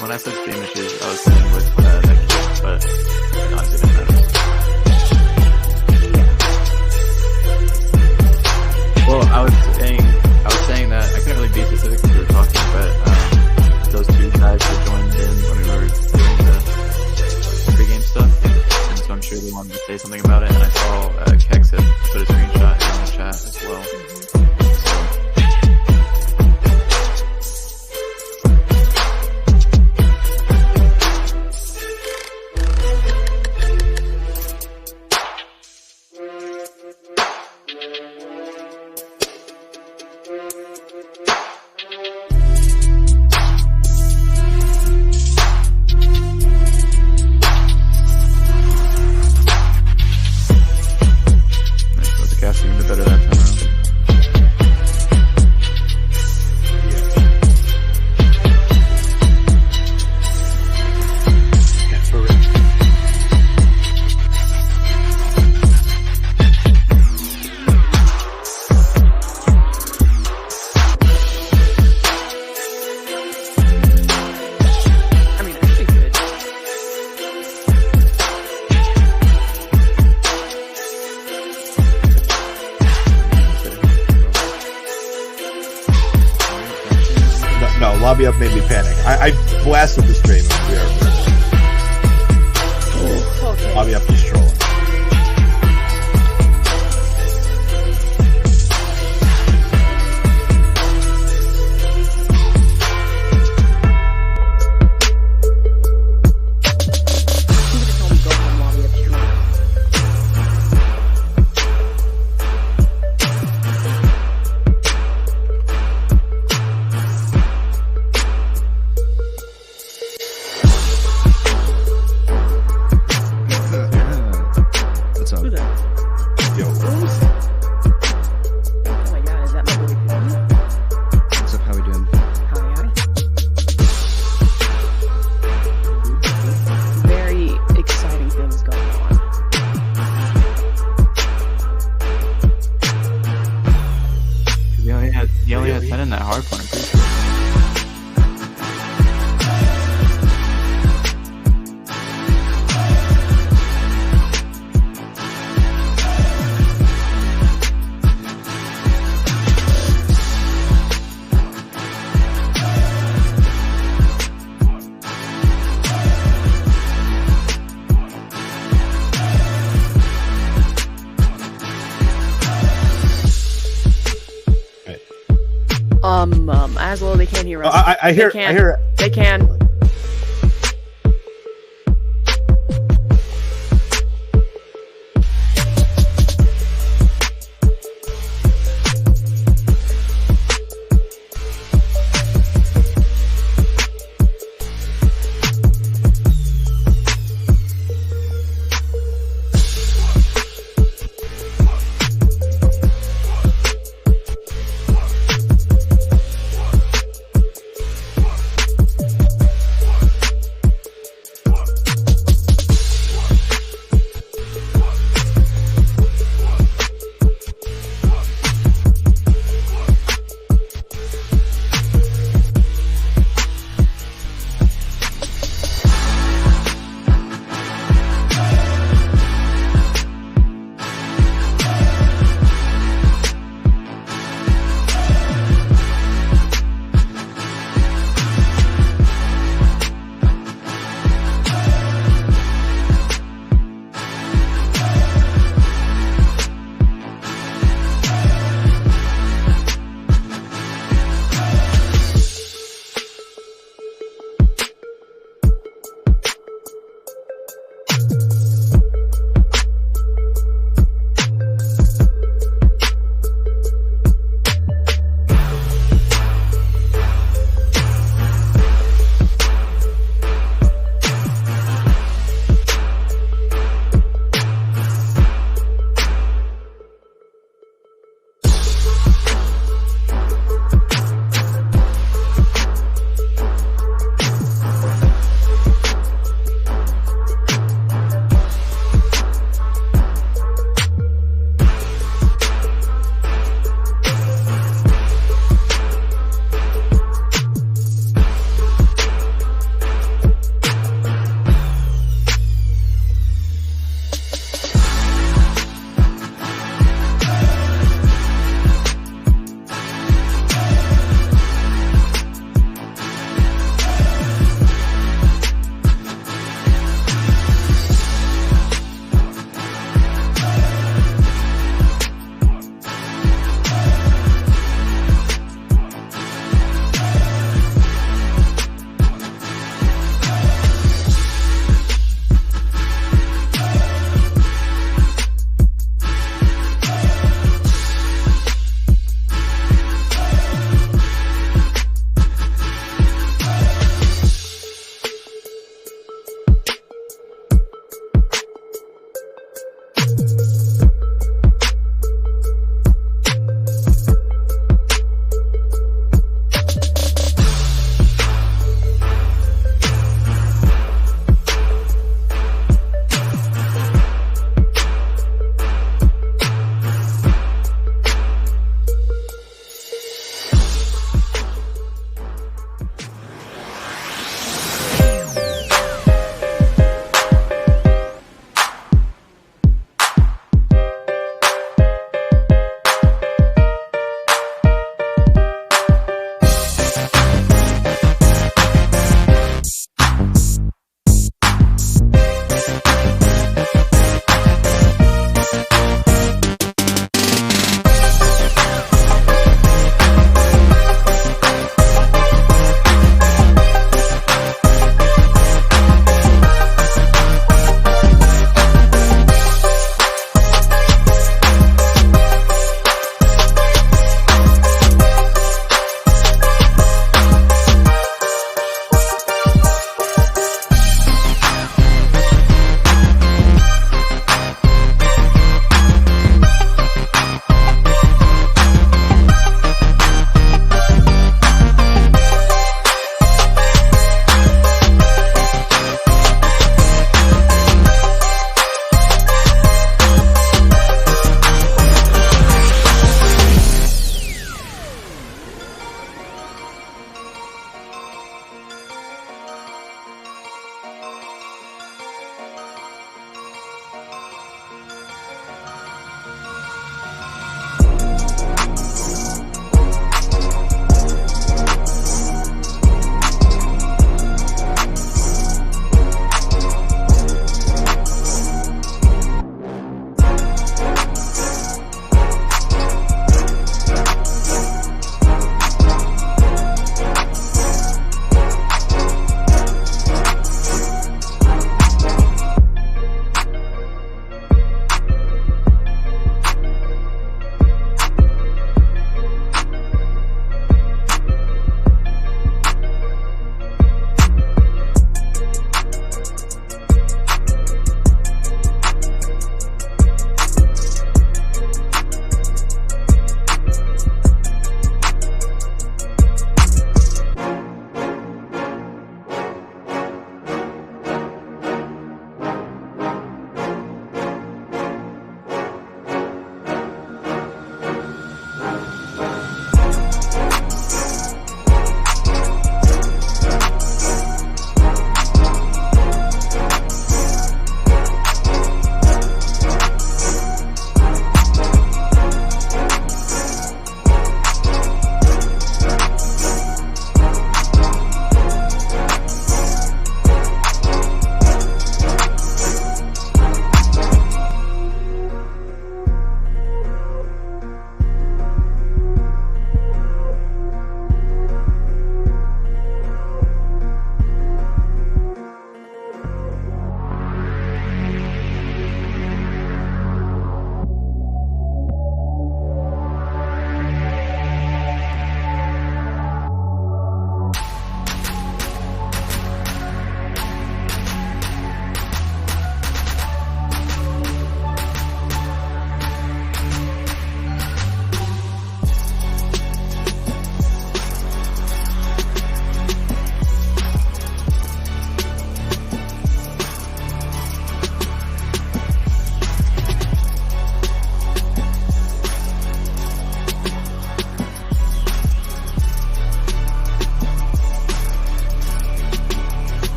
When I said stream issues, I was saying with Nick, but honestly, it didn't matter. Well, I was saying that I couldn't really be specific because we were talking, but those two guys that joined in when we were doing the pregame stuff, and so I'm sure they wanted to say something about it. And I saw Kex had put a screenshot in the chat as well. So No, lobby up made me panic. I blasted the stream. Okay. Lobby up just trolling. He only had 10 in that hard corner. Aslo, they can't hear us. I hear it. They can.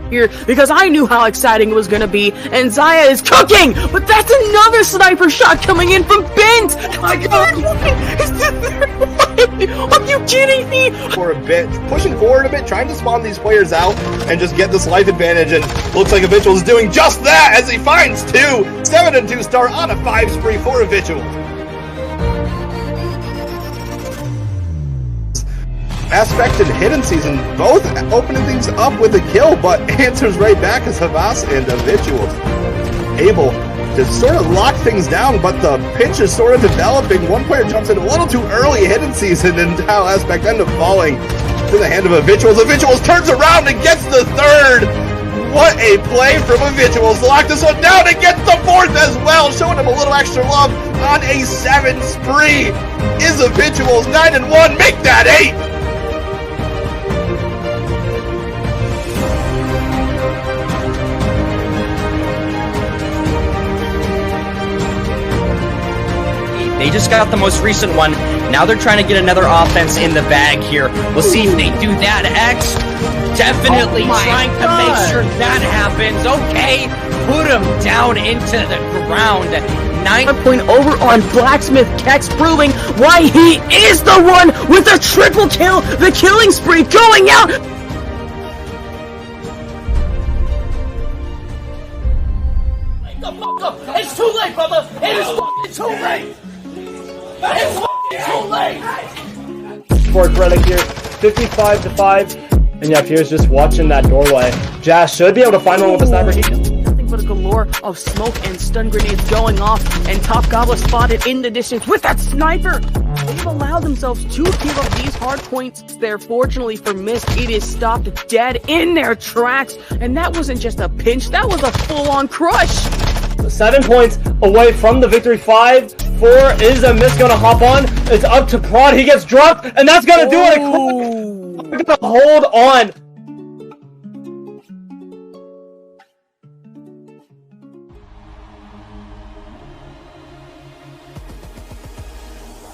here because I knew how exciting it was gonna be, and Zaya is cooking! But that's another sniper shot coming in from Bent! My god! Is the third one? Are you kidding me? For a bit, pushing forward a bit, trying to spawn these players out and just get this life advantage, and looks like Habitual is doing just that as he finds 2. 7 and 2 star on a 5 spree for Habitual. Aspect and Hidden Season both opening things up with a kill, but answers right back as Havas and Habitual able to sort of lock things down, but the pitch is sort of developing. One player jumps in a little too early, Hidden Season, and now Aspect end up falling to the hand of Habituals. Habituals turns around and gets the 3rd. What a play from Habituals. Lock this one down and gets the 4th as well, showing him a little extra love on a 7 spree. Is Habituals 9 and 1, make that 8. They just got the most recent one. Now they're trying to get another offense in the bag here. We'll see if they do that. X definitely trying to make sure that happens. Okay, put him down into the ground. 9 point over on Blacksmith Kex, proving why he is the one with a triple kill. The killing spree going out. Wake the fuck up! It's too late, brother! It is fucking too late! It's fucking too late! For Grilla here, 55-5, and yeah, Pierre's just watching that doorway. Jazz should be able to find one with a sniper. Nothing but a galore of smoke and stun grenades going off, and Top Gobbler spotted in the distance with that sniper. They've allowed themselves to give up these hard points there. Fortunately for Mist, it is stopped dead in their tracks, and that wasn't just a pinch, that was a full-on crush. 7 points away from the victory. 5-4. Is a Mist gonna hop on? It's up to Prod. He gets dropped, and that's gonna do it. We're gonna hold on.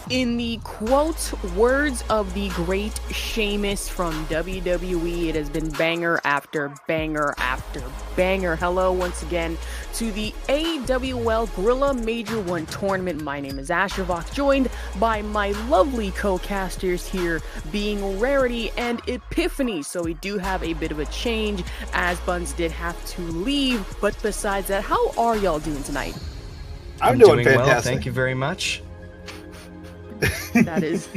In the quote words of the great Sheamus from WWE, it has been banger after banger after banger. Hello once again to the AWL Grilla Major 1 tournament. My name is Ashervok, joined by my lovely co-casters here, being Rarity and Epiphany. So we do have a bit of a change, as Buns did have to leave. But besides that, how are y'all doing tonight? I'm doing fantastic. Well, thank you very much. That is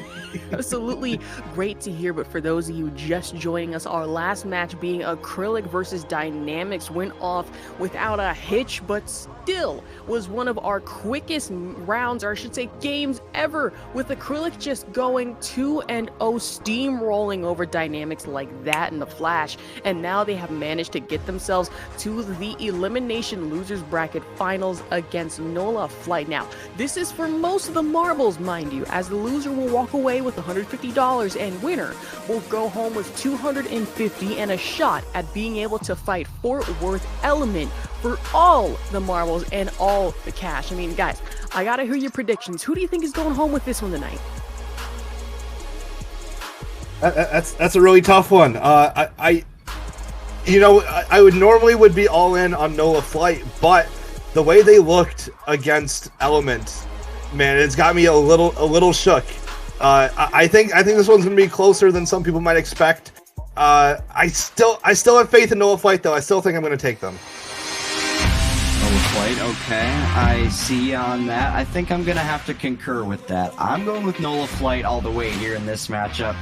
absolutely great to hear. But for those of you just joining us, our last match being Acrylic versus Dynamics went off without a hitch, but still was one of our quickest rounds, or I should say games ever, with Acrylic just going 2-0, steamrolling over Dynamics like that in the flash. And now they have managed to get themselves to the elimination losers bracket finals against Nola Flight. Now, this is for most of the marbles, mind you, as the loser will walk away with $150 and winner will go home with $250 and a shot at being able to fight Fort Worth Element for all the marbles and all the cash. I mean, guys, I gotta hear your predictions. Who do you think is going home with this one tonight? That's a really tough one. I would normally be all in on Nola Flight, but the way they looked against Element, man, it's got me a little shook. I think this one's gonna be closer than some people might expect. I still have faith in Nola Flight, though. I still think I'm gonna take them. Nola Flight, okay. I see on that. I think I'm gonna have to concur with that. I'm going with Nola Flight all the way here in this matchup.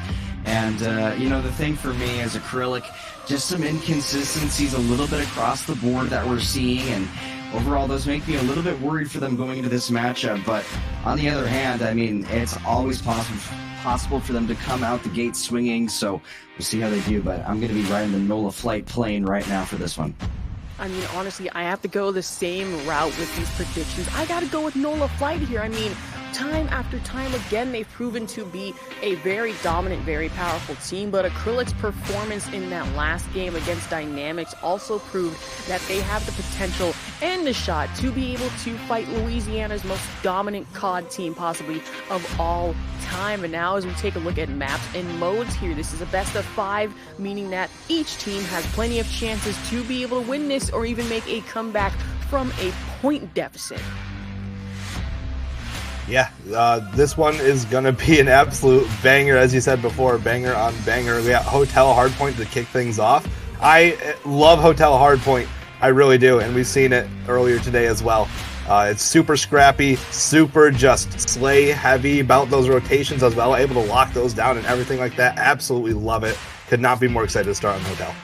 And, the thing for me is Acrylic, just some inconsistencies a little bit across the board that we're seeing, and overall those make me a little bit worried for them going into this matchup. But on the other hand, I mean, it's always possible for them to come out the gate swinging, so we'll see how they do. But I'm going to be riding the Nola Flight plane right now for this one. I mean, honestly, I have to go the same route with these predictions. I gotta go with Nola Flight here. I mean, time after time again, they've proven to be a very dominant, very powerful team, but Acrylic's performance in that last game against Dynamics also proved that they have the potential and the shot to be able to fight Louisiana's most dominant COD team possibly of all time. And now as we take a look at maps and modes here, this is a best of 5, meaning that each team has plenty of chances to be able to win this or even make a comeback from a point deficit. Yeah, this one is going to be an absolute banger, as you said before, banger on banger. We got Hotel Hardpoint to kick things off. I love Hotel Hardpoint, I really do, and we've seen it earlier today as well. It's super scrappy, super just slay heavy about those rotations as well, able to lock those down and everything like that. Absolutely love it. Could not be more excited to start on Hotel.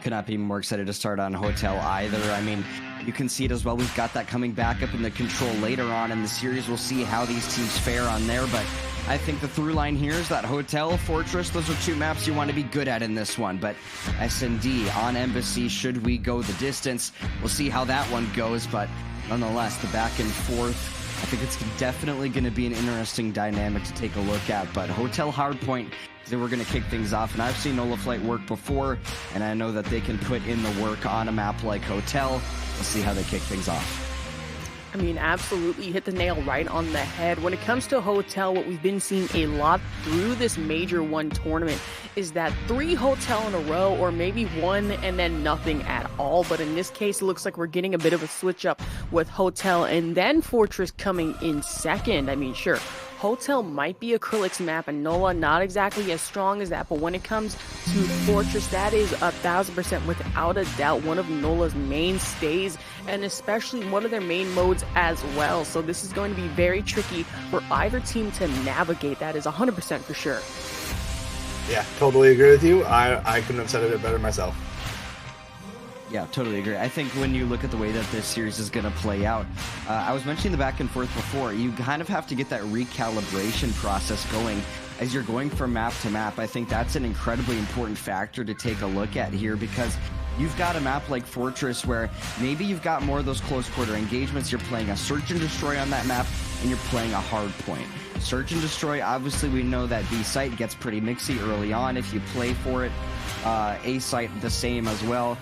Could not be more excited to start on Hotel either. I mean, you can see it as well. We've got that coming back up in the control later on in the series. We'll see how these teams fare on there, but I think the through line here is that Hotel, Fortress, those are 2 maps you want to be good at in this one, but S&D on Embassy, should we go the distance? We'll see how that one goes, but nonetheless, the back and forth, I think it's definitely going to be an interesting dynamic to take a look at, but Hotel Hardpoint, then we're going to kick things off, and I've seen Nola Flight work before, and I know that they can put in the work on a map like Hotel. We'll see how they kick things off. I mean, absolutely hit the nail right on the head. When it comes to Hotel, what we've been seeing a lot through this Major 1 tournament is that 3 Hotel in a row, or maybe 1 and then nothing at all. But in this case, it looks like we're getting a bit of a switch up with Hotel and then Fortress coming in second. I mean, sure, Hotel might be Acrylic's map, and NOLA not exactly as strong as that, but when it comes to Fortress, that is 1000% without a doubt one of NOLA's mainstays, and especially one of their main modes as well. So this is going to be very tricky for either team to navigate. That is 100% for sure. Yeah, totally agree with you. I couldn't have said it better myself. Yeah, totally agree. I think when you look at the way that this series is going to play out, I was mentioning the back and forth before, you kind of have to get that recalibration process going as you're going from map to map. I think that's an incredibly important factor to take a look at here, because you've got a map like Fortress where maybe you've got more of those close quarter engagements. You're playing a search and destroy on that map, and you're playing a hard point. Search and destroy, obviously we know that B site gets pretty mixy early on if you play for it. A site the same as well.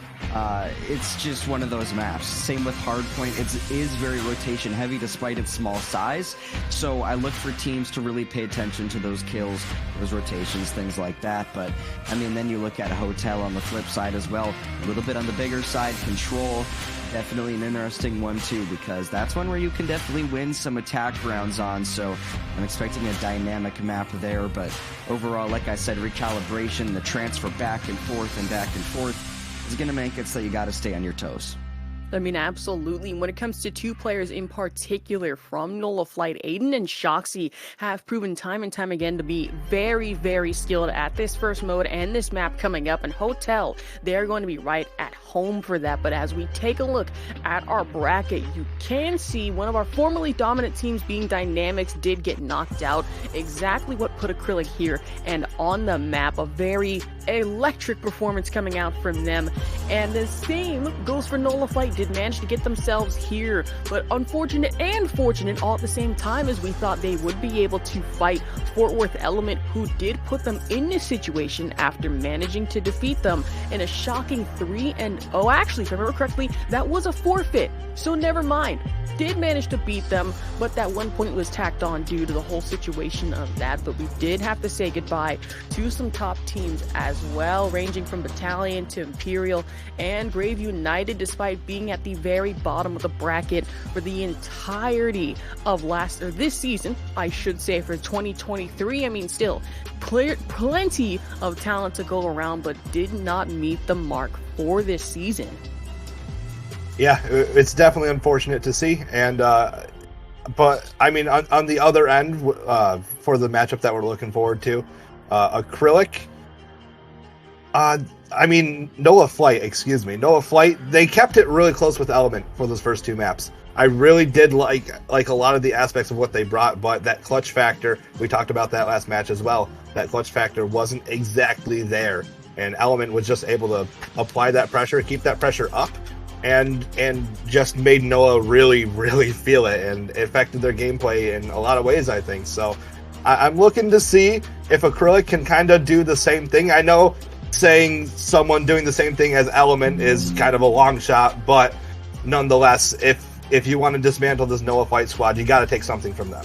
It's just one of those maps. Same with Hardpoint. It is very rotation heavy despite its small size. So I look for teams to really pay attention to those kills, those rotations, things like that. But I mean, then you look at a Hotel on the flip side as well. A little bit on the bigger side. Control, definitely an interesting one too, because that's one where you can definitely win some attack rounds on. So I'm expecting a dynamic map there. But overall, like I said, recalibration, the transfer back and forth is going to make it so you got to stay on your toes. I mean, absolutely. When it comes to 2 players in particular from NOLA Flight, Aiden and Shoxy have proven time and time again to be very, very skilled at this first mode and this map coming up. And Hotel, they're going to be right at home for that. But as we take a look at our bracket, you can see one of our formerly dominant teams being Dynamics did get knocked out. Exactly what put Acrylic here and on the map. A very electric performance coming out from them. And the same goes for NOLA Flight. Did manage to get themselves here, but unfortunate and fortunate all at the same time, as we thought they would be able to fight Fort Worth Element, who did put them in this situation after managing to defeat them in a shocking 3-0. Actually, if I remember correctly, that was a forfeit, so never mind. Did manage to beat them, but that 1 point was tacked on due to the whole situation of that. But we did have to say goodbye to some top teams as well, ranging from Battalion to Imperial and Grave United, despite being at the very bottom of the bracket for the entirety of this season, I should say, for 2023. I mean, still plenty of talent to go around, but did not meet the mark for this season. Yeah, it's definitely unfortunate to see, and but I mean, on the other end, for the matchup that we're looking forward to, Acrylic. I mean, NOLA Flight, they kept it really close with Element for those first 2 maps. I really did like a lot of the aspects of what they brought, but that clutch factor, we talked about that last match as well, that clutch factor wasn't exactly there, and Element was just able to apply that pressure, keep that pressure up, and just made Noah really, really feel it, and it affected their gameplay in a lot of ways, I think. So I'm looking to see if Acrylic can kind of do the same thing. I know saying someone doing the same thing as Element is kind of a long shot, but nonetheless, if you want to dismantle this Noah Fight squad, you got to take something from them.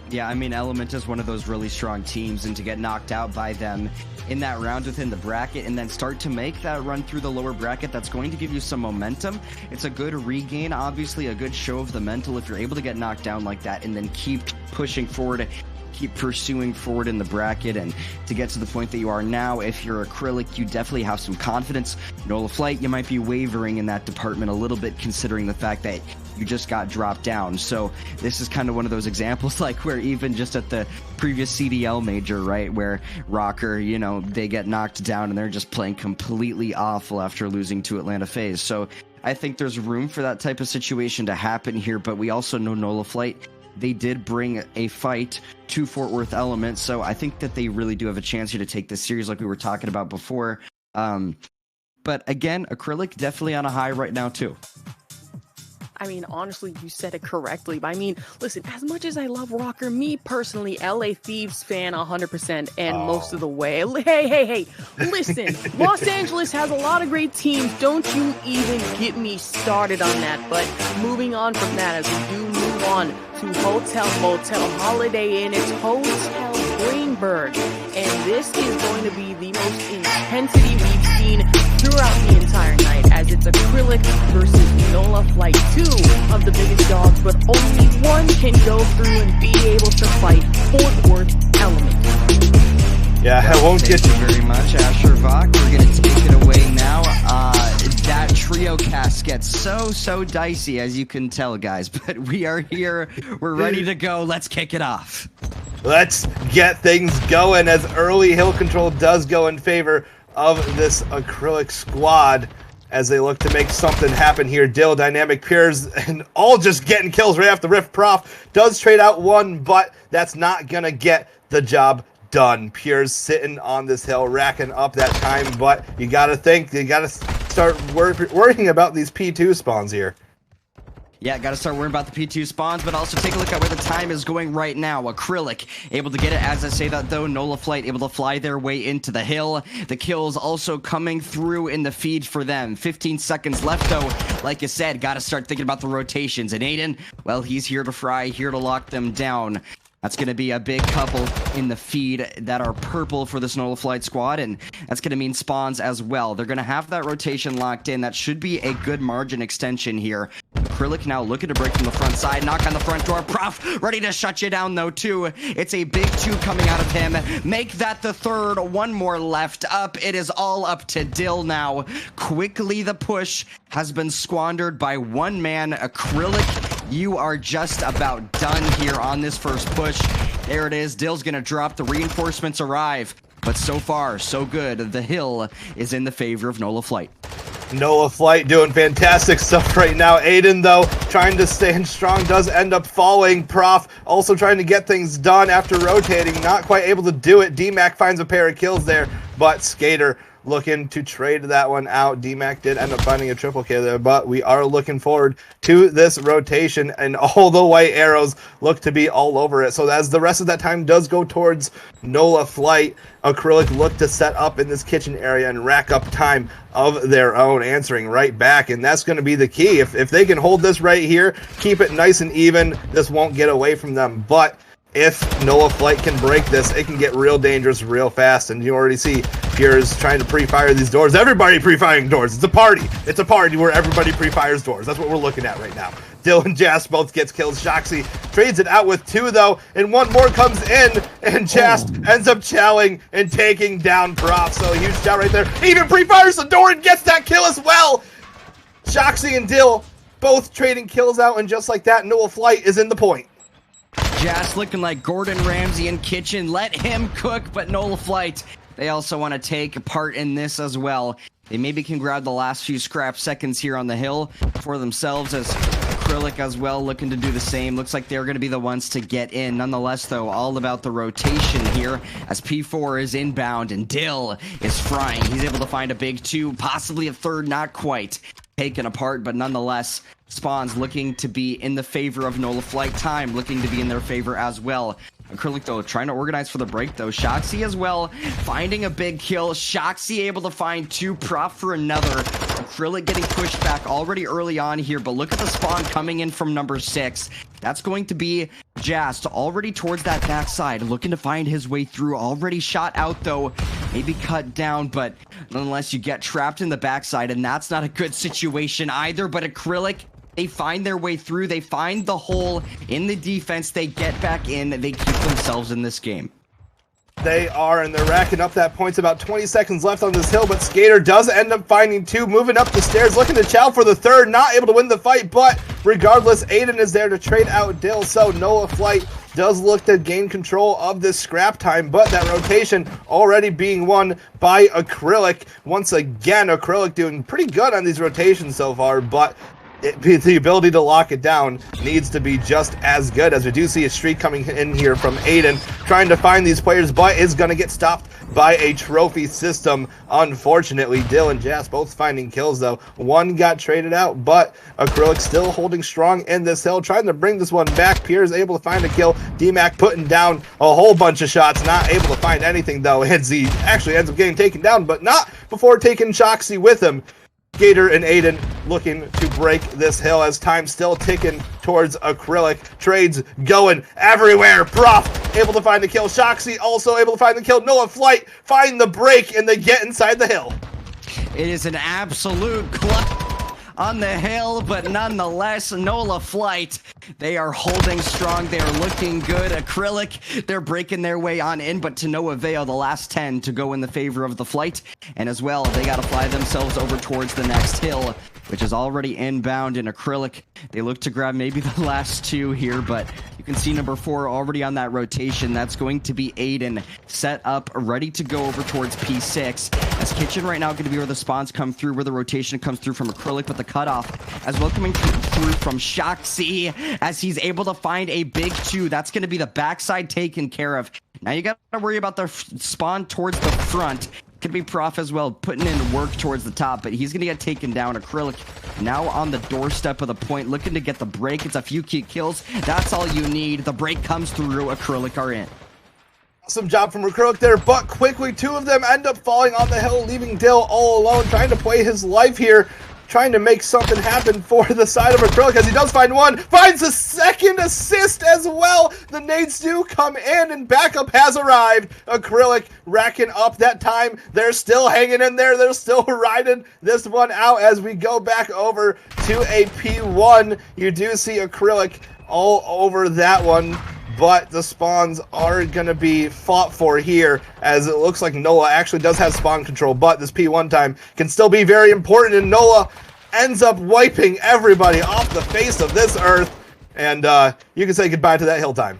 Yeah, I mean, Element is one of those really strong teams, and to get knocked out by them in that round within the bracket and then start to make that run through the lower bracket, that's going to give you some momentum. It's a good regain, obviously, a good show of the mental if you're able to get knocked down like that and then keep pushing forward, keep pursuing forward in the bracket, and to get to the point that you are now. If you're Acrylic, you definitely have some confidence. Nola Flight, you might be wavering in that department a little bit, considering the fact that you just got dropped down. So this is kind of one of those examples, like where even just at the previous CDL major, right, where Rocker, you know, they get knocked down and they're just playing completely awful after losing to Atlanta FaZe. So I think there's room for that type of situation to happen here, but we also know Nola Flight, they did bring a fight to Fort Worth Element, so I think that they really do have a chance here to take this series like we were talking about before. But again, Acrylic definitely on a high right now too. I mean, honestly, you said it correctly. But I mean, listen, as much as I love Rocker, me personally, LA Thieves fan 100% and most of the way. Hey, listen, Los Angeles has a lot of great teams. Don't you even get me started on that. But moving on from that, as we do move on to Hotel Motel Holiday Inn, it's Hotel Greenberg. And this is going to be the most intensity we've seen throughout the entire night, as it's Acrylic versus Nola Flight, two of the biggest dogs, but only one can go through and be able to fight Fort Worth Element. Yeah, I won't get you very much, Asher Vok. We're gonna take it away now. That trio cast gets so dicey, as you can tell, guys, but we are here, we're ready to go. Let's kick it off. Let's get things going, as early hill control does go in favor of this Acrylic squad as they look to make something happen here. Dill, Dynamic, Piers, and all just getting kills right off the Rift. Prof does trade out one, but that's not gonna get the job done. Piers sitting on this hill, racking up that time, but you gotta think, you gotta start worrying about these P2 spawns here. Yeah, gotta start worrying about the P2 spawns, but also take a look at where the time is going right now. Acrylic able to get it. As I say that though, Nola Flight able to fly their way into the hill. The kills also coming through in the feed for them. 15 seconds left though. Like I said, gotta start thinking about the rotations. And Aiden, well, he's here to fry, here to lock them down. That's going to be a big couple in the feed that are purple for this Nola Flight squad, and that's going to mean spawns as well. They're going to have that rotation locked in. That should be a good margin extension here. Acrylic now looking to break from the front side, knock on the front door. Prof ready to shut you down though too. It's a big two coming out of him. Make that the third. One more left up. It is all up to Dill now. Quickly the push has been squandered by one man. Acrylic, you are just about done here on this first push. There it is. Dill's gonna drop. The reinforcements arrive. But so far, so good. The hill is in the favor of Nola Flight. Nola Flight doing fantastic stuff right now. Aiden, though, trying to stand strong, does end up falling. Prof also trying to get things done after rotating. Not quite able to do it. DMAC finds a pair of kills there, but Skater looking to trade that one out. DMAC did end up finding a triple kill there, but we are looking forward to this rotation, and all the white arrows look to be all over it. So as the rest of that time does go towards Nola Flight, Acrylic look to set up in this kitchen area and rack up time of their own, answering right back, and that's going to be the key. If they can hold this right here, keep it nice and even, this won't get away from them. But if Nola Flight can break this, it can get real dangerous real fast, and you already see Piers trying to pre-fire these doors. Everybody pre-firing doors. It's a party. It's a party where everybody pre-fires doors. That's what we're looking at right now. Dylan Jast both gets kills. Shoxy trades it out with two, though, and one more comes in, and Jast ends up chowing and taking down Prof. So a huge shot right there. Even pre-fires the door and gets that kill as well. Shoxy and Dill both trading kills out, and just like that, Nola Flight is in the point. Jast looking like Gordon Ramsay in kitchen. Let him cook, but Nola Flight, they also want to take part in this as well. They maybe can grab the last few scrap seconds here on the hill for themselves, as Acrylic as well looking to do the same. Looks like they're going to be the ones to get in. Nonetheless, though, all about the rotation here as P4 is inbound and Dill is frying. He's able to find a big two, possibly a third, not quite. taken apart, but nonetheless, spawns looking to be in the favor of Nola Flight. Time looking to be in their favor as well. Acrylic, though, trying to organize for the break, though. Shoxy as well, finding a big kill. Shoxy able to find 2, Prof for another. Acrylic getting pushed back already early on here, but look at the spawn coming in from number 6. That's going to be Jast, already towards that backside, looking to find his way through. Already shot out, though. Maybe cut down, but nonetheless, you get trapped in the backside, and that's not a good situation either. But Acrylic, they find their way through. They find the hole in the defense. They get back in. They keep themselves in this game. They are, and they're racking up that points. About 20 seconds left on this hill, but Skater does end up finding 2, moving up the stairs, looking to chow for the 3rd, not able to win the fight, but regardless, Aiden is there to trade out Dill, so Nola Flight does look to gain control of this scrap time, but that rotation already being won by Acrylic. Once again, Acrylic doing pretty good on these rotations so far, but the ability to lock it down needs to be just as good, as we do see a streak coming in here from Aiden, trying to find these players, but is going to get stopped by a trophy system. Unfortunately, Dill and Jas both finding kills, though. One got traded out, but Acrylic still holding strong in this hill, trying to bring this one back. Pierre is able to find a kill. DMAC putting down a whole bunch of shots, not able to find anything, though. He actually ends up getting taken down, but not before taking Shoxy with him. Gator and Aiden looking to break this hill as time still ticking towards Acrylic. Trades going everywhere. Prof able to find the kill. Shoxy also able to find the kill. Nola Flight find the break, and they get inside the hill. It is an absolute clutch on the hill, but nonetheless, Nola Flight, they are holding strong. They are looking good. Acrylic, they're breaking their way on in, but to no avail. The last 10 to go in the favor of the Flight, and as well, they got to fly themselves over towards the next hill, which is already inbound. In Acrylic, they look to grab maybe the last 2 here, but you can see number 4 already on that rotation. That's going to be Aiden, set up, ready to go over towards P6. As Kitchen right now going to be where the spawns come through, where the rotation comes through from Acrylic, but the cutoff as well coming through from Shoxy, as he's able to find a big 2. That's going to be the backside taken care of. Now you got to worry about the spawn towards the front. Could be Prof as well, putting in work towards the top, but he's going to get taken down. Acrylic now on the doorstep of the point, looking to get the break. It's a few key kills. That's all you need. The break comes through. Acrylic are in. Awesome job from Acrylic there, but quickly 2 of them end up falling on the hill, leaving Dill all alone, trying to play his life here, trying to make something happen for the side of Acrylic, as he does find one, finds a 2nd assist as well. The nades do come in, and backup has arrived. Acrylic racking up that time. They're still hanging in there. They're still riding this one out as we go back over to a P1. You do see Acrylic all over that one, but the spawns are going to be fought for here, as it looks like Nola actually does have spawn control, but this P1 time can still be very important, and Nola ends up wiping everybody off the face of this earth, and you can say goodbye to that hill time.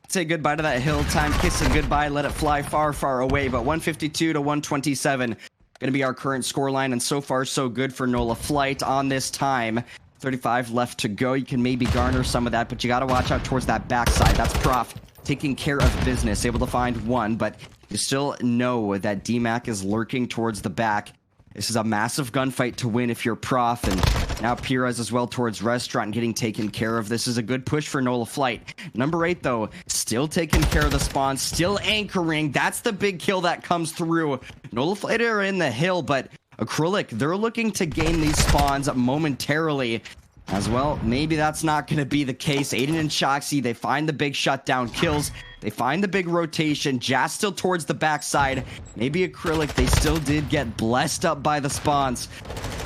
Say goodbye to that hill time, kiss it goodbye, let it fly far, far away, but 152 to 127 going to be our current scoreline, and so far so good for Nola Flight on this time. 35 left to go. You can maybe garner some of that, but you got to watch out towards that backside. That's Prof taking care of business, able to find 1, but you still know that DMAC is lurking towards the back. This is a massive gunfight to win if you're Prof, and now Pirez as well towards Restaurant getting taken care of. This is a good push for Nola Flight. Number 8, though, still taking care of the spawn, still anchoring. That's the big kill that comes through. Nola Flight are in the hill, but Acrylic, they're looking to gain these spawns momentarily as well. Maybe that's not going to be the case. Aiden and Shoxy, they find the big shutdown kills. They find the big rotation. Jazz still towards the backside. Maybe Acrylic, they still did get blessed up by the spawns,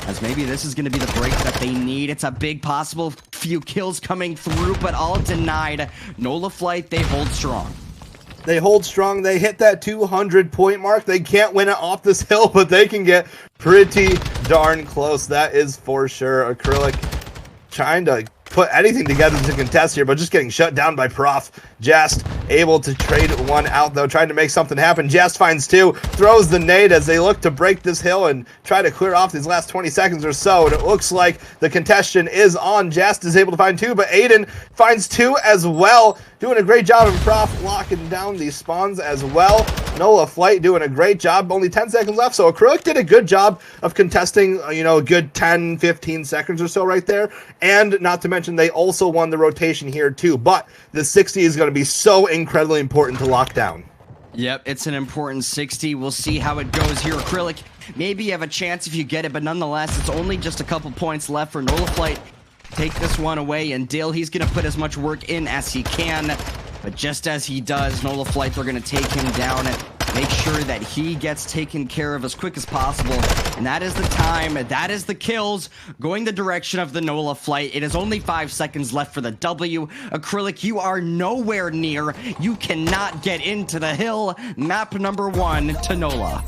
as maybe this is going to be the break that they need. It's a big possible few kills coming through, but all denied. Nola Flight, they hold strong. They hold strong. They hit that 200 point mark. They can't win it off this hill, but they can get pretty darn close. That is for sure. Acrylic trying to put anything together to contest here, but just getting shut down by Prof. Just able to trade one out, though, trying to make something happen. Just finds 2, throws the nade as they look to break this hill and try to clear off these last 20 seconds or so, and it looks like the contestation is on. Just is able to find 2, but Aiden finds 2 as well, doing a great job of Prof locking down these spawns as well. Nola Flight doing a great job. Only 10 seconds left, so Acrylic did a good job of contesting, a good 10, 15 seconds or so right there. And not to mention, they also won the rotation here too. But the 60 is going to be so incredibly important to lock down. Yep, it's an important 60. We'll see how it goes here. Acrylic, maybe you have a chance if you get it, but nonetheless, it's only just a couple points left for Nola Flight. Take this one away, and Dale, he's going to put as much work in as he can. But just as he does, Nola Flight, they're going to take him down and make sure that he gets taken care of as quick as possible. And that is the time, that is the kills going the direction of the Nola Flight. It is only 5 seconds left for the W. Acrylic, you are nowhere near. You cannot get into the hill. Map number 1 to Nola.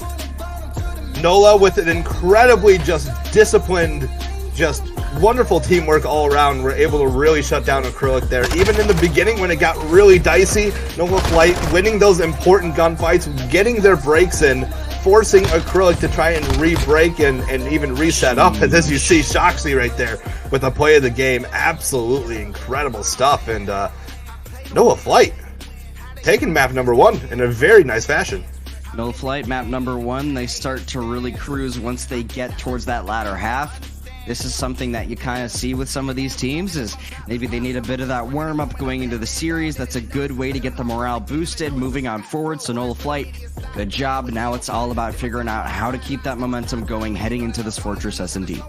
Nola with an incredibly just disciplined, just wonderful teamwork all around. We're able to really shut down Acrylic there. Even in the beginning when it got really dicey, Nola Flight winning those important gunfights, getting their breaks in, forcing Acrylic to try and re-break and even reset up. And as you see, Shoxy right there with the play of the game. Absolutely incredible stuff. And Nola Flight taking map number 1 in a very nice fashion. Nola Flight, map number 1, they start to really cruise once they get towards that latter half. This is something that you kind of see with some of these teams, is maybe they need a bit of that warm-up going into the series. That's a good way to get the morale boosted, moving on forward. So Nola Flight, good job. Now it's all about figuring out how to keep that momentum going heading into this Fortress S&D.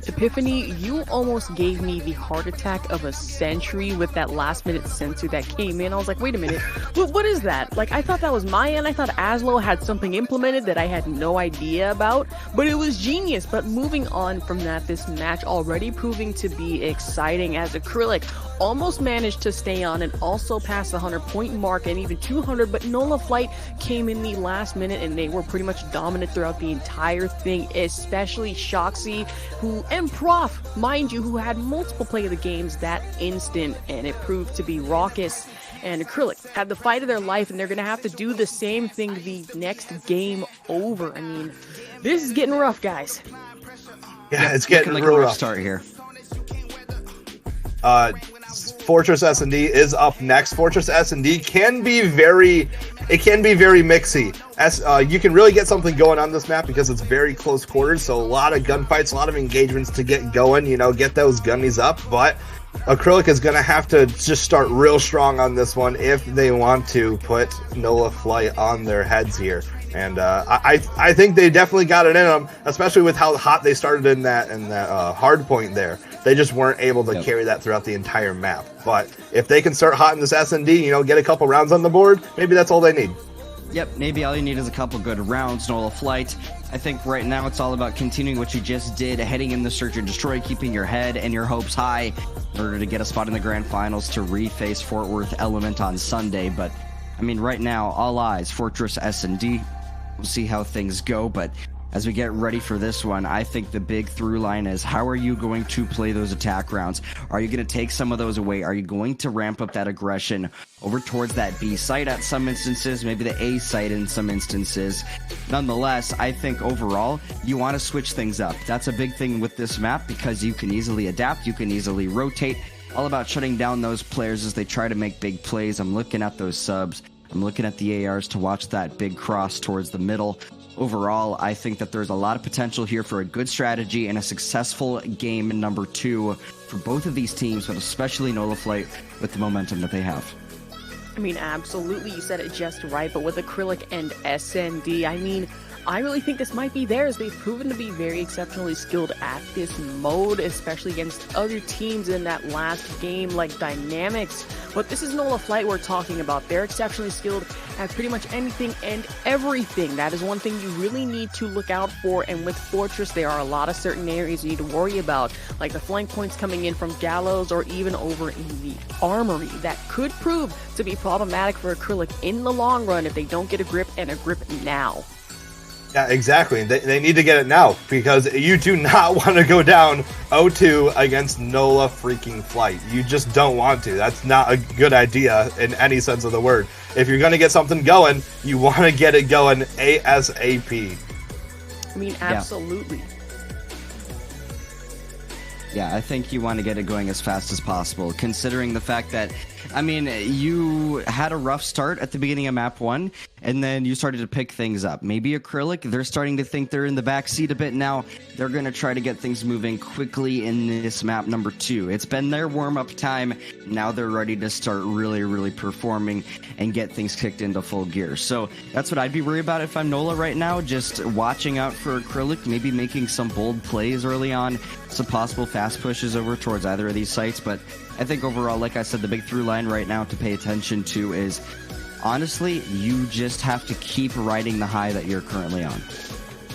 Epiphany, you almost gave me the heart attack of a century with that last-minute sensor that came in. I was like, wait a minute, what is that? Like, I thought that was my end. I thought Aslo had something implemented that I had no idea about, but it was genius. But moving on from that, this match already proving to be exciting as Acrylic almost managed to stay on and also pass the 100-point mark and even 200, but Nola Flight came in the last minute and they were pretty much dominant throughout the entire thing, especially Shoxy, and Prof, mind you, who had multiple play of the games that instant, and it proved to be raucous. And Acrylic had the fight of their life, and they're going to have to do the same thing the next game over. I mean, this is getting rough, guys. Yeah, it's getting like real a rough. Start here. Fortress S&D is up next. Fortress S&D can be very mixy. You can really get something going on this map because it's very close quarters, so a lot of gunfights, a lot of engagements to get going, get those gunnies up, but Acrylic is going to have to just start real strong on this one if they want to put Nola Flight on their heads here. And I think they definitely got it in them, especially with how hot they started in that hard point there. They just weren't able to carry that throughout the entire map. But if they can start hot in this S&D, get a couple rounds on the board, maybe that's all they need. Yep, maybe all you need is a couple good rounds, Nola Flight. I think right now it's all about continuing what you just did, heading in the Search and Destroy, keeping your head and your hopes high in order to get a spot in the Grand Finals to reface Fort Worth Element on Sunday. But, I mean, right now, all eyes, Fortress S&D. We'll see how things go, but as we get ready for this one, I think the big through line is how are you going to play those attack rounds? Are you going to take some of those away? Are you going to ramp up that aggression over towards that B site at some instances, maybe the A site in some instances? Nonetheless, I think overall, you want to switch things up. That's a big thing with this map because you can easily adapt, you can easily rotate. All about shutting down those players as they try to make big plays. I'm looking at those subs. I'm looking at the ARs to watch that big cross towards the middle. Overall, I think that there's a lot of potential here for a good strategy and a successful game number 2 for both of these teams, but especially Nola Flight with the momentum that they have. I mean, absolutely, you said it just right, but with Acrylic and SND, I mean, I really think this might be theirs. They've proven to be very exceptionally skilled at this mode, especially against other teams in that last game like Dynamics. But this is Nola Flight we're talking about. They're exceptionally skilled at pretty much anything and everything. That is one thing you really need to look out for. And with Fortress, there are a lot of certain areas you need to worry about, like the flank points coming in from Gallows or even over in the Armory. That could prove to be problematic for Acrylic in the long run if they don't get a grip, and a grip now. Yeah, exactly. They need to get it now because you do not want to go down 0-2 against Nola freaking Flight. You just don't want to. That's not a good idea in any sense of the word. If you're going to get something going, you want to get it going ASAP. I mean, absolutely. Yeah, I think you want to get it going as fast as possible, considering the fact that, I mean, you had a rough start at the beginning of map 1, and then you started to pick things up. Maybe Acrylic, they're starting to think they're in the back seat a bit now. They're going to try to get things moving quickly in this map number 2. It's been their warm-up time. Now they're ready to start really performing and get things kicked into full gear. So that's what I'd be worried about if I'm Nola right now, just watching out for Acrylic, maybe making some bold plays early on, some possible fast pushes over towards either of these sites. But I think overall, like I said, the big through line right now to pay attention to is, honestly, you just have to keep riding the high that you're currently on.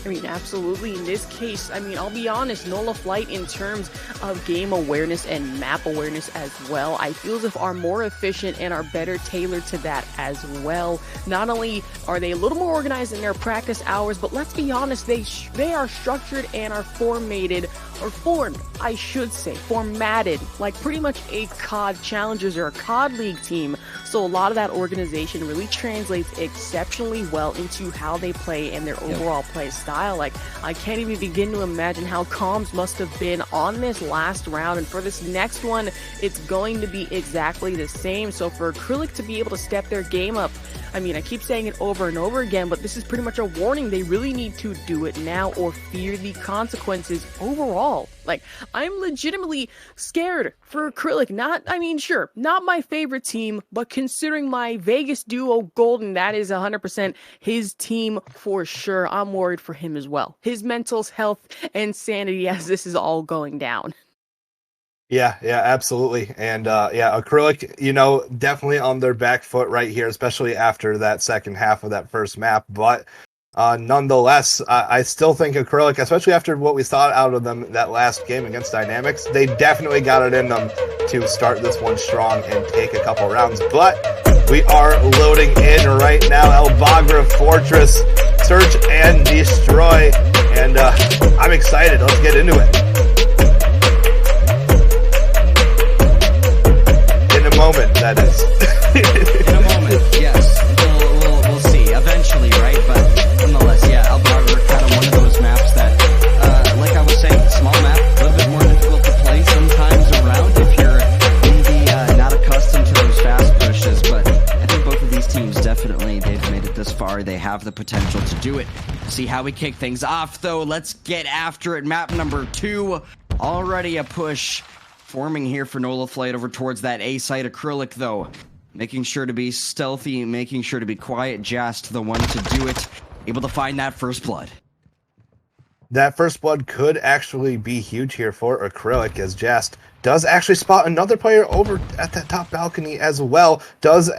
I mean, absolutely. In this case, I mean, I'll be honest, Nola Flight in terms of game awareness and map awareness as well, I feel as if are more efficient and are better tailored to that as well. Not only are they a little more organized in their practice hours, but let's be honest, they are structured and are formatted like pretty much a COD Challengers or a COD League team. So a lot of that organization really translates exceptionally well into how they play and their overall play style. Like, I can't even begin to imagine how comms must have been on this last round, and for this next one, it's going to be exactly the same. So for Acrylic to be able to step their game up, I mean, I keep saying it over and over again, but this is pretty much a warning. They really need to do it now or fear the consequences overall. Like, I'm legitimately scared for Acrylic. Not my favorite team, but considering my Vegas duo Golden, that is 100% his team for sure. I'm worried for him as well. His mental health and sanity as this is all going down. Yeah, absolutely. And Acrylic, definitely on their back foot right here, especially after that second half of that first map. But nonetheless, I still think Acrylic, especially after what we saw out of them that last game against Dynamics, they definitely got it in them to start this one strong and take a couple rounds. But we are loading in right now. El Bagra Fortress, search and destroy. And I'm excited. Let's get into it. In a moment, that is. In a moment, yes. We'll see. Eventually, right? But nonetheless, yeah, El Bagra kind of one of those maps that, like I was saying, small map, a little bit more difficult to play sometimes around if you're maybe not accustomed to those fast pushes. But I think both of these teams definitely, they've made it this far. They have the potential to do it. See how we kick things off, though. Let's get after it. Map number 2, already a push forming here for Nola Flight over towards that A site. Acrylic, though, making sure to be stealthy, making sure to be quiet. Just the one to do it. Able to find that first blood. That first blood could actually be huge here for Acrylic, as Jest does actually spot another player over at that top balcony as well. Does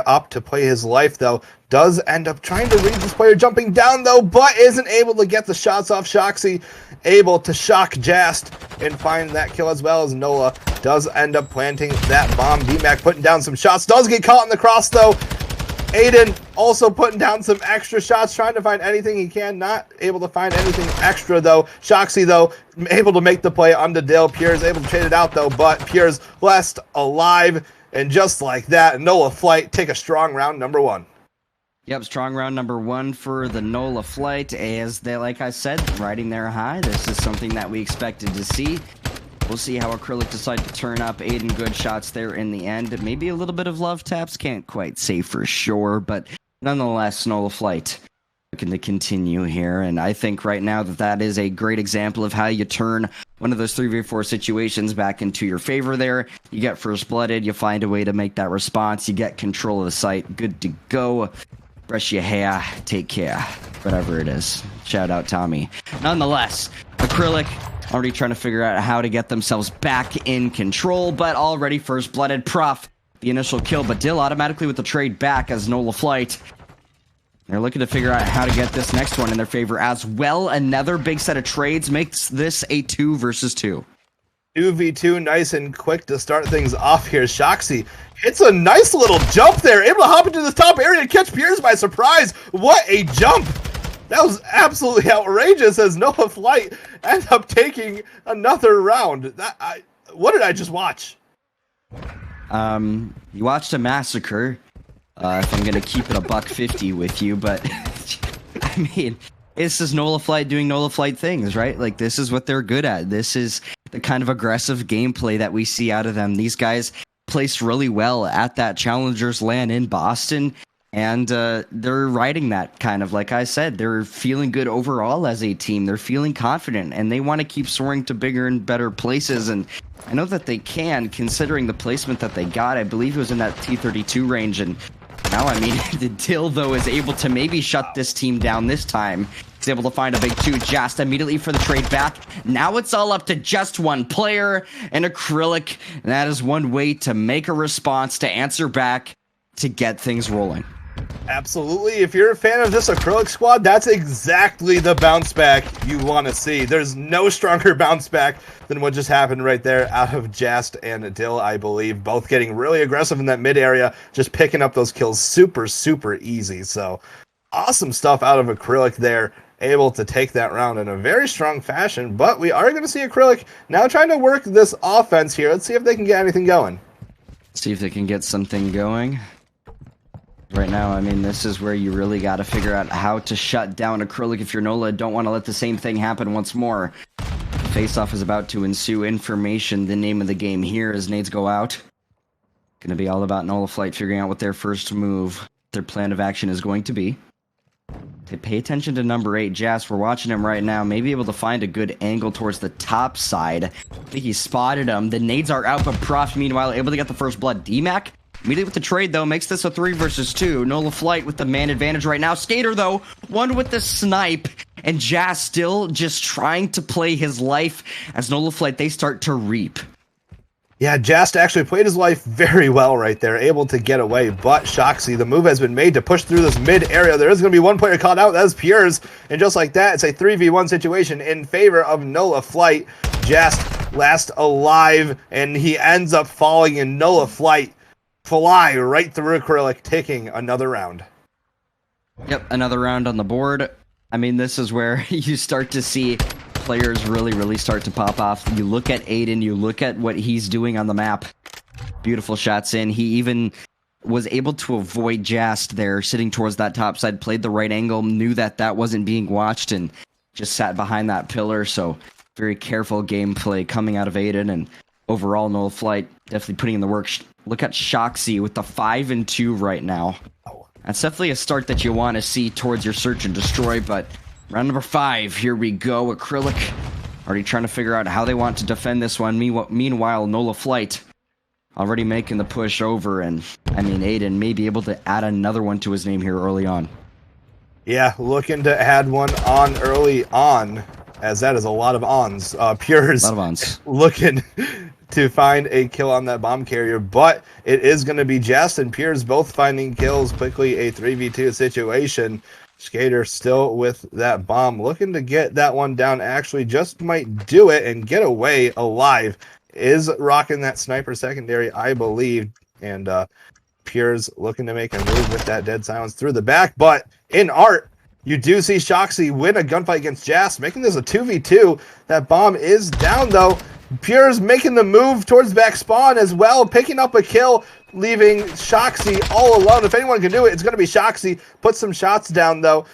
opt to play his life, though. Does end up trying to read this player jumping down, though, but isn't able to get the shots off. Shoxy able to shock Jest and find that kill, as well as Nola does end up planting that bomb. DMAC putting down some shots. Does get caught in the cross, though. Aiden also putting down some extra shots, trying to find anything he can. Not able to find anything extra, though. Shoxy, though, able to make the play onto Dill. Pierre's able to trade it out, though, but Pierre's left alive. And just like that, Nola Flight take a strong round number 1. Yep, strong round number 1 for the Nola Flight. As they, like I said, riding their high. This is something that we expected to see. We'll see how Acrylic decide to turn up. Aiden, good shots there in the end. Maybe a little bit of love taps. Can't quite say for sure, but nonetheless, Nola Flight looking to continue here. And I think right now that is a great example of how you turn one of those 3v4 situations back into your favor there. You get first blooded. You find a way to make that response. You get control of the site. Good to go. Brush your hair. Take care. Whatever it is. Shout out Tommy. Nonetheless, Acrylic already trying to figure out how to get themselves back in control, but already first blooded. Prof, the initial kill, but Dill automatically with the trade back as Nola Flight. They're looking to figure out how to get this next one in their favor as well. Another big set of trades makes this a 2 versus 2. 2v2, nice and quick to start things off here. Shoxy hits a nice little jump there, able to hop into this top area and catch Pierce by surprise. What a jump! That was absolutely outrageous as Nola Flight ends up taking another round. What did I just watch? You watched a massacre. If I'm going to keep it $150 with you, but I mean, this is Nola Flight doing Nola Flight things, right? Like, this is what they're good at. This is the kind of aggressive gameplay that we see out of them. These guys placed really well at that Challengers LAN in Boston. And they're riding that kind of, like I said, they're feeling good overall as a team. They're feeling confident, and they want to keep soaring to bigger and better places. And I know that they can, considering the placement that they got. I believe it was in that T32 range. And now, I mean, the Dill, though, is able to maybe shut this team down this time. He's able to find a big 2 just immediately for the trade back. Now it's all up to just one player and Acrylic. And that is one way to make a response, to answer back, to get things rolling. Absolutely. If you're a fan of this Acrylic squad, that's exactly the bounce back you want to see. There's no stronger bounce back than what just happened right there out of Jast and Dill, I believe. Both getting really aggressive in that mid area, just picking up those kills super, super easy. So awesome stuff out of Acrylic there, able to take that round in a very strong fashion. But we are going to see Acrylic now trying to work this offense here. Let's see if they can get anything going. See if they can get something going. Right now, I mean, this is where you really got to figure out how to shut down Acrylic if you're Nola. Don't want to let the same thing happen once more. Face-off is about to ensue. Information, the name of the game here as nades go out. Going to be all about Nola Flight figuring out what their first move, their plan of action is going to be. To pay attention to number 8, Jas. We're watching him right now. Maybe able to find a good angle towards the top side. I think he spotted him. The nades are out, but Prof, meanwhile, able to get the first blood. DMAC immediately with the trade, though, makes this a 3 versus 2. Nola Flight with the man advantage right now. Skater, though, one with the snipe. And Jas still just trying to play his life as Nola Flight, they start to reap. Yeah, Jast actually played his life very well right there, able to get away, but Shoxy, the move has been made to push through this mid area. There is going to be one player caught out, that's Pures, and just like that, it's a 3v1 situation in favor of Nola Flight. Jast last alive, and he ends up falling, and Nola Flight fly right through Acrylic, taking another round. Yep, another round on the board. I mean, this is where you start to see players really start to pop off. You look at Aiden, you look at what he's doing on the map. Beautiful shots in. He even was able to avoid Jast there, sitting towards that top side, played the right angle, knew that that wasn't being watched, and just sat behind that pillar. So very careful gameplay coming out of Aiden, and overall, Nola Flight definitely putting in the work. Look at Shoxy with the 5-2 right now. That's definitely a start that you want to see towards your search and destroy, but round number 5, here we go. Acrylic already trying to figure out how they want to defend this one. Meanwhile, Nola Flight already making the push over, and I mean, Aiden may be able to add another one to his name here early on. Yeah, looking to add one on early on, as that is a lot of ons. Pures a lot of ons. Looking to find a kill on that bomb carrier, but it is going to be Jast and Pures both finding kills quickly, a 3v2 situation. Skater still with that bomb, looking to get that one down. Actually just might do it and get away alive. Is rocking that sniper secondary, I believe, and Pures looking to make a move with that dead silence through the back, but in art, you do see Shoxy win a gunfight against Jast, making this a 2v2. That bomb is down, though. Pures making the move towards back spawn as well, picking up a kill, leaving Shoxy all alone. If anyone can do it, it's going to be Shoxy. Put some shots down, though,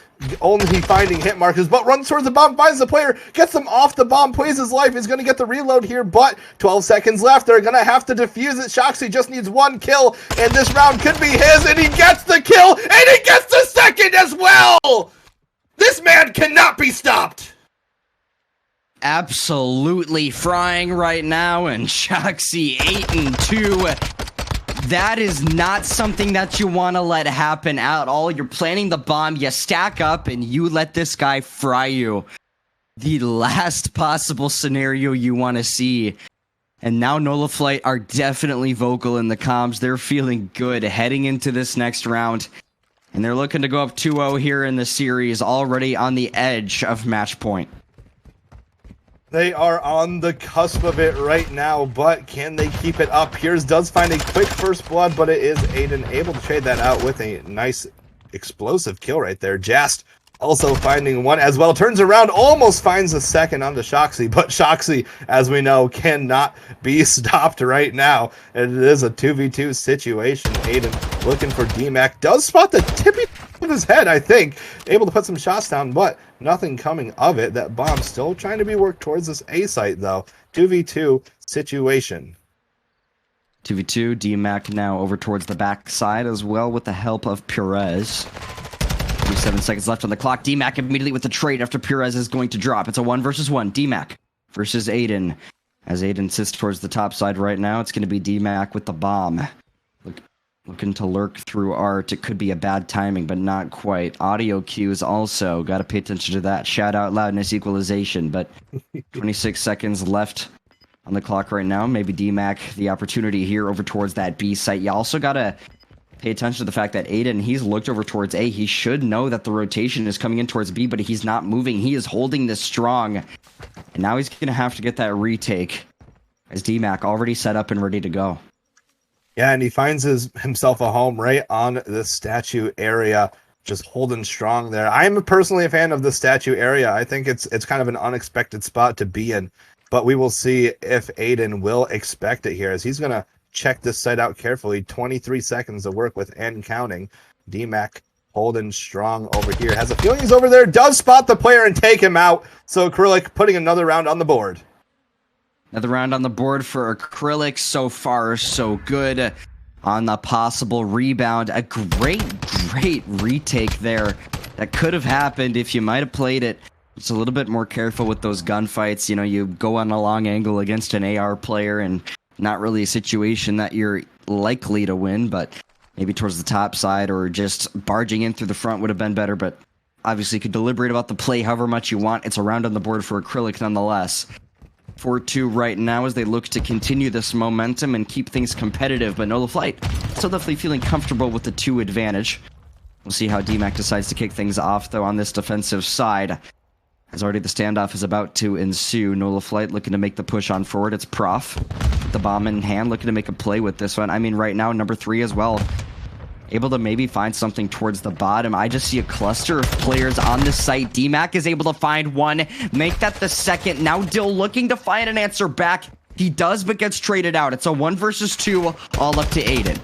only finding hit markers, but runs towards the bomb, finds the player, gets them off the bomb, plays his life. He's going to get the reload here, but 12 seconds left. They're going to have to defuse it. Shoxy just needs one kill, and this round could be his, and he gets the kill, and he gets the second as well! This man cannot be stopped! Absolutely frying right now, and Shoxy 8-2. That is not something that you want to let happen at all. You're planning the bomb, you stack up, and you let this guy fry you. The last possible scenario you want to see. And now Nola Flight are definitely vocal in the comms. They're feeling good heading into this next round. And they're looking to go up 2-0 here in the series, already on the edge of match point. They are on the cusp of it right now, but can they keep it up? Piers does find a quick first blood, but it is Aiden able to trade that out with a nice explosive kill right there. Jast also finding one as well. Turns around, almost finds a second onto Shoxy, but Shoxy, as we know, cannot be stopped right now. And it is a 2v2 situation. Aiden looking for DMAC. Does spot the tippy of his head, I think. Able to put some shots down, but nothing coming of it. That bomb still trying to be worked towards this A site, though. 2v2 situation. 2v2, DMAC now over towards the back side as well with the help of Perez. 7 seconds left on the clock. DMAC immediately with the trade after Perez is going to drop. It's a 1 versus 1. DMAC versus Aiden. As Aiden sits towards the top side right now, it's going to be DMAC with the bomb. Looking to lurk through art. It could be a bad timing, but not quite. Audio cues also. Got to pay attention to that. Shout out loudness equalization, but 26 seconds left on the clock right now. Maybe DMAC the opportunity here over towards that B site. You also got to pay attention to the fact that Aiden, he's looked over towards A. He should know that the rotation is coming in towards B, but he's not moving. He is holding this strong. And now he's going to have to get that retake as DMAC already set up and ready to go. Yeah, and he finds himself a home right on the statue area, just holding strong there. I'm personally a fan of the statue area. I think it's kind of an unexpected spot to be in, but we will see if Aiden will expect it here, as he's going to check this site out carefully. 23 seconds to work with and counting. DMAC holding strong over here. Has a feeling he's over there. Does spot the player and take him out. So Acrylic putting another round on the board. Another round on the board for Acrylic. So far, so good on the possible rebound. A great retake there that could have happened if you might have played it just a little bit more careful with those gunfights. You know, you go on a long angle against an AR player and not really a situation that you're likely to win, but maybe towards the top side or just barging in through the front would have been better, but obviously you could deliberate about the play however much you want. It's a round on the board for Acrylic nonetheless. 4-2 right now as they look to continue this momentum and keep things competitive, but Nola Flight still definitely feeling comfortable with the 2 advantage. We'll see how DMAC decides to kick things off, though, on this defensive side. As already the standoff is about to ensue. Nola Flight looking to make the push on forward. It's Prof with the bomb in hand, looking to make a play with this one. I mean, right now, number 3 as well. Able to maybe find something towards the bottom. I just see a cluster of players on this site. DMAC is able to find one, make that the second. Now Dill looking to find an answer back. He does, but gets traded out. It's a 1 versus 2, all up to Aiden.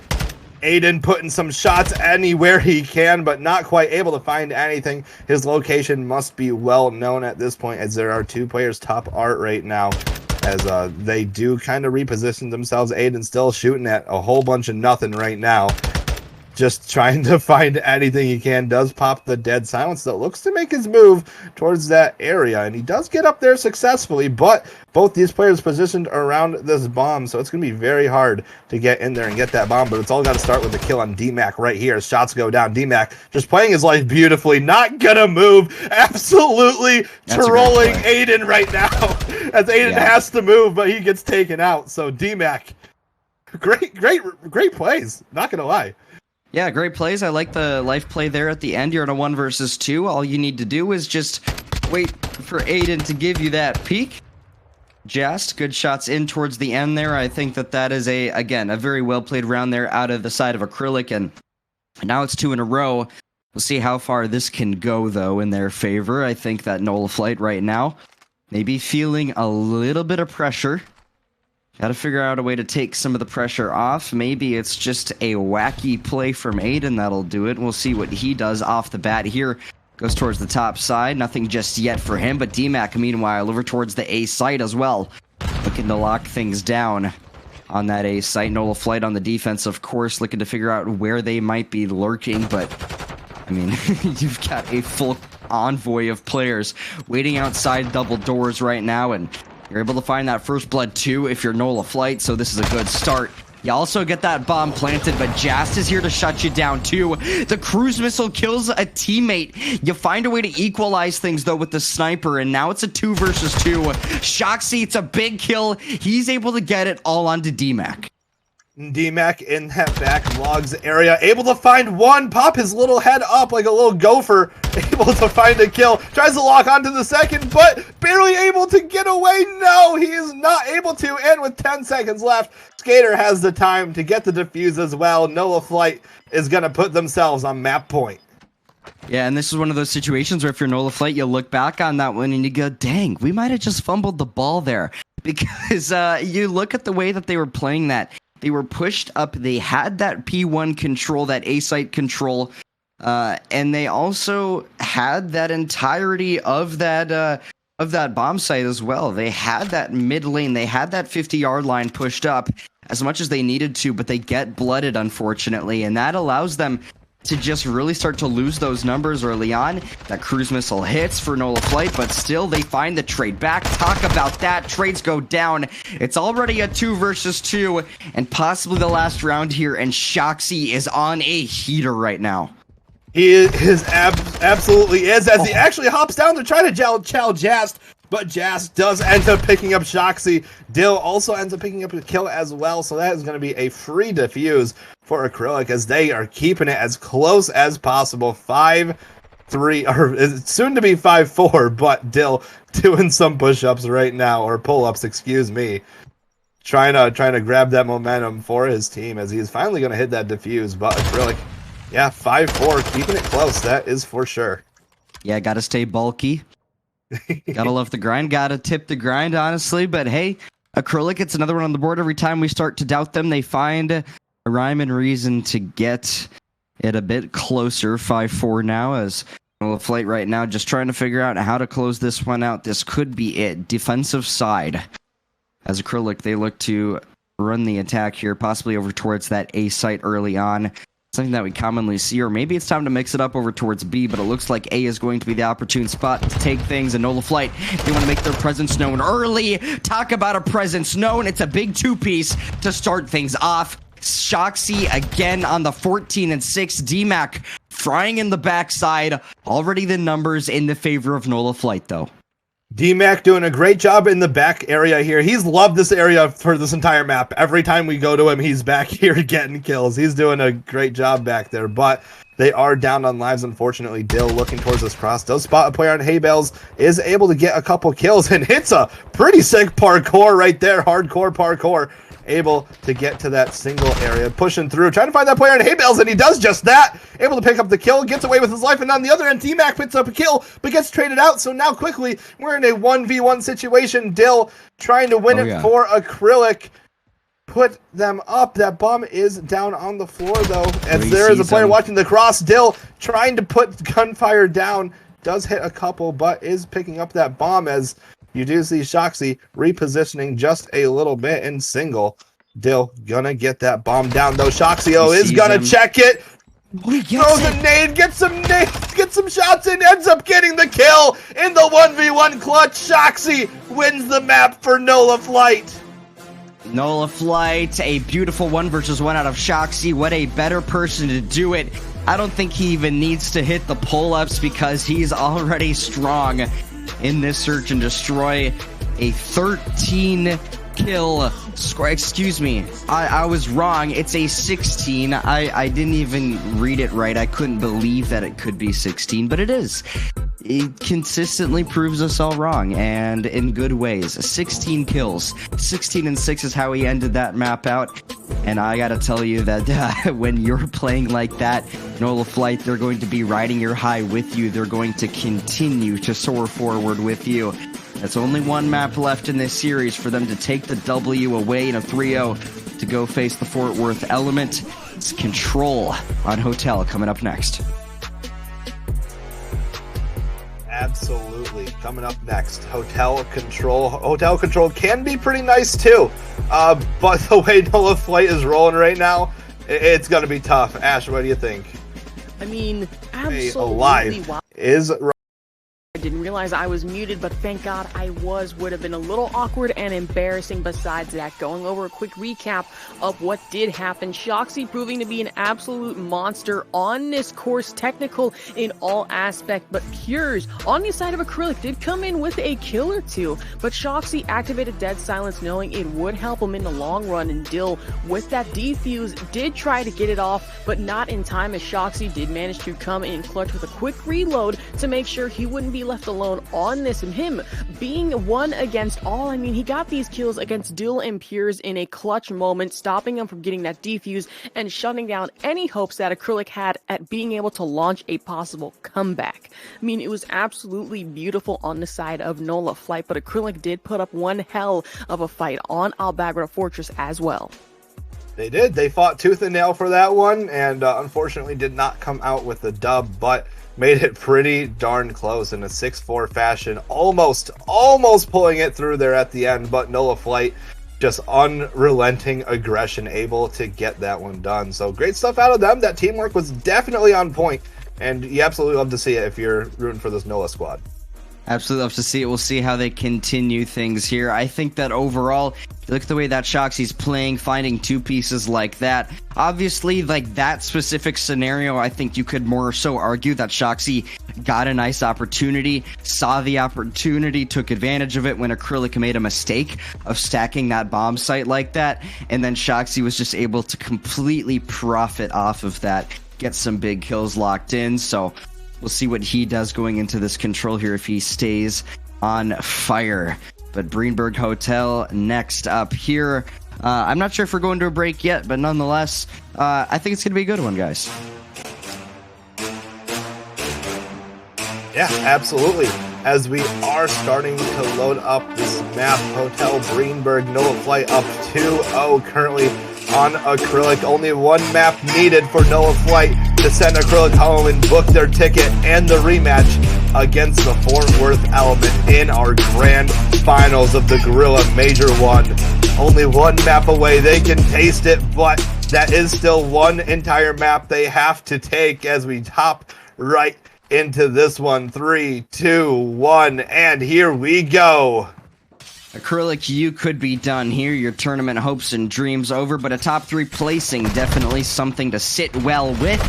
Aiden putting some shots anywhere he can, but not quite able to find anything. His location must be well known at this point, as there are 2 players top art right now, as they do kind of reposition themselves. Aiden still shooting at a whole bunch of nothing right now, just trying to find anything he can. Does pop the dead silence that looks to make his move towards that area, and he does get up there successfully, but both these players positioned around this bomb, so it's going to be very hard to get in there and get that bomb, but it's all got to start with the kill on DMAC right here. Shots go down. DMAC just playing his life beautifully, not gonna move, absolutely trolling Aiden right now, as Aiden has to move, but he gets taken out. So DMAC, great plays, not gonna lie. Yeah, great plays. I like the life play there at the end. You're in a 1 versus 2. All you need to do is just wait for Aiden to give you that peek. Just good shots in towards the end there. I think that is again a very well played round there out of the side of Acrylic, and now it's 2 in a row. We'll see how far this can go though in their favor. I think that Nola Flight right now maybe feeling a little bit of pressure. Got to figure out a way to take some of the pressure off. Maybe it's just a wacky play from Aiden that'll do it. We'll see what he does off the bat here. Goes towards the top side. Nothing just yet for him, but DMAC, meanwhile, over towards the A site as well. Looking to lock things down on that A site. Nola Flight on the defense, of course, looking to figure out where they might be lurking, but, I mean, you've got a full envoy of players waiting outside double doors right now, and you're able to find that first blood too if you're Nola Flight, so this is a good start. You also get that bomb planted, but Jast is here to shut you down too. The cruise missile kills a teammate. You find a way to equalize things though with the sniper, and now it's a 2 versus 2. Shoxy, it's a big kill. He's able to get it all onto DMAC. DMAC in that back logs area, able to find one, pop his little head up like a little gopher, able to find a kill, tries to lock onto the second, but barely able to get away. No, he is not able to, and with 10 seconds left, Skater has the time to get the defuse as well. Nola Flight is going to put themselves on map point. Yeah, and this is one of those situations where if you're Nola Flight, you look back on that one and you go, dang, we might have just fumbled the ball there. Because you look at the way that they were playing that. They were pushed up. They had that P1 control, that A-site control, and they also had that entirety of that bomb site as well. They had that mid lane. They had that 50-yard line pushed up, as much as they needed to, but they get blooded, unfortunately, and that allows them to just really start to lose those numbers early on. That cruise missile hits for Nola Flight, but still they find the trade back. Talk about that. Trades go down. It's already a 2 versus 2 and possibly the last round here, and Shoxy is on a heater right now. He is absolutely is, as he actually hops down to try to chow Jast, but Jast does end up picking up Shoxy. Dill also ends up picking up a kill as well, so that is going to be a free defuse for Acrylic as they are keeping it as close as possible. 5-3, or soon to be 5-4, but Dill doing some push-ups right now, or pull-ups, excuse me. Trying to grab that momentum for his team as he's finally going to hit that defuse, but Acrylic, yeah, 5-4, keeping it close, that is for sure. Yeah, gotta stay bulky. Gotta love the grind, gotta tip the grind, honestly, but hey, Acrylic, it's another one on the board. Every time we start to doubt them, they find a rhyme and reason to get it a bit closer. 5-4 now, as Nola Flight right now just trying to figure out how to close this one out. This could be it. Defensive side. As Acrylic, they look to run the attack here, possibly over towards that A site early on. Something that we commonly see, or maybe it's time to mix it up over towards B, but it looks like A is going to be the opportune spot to take things, and Nola Flight, they want to make their presence known early. Talk about a presence known. It's a big 2-piece to start things off. Shoxy again on the 14 and 6. DMAC frying in the backside. Already the numbers in the favor of Nola Flight, though. DMAC doing a great job in the back area here. He's loved this area for this entire map. Every time we go to him, he's back here getting kills. He's doing a great job back there, but they are down on lives, unfortunately. Dill looking towards this cross. Does spot a player on hay bales, is able to get a couple kills, and hits a pretty sick parkour right there. Hardcore parkour. Able to get to that single area, pushing through, trying to find that player in hay bales, and he does just that. Able to pick up the kill, gets away with his life, and on the other end, DMAC picks up a kill, but gets traded out. So now quickly, we're in a 1v1 situation. Dill trying to win it for Acrylic. Put them up. That bomb is down on the floor, though, as there is a player watching the cross. Dill trying to put gunfire down. Does hit a couple, but is picking up that bomb as you do see Shoxy repositioning just a little bit in single. Dill gonna get that bomb down, though. Shoxy is gonna check it. Throws a nade, gets some shots in, ends up getting the kill in the 1v1 clutch. Shoxy wins the map for Nola Flight. Nola Flight, a beautiful 1 versus 1 out of Shoxy. What a better person to do it. I don't think he even needs to hit the pull-ups because he's already strong in this search and destroy. A 13 kill score. Excuse me, I was wrong. It's a 16. I didn't even read it right. I couldn't believe that it could be 16, but it is. It consistently proves us all wrong, and in good ways. 16 kills. 16 and 6 is how he ended that map out. And I gotta tell you that when you're playing like that, Nola Flight, they're going to be riding your high with you. They're going to continue to soar forward with you. That's only one map left in this series for them to take the W away in a 3-0 to go face the Fort Worth Element. It's Control on Hotel coming up next. Absolutely. Coming up next, Hotel Control. Hotel Control can be pretty nice too, but the way Nola Flight is rolling right now, it's going to be tough. Ash, what do you think? I mean, absolutely. Alive is... I didn't realize I was muted, but thank God I was. Would have been a little awkward and embarrassing. Besides that, going over a quick recap of what did happen. Shoxy proving to be an absolute monster on this course, technical in all aspects, but Pures on the side of Acrylic did come in with a kill or two, but Shoxy activated Dead Silence knowing it would help him in the long run, and Dill with that defuse did try to get it off, but not in time, as Shoxy did manage to come in clutch with a quick reload to make sure he wouldn't be left alone on this, and him being one against all. I mean, he got these kills against Dill and Pures in a clutch moment, stopping him from getting that defuse and shutting down any hopes that Acrylic had at being able to launch a possible comeback. I mean, it was absolutely beautiful on the side of Nola Flight, but Acrylic did put up one hell of a fight on Albagra Fortress as well. They did. They fought tooth and nail for that one, and unfortunately did not come out with the dub, but made it pretty darn close in a 6-4 fashion. Almost pulling it through there at the end, but Nola Flight just unrelenting aggression, able to get that one done. So great stuff out of them. That teamwork was definitely on point, and you absolutely love to see it if you're rooting for this NOLA squad. Absolutely love to see it. We'll see how they continue things here. I think that overall, look at the way that Shoxy's playing, finding two pieces like that. Obviously, like that specific scenario, I think you could more so argue that Shoxy got a nice opportunity, saw the opportunity, took advantage of it when Acrylic made a mistake of stacking that bomb site like that, and then Shoxy was just able to completely profit off of that, get some big kills locked in. So we'll see what he does going into this control here if he stays on fire. But Greenberg Hotel next up here. I'm not sure if we're going to a break yet, but nonetheless, I think it's going to be a good one, guys. Yeah, absolutely. As we are starting to load up this map, Hotel Greenberg, NOLA Flight up 2-0 currently on Acrylic. Only one map needed for NOLA Flight to send Acrylic home and book their ticket and the rematch against the Fort Worth Element in our grand finals of the Grilla Major 1. Only one map away. They can taste it, but that is still one entire map they have to take as we hop right into this one. 3, 2, 1, and here we go. Acrylic, you could be done here. Your tournament hopes and dreams over, but a top 3 placing, definitely something to sit well with.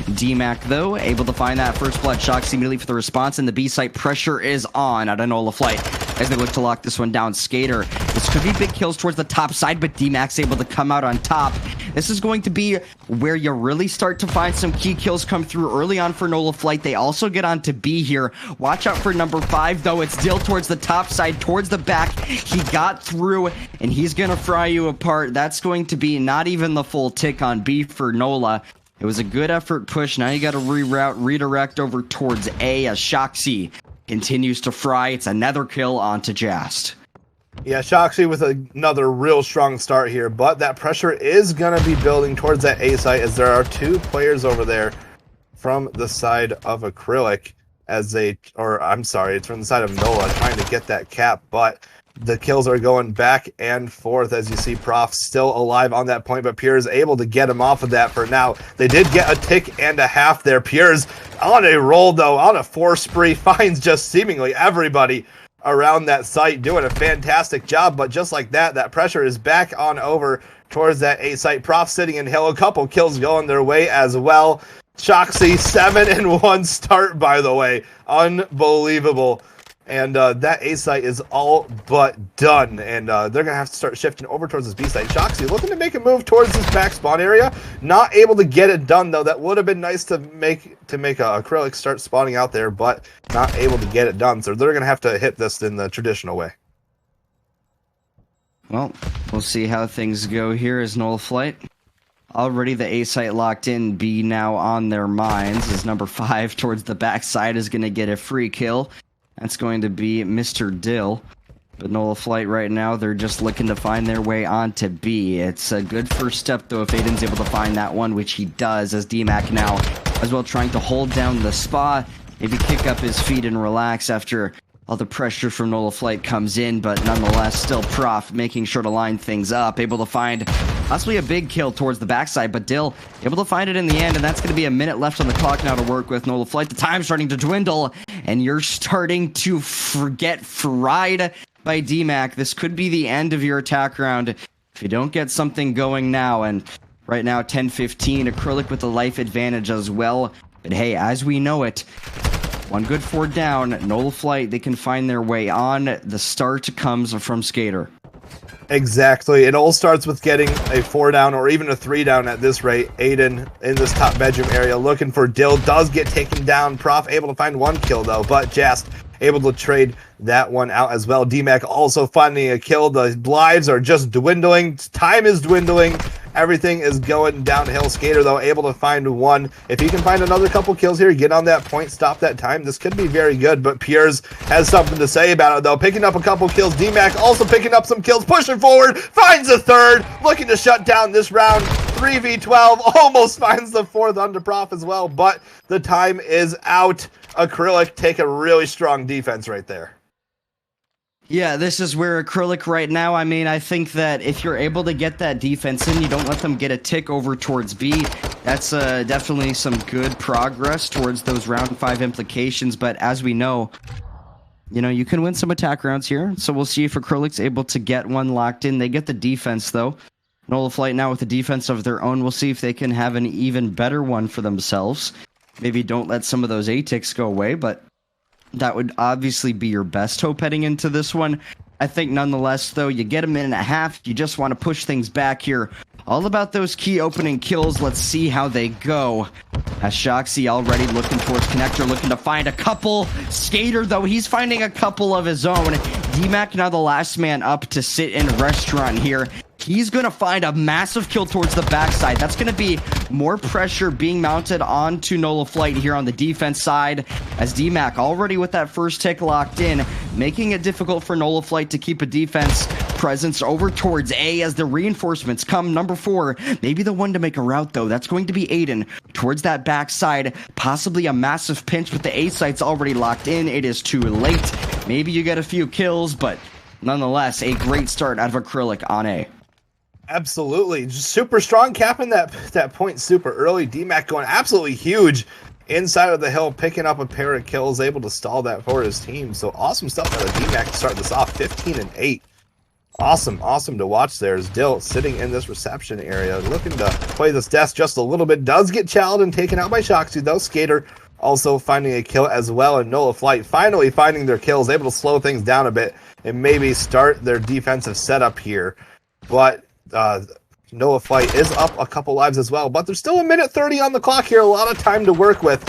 DMAC, though, able to find that first blood. Shoxy immediately for the response, and the B site pressure is on at NOLA Flight as they look to lock this one down. Skater, this could be big kills towards the top side, but DMAC's able to come out on top. This is going to be where you really start to find some key kills come through early on for NOLA Flight. They also get on to B here. Watch out for number 5, though. It's Dill towards the top side, towards the back. He got through, and he's going to fry you apart. That's going to be not even the full tick on B for NOLA. It was a good effort push. Now you got to redirect over towards A as Shoxy continues to fry. It's another kill onto Jast. Yeah, Shoxy with another real strong start here, but that pressure is going to be building towards that A site as there are 2 players over there from the side of Acrylic it's from the side of NOLA trying to get that cap, but the kills are going back and forth as you see Prof still alive on that point, but Pure is able to get him off of that for now. They did get a tick and a half there. Pure's on a roll, though, on a 4 spree, finds just seemingly everybody around that site, doing a fantastic job, but just like that, that pressure is back on over towards that A site. Prof sitting in hill, a couple kills going their way as well. Shoxy, 7-1 start, by the way. Unbelievable. And that A site is all but done, and they're going to have to start shifting over towards this B site. Shoxy looking to make a move towards this back spawn area. Not able to get it done, though. That would have been nice to make a Acrylic start spawning out there, but not able to get it done. So they're going to have to hit this in the traditional way. Well, we'll see how things go here as NOLA Flight. Already the A site locked in, B now on their minds as number 5 towards the backside is going to get a free kill. That's going to be Mr. Dill. But NOLA Flight right now, they're just looking to find their way onto B. It's a good first step, though, if Aiden's able to find that one, which he does, as DMAC now as well trying to hold down the spot. Maybe kick up his feet and relax after all the pressure from NOLA Flight comes in, but nonetheless, still Prof making sure to line things up, able to find possibly a big kill towards the backside, but Dill able to find it in the end, and that's going to be a minute left on the clock now to work with NOLA Flight. The time's starting to dwindle, and you're starting to get fried by DMAC. This could be the end of your attack round if you don't get something going now, and right now 10-15, Acrylic with the life advantage as well, but hey, as we know it, one good 4 down, NOLA Flight, they can find their way on. The start comes from Skater. Exactly. It all starts with getting a 4 down or even a 3 down at this rate. Aiden in this top bedroom area looking for Dill. Does get taken down. Prof able to find 1 kill, though, but Jast able to trade that one out as well. DMAC also finding a kill. The lives are just dwindling. Time is dwindling. Everything is going downhill. Skater, though, able to find 1. If he can find another couple kills here, get on that point, stop that time, this could be very good, but Piers has something to say about it, though. Picking up a couple kills. DMAC also picking up some kills, pushing forward, finds a 3rd, looking to shut down this round. 3v12, almost finds the 4th under Prof as well, but the time is out. Acrylic take a really strong defense right there. Yeah, this is where Acrylic right now, I mean, I think that if you're able to get that defense in, you don't let them get a tick over towards B. That's definitely some good progress towards those round 5 implications. But as we know, you know, you can win some attack rounds here. So we'll see if Acrylic's able to get one locked in. They get the defense, though. Nola Flight now with a defense of their own. We'll see if they can have an even better one for themselves. Maybe don't let some of those A-ticks go away, but that would obviously be your best hope heading into this one. I think nonetheless, though, you get a minute and a half. You just want to push things back here. All about those key opening kills. Let's see how they go. As Shoxy already looking towards Connector, looking to find a couple. Skater, though, he's finding a couple of his own. D-Mac now the last man up to sit in restaurant here. He's going to find a massive kill towards the backside. That's going to be more pressure being mounted onto Nola Flight here on the defense side, as D-Mac already with that first tick locked in, making it difficult for Nola Flight to keep a defense presence over towards A as the reinforcements come. Number 4, maybe the one to make a route, though. That's going to be Aiden towards that backside. Possibly a massive pinch, but the A site's already locked in. It is too late. Maybe you get a few kills, but nonetheless, a great start out of Acrylic on A. Absolutely. Just super strong, capping that point super early. D-Mac going absolutely huge inside of the hill, picking up a pair of kills, able to stall that for his team. So awesome stuff out of D-Mac to start this off. 15-8. Awesome to watch there. As Dill sitting in this reception area, looking to play this desk just a little bit. Does get challenged and taken out by Shoxy, though. Skater also finding a kill as well, and Nola Flight finally finding their kills, able to slow things down a bit and maybe start their defensive setup here. But Nola Flight is up a couple lives as well, but there's still a minute 30 on the clock here. A lot of time to work with.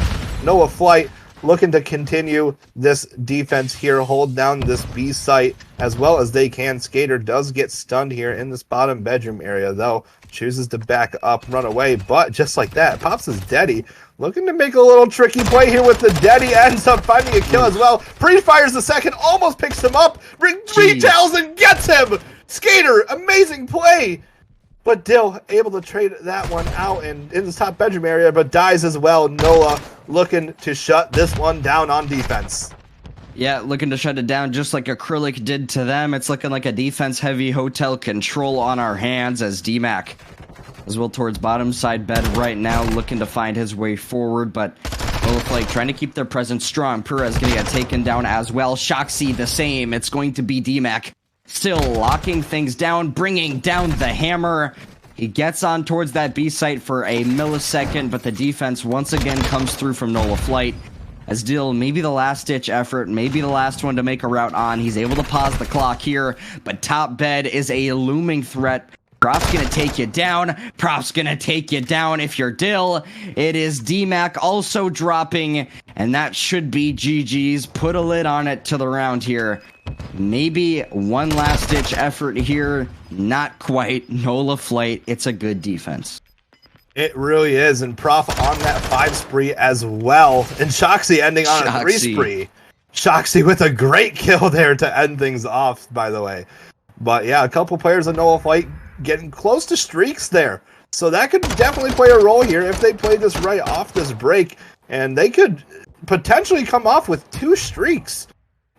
Nola Flight looking to continue this defense here, hold down this B site as well as they can. Skater does get stunned here in this bottom bedroom area, though. Chooses to back up, run away, but just like that, pops his Deddy. Looking to make a little tricky play here with the Deddy, ends up finding a kill as well. Pre-fires the second, almost picks him up, retails and gets him! Skater, amazing play! But Dill able to trade that one out and in the top bedroom area, but dies as well. Nola looking to shut this one down on defense. Yeah, looking to shut it down just like Acrylic did to them. It's looking like a defense-heavy hotel control on our hands as D-Mac as well towards bottom side bed right now, looking to find his way forward, but Nola Flight trying to keep their presence strong. Perez getting taken down as well. Shoxy the same. It's going to be D-Mac still locking things down, bringing down the hammer. He gets on towards that B site for a millisecond, but the defense once again comes through from Nola Flight. As Dill, maybe the last-ditch effort, maybe the last one to make a route on. He's able to pause the clock here, but top bed is a looming threat. Prof's gonna take you down. Prof's gonna take you down if you're Dill. It is D-Mac also dropping, and that should be GG's. Put a lid on it to the round here. Maybe one last-ditch effort here. Not quite. Nola Flight, it's a good defense. It really is, and Prof on that 5 spree as well. And Shoxy ending on a 3 spree. Shoxy with a great kill there to end things off, by the way. But yeah, a couple players in Nola Flight getting close to streaks there. So that could definitely play a role here if they play this right off this break. And they could potentially come off with 2 streaks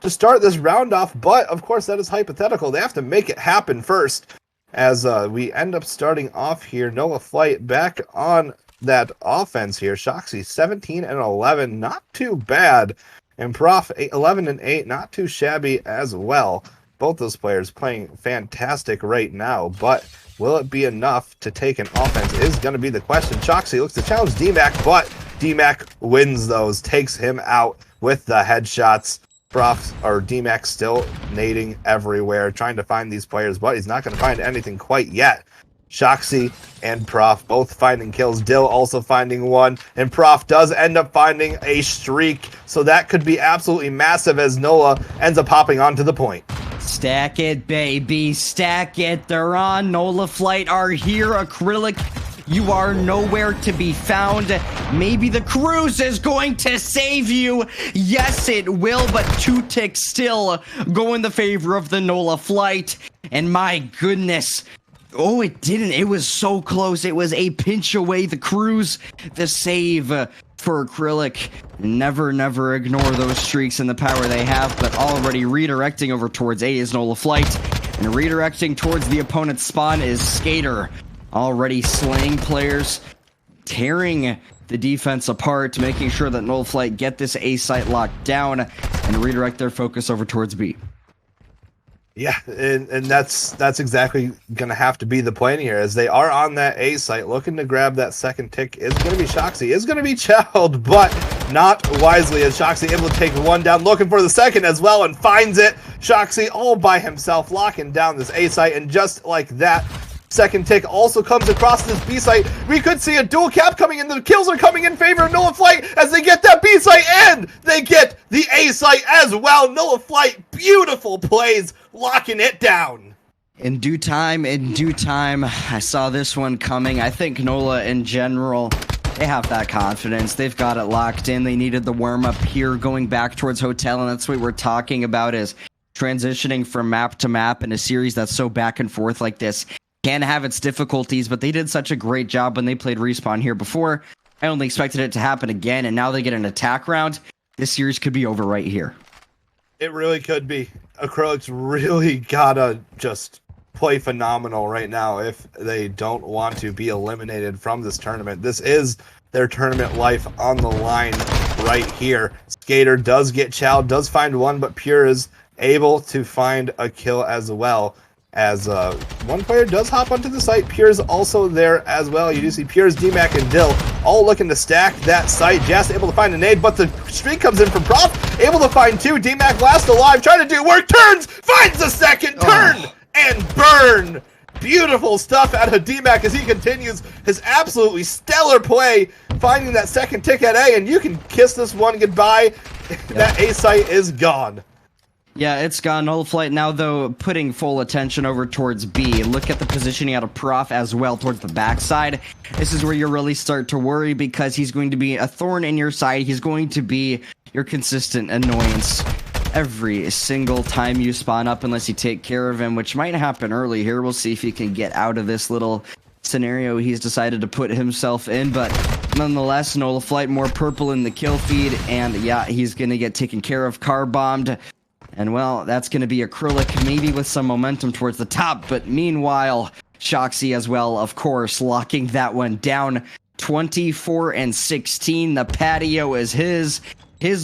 to start this round off. But, of course, that is hypothetical. They have to make it happen first. As we end up starting off here, Nola Flight back on that offense here. Shoxy 17-11, not too bad. And Prof 11-8, not too shabby as well. Both those players playing fantastic right now, but will it be enough to take an offense is going to be the question. Shoxy looks to challenge D-Mac, but D-Mac wins those, takes him out with the headshots. Prof or D-Mac still nading everywhere, trying to find these players, but he's not going to find anything quite yet. Shoxy and Prof both finding kills. Dill also finding one, and Prof does end up finding a streak, so that could be absolutely massive as Nola ends up hopping onto the point. Stack it, baby, stack it. They're on. Nola Flight are here. Acrylic, you are nowhere to be found. Maybe the cruise is going to save you. Yes, it will, but 2 ticks still go in the favor of the Nola Flight. And my goodness. Oh, it didn't. It was so close. It was a pinch away. The cruise, the save for Acrylic. Never ignore those streaks and the power they have, but already redirecting over towards A is Nola Flight, and redirecting towards the opponent's spawn is Skater. Already slaying players, tearing the defense apart, making sure that Nola Flight get this A site locked down and redirect their focus over towards B. Yeah, and that's exactly going to have to be the plan here, as they are on that A site, looking to grab that second tick. Is going to be Shoxy, is going to be Child, but not wisely, as Shoxy able to take one down, looking for the second as well, and finds it. Shoxy all by himself, locking down this A site, and just like that, second tick also comes across this B site. We could see a dual cap coming in. The kills are coming in favor of Nola Flight as they get that B site, and they get the A site as well. Nola Flight, beautiful plays, locking it down. In due time, I saw this one coming. I think Nola in general, they have that confidence. They've got it locked in. They needed the warm up here going back towards Hotel, and that's what we're talking about, is transitioning from map to map in a series that's so back and forth like this can have its difficulties, but they did such a great job when they played Respawn here before. I only expected it to happen again, and now they get an attack round. This series could be over right here. It really could be. Acrylic's really gotta just play phenomenal right now if they don't want to be eliminated from this tournament. This is their tournament life on the line right here. Skater does get Chow, does find one, but Pure is able to find a kill as well. As one player does hop onto the site, Pure's also there as well. You do see Pure's, DMAC, and Dill all looking to stack that site. Just able to find a nade, but the streak comes in from Prof, able to find two. DMAC last alive, trying to do work, turns, finds the second, turn, and burn. Beautiful stuff out of DMAC as he continues his absolutely stellar play, finding that second tick at A, and you can kiss this one goodbye. That A site is gone. Yeah, it's gone. Nola Flight now, though, putting full attention over towards B. Look at the positioning out of Prof as well towards the backside. This is where you really start to worry, because he's going to be a thorn in your side. He's going to be your consistent annoyance every single time you spawn up, unless you take care of him, which might happen early here. We'll see if he can get out of this little scenario he's decided to put himself in, but nonetheless, Nola Flight more purple in the kill feed, and yeah, he's going to get taken care of, car bombed. And well, that's going to be Acrylic, maybe with some momentum towards the top, but meanwhile, Shoxy as well, of course, locking that one down. 24-16, the patio is his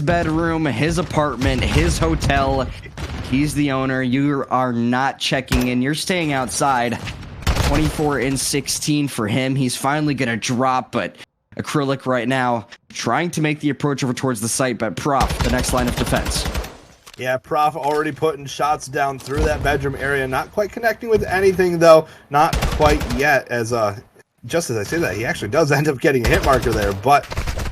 bedroom, his apartment, his hotel. He's the owner. You are not checking in. You're staying outside. 24-16 for him. He's finally going to drop, but Acrylic right now trying to make the approach over towards the site, but Prof, the next line of defense. Yeah, Prof already putting shots down through that bedroom area. Not quite connecting with anything, though. Not quite yet, as just as I say that, he actually does end up getting a hit marker there. But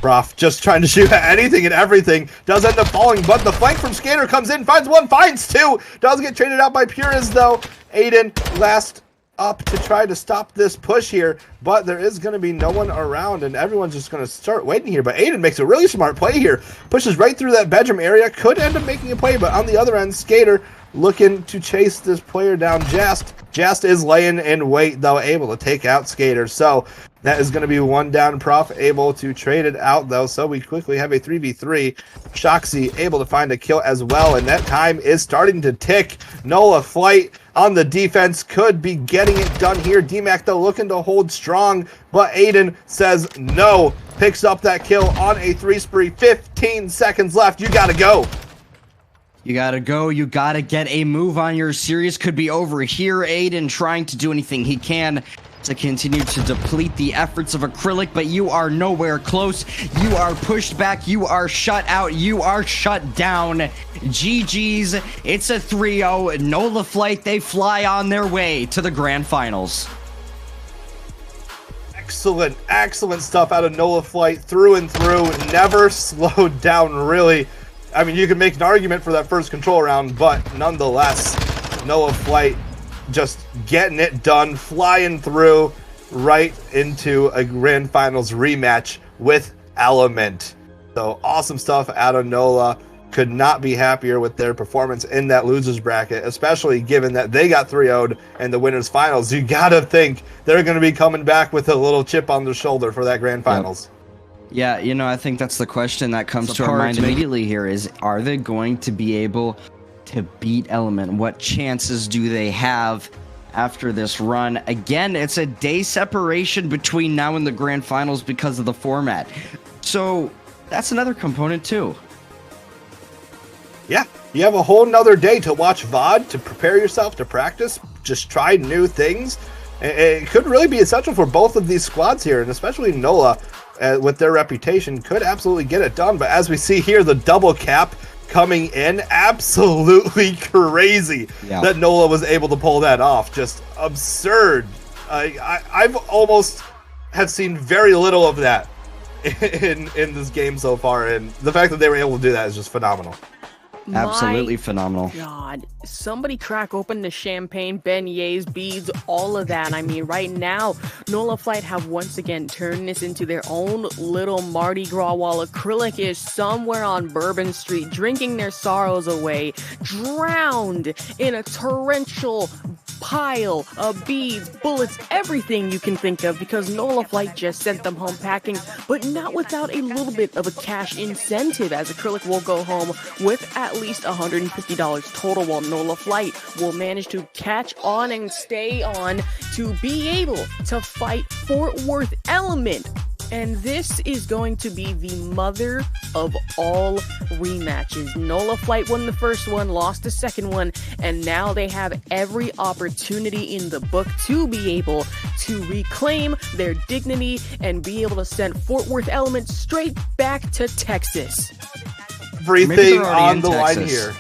Prof just trying to shoot at anything and everything. Does end up falling, but the flank from Skater comes in, finds one, finds two. Does get traded out by Purist, though. Aiden last up to try to stop this push here, but there is going to be no one around, and everyone's just going to start waiting here. But Aiden makes a really smart play here, pushes right through that bedroom area, could end up making a play, but on the other end, Skater looking to chase this player down. Just is laying in wait, though, able to take out Skater. So that is going to be one down. Prof able to trade it out, though, so we quickly have a 3v3. Shoxy able to find a kill as well, and that time is starting to tick. Nola Flight on the defense could be getting it done here. DMAC, though, looking to hold strong, but Aiden says no. Picks up that kill on a 3 spree. 15 seconds left. You gotta go. You gotta go. You gotta get a move on. Your series could be over here. Aiden trying to do anything he can to continue to deplete the efforts of Acrylic, but you are nowhere close. You are pushed back. You are shut out. You are shut down. GG's. It's a 3-0. Nola Flight, they fly on their way to the grand finals. Excellent stuff out of Nola Flight through and through. Never slowed down, really. I mean, you could make an argument for that first control round, but nonetheless, Nola Flight just getting it done, flying through right into a grand finals rematch with Element. So awesome stuff out of Nola. Could not be happier with their performance in that losers bracket, especially given that they got 3-0'd in the winners finals. You gotta think they're going to be coming back with a little chip on their shoulder for that grand finals. Yeah, you know, I think that's the question that comes to our mind immediately here is, are they going to be able to beat Element? What chances do they have after this run? Again, it's a day separation between now and the grand finals because of the format. So that's another component too. Yeah, you have a whole nother day to watch VOD, to prepare yourself, to practice, just try new things. It could really be essential for both of these squads here, and especially NOLA, with their reputation, could absolutely get it done. But as we see here, the double cap coming in, absolutely crazy that NOLA was able to pull that off. Just absurd. I've almost have seen very little of that in this game so far, and the fact that they were able to do that is just phenomenal. Absolutely phenomenal. God, somebody crack open the champagne, beignets, beads, all of that. I mean, right now, NOLA Flight have once again turned this into their own little Mardi Gras, while Acrylic is somewhere on Bourbon Street drinking their sorrows away, drowned in a torrential pile of beads, bullets, everything you can think of, because NOLA Flight just sent them home packing, but not without a little bit of a cash incentive, as Acrylic will go home with at least $150 total, while NOLA Flight will manage to catch on and stay on to be able to fight Fort Worth Element. And this is going to be the mother of all rematches. NOLA Flight won the first one, lost the second one, and now they have every opportunity in the book to be able to reclaim their dignity and be able to send Fort Worth Element straight back to Texas. Everything on the line here.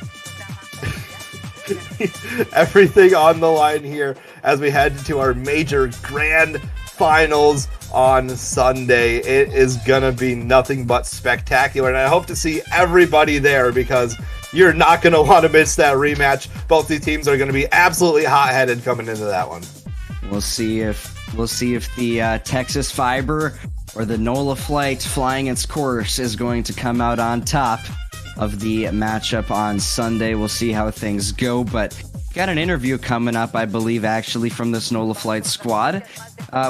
Everything on the line here as we head to our major grand finals on Sunday. It is gonna be nothing but spectacular, and I hope to see everybody there, because you're not gonna want to miss that rematch. Both these teams are gonna be absolutely hot-headed coming into that one. We'll see if the Texas Fiber or the NOLA Flight flying its course is going to come out on top of the matchup on Sunday. We'll see how things go, but got an interview coming up, I believe, actually, from this NOLA Flight squad.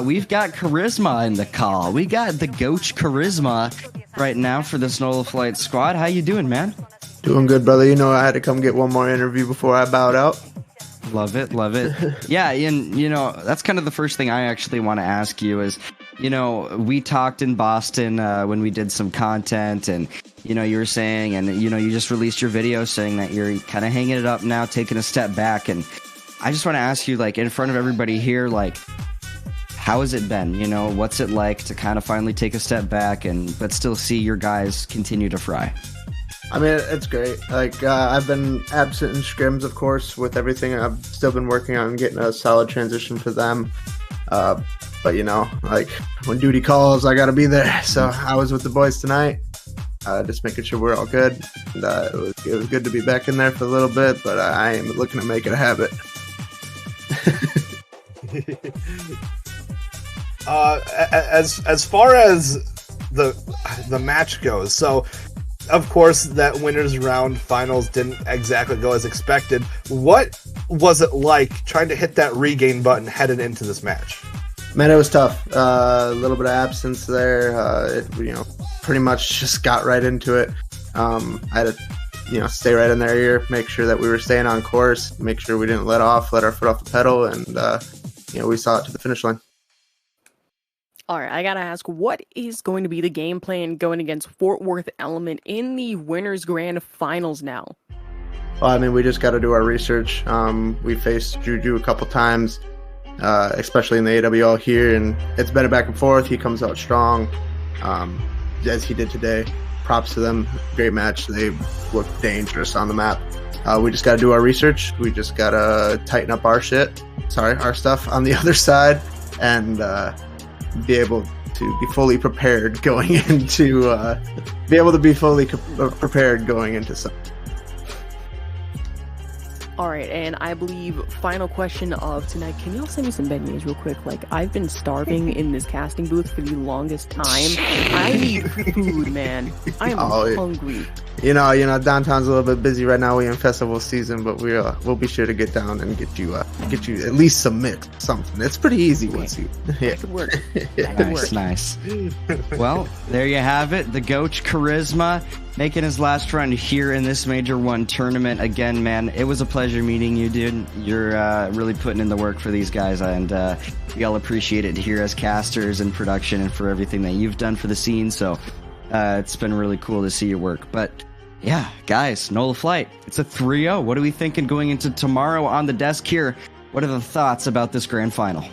We've got Charisma in the call. We got the Goach Charisma right now for this NOLA Flight squad. How you doing, man? Doing good, brother. You know, I had to come get one more interview before I bowed out. Love it, love it. Yeah, and, you know, that's kind of the first thing I actually want to ask you is, you know, we talked in Boston when we did some content, and, you know, you were saying, and, you know, you just released your video saying that you're kind of hanging it up now, taking a step back, and I just want to ask you, like, in front of everybody here, like, how has it been? You know, what's it like to kind of finally take a step back but still see your guys continue to fry? I mean, it's great. Like, I've been absent in scrims, of course, with everything. I've still been working on getting a solid transition for them. But, you know, like, when duty calls, I got to be there. So I was with the boys tonight, just making sure we're all good. And, it was good to be back in there for a little bit, but I am looking to make it a habit. As far as the match goes, so of course that winners round finals didn't exactly go as expected. What was it like trying to hit that regain button headed into this match? Man, it was tough. A little bit of absence there. You know, pretty much just got right into it. I had to, you know, stay right in their ear, make sure that we were staying on course, make sure we didn't let our foot off the pedal, and you know, we saw it to the finish line. All right, I gotta ask, what is going to be the game plan going against Fort Worth Element in the Winners Grand Finals now? Well, I mean, we just got to do our research. We faced Juju a couple times, especially in the AWL here, and it's been a back and forth. He comes out strong, as he did today. Props to them. Great match. They look dangerous on the map. We just got to do our research. We just got to tighten up our stuff on the other side, and be able to be fully prepared going into something. All right, and I believe final question of tonight. Can y'all send me some beignets real quick? Like, I've been starving in this casting booth for the longest time. I need food, man. I am hungry. You know, downtown's a little bit busy right now. We're in festival season, but we'll be sure to get down and get you at least some mix, something. It's pretty easy once you. Yeah. That could work. Nice. Well, there you have it. The Goach Charisma making his last run here in this Major 1 tournament. Again, man, it was a pleasure meeting you, dude. You're really putting in the work for these guys, and we all appreciate it here as casters and production and for everything that you've done for the scene. So it's been really cool to see your work. But yeah, guys, Nola Flight, it's a 3-0. What are we thinking going into tomorrow on the desk here? What are the thoughts about this grand final?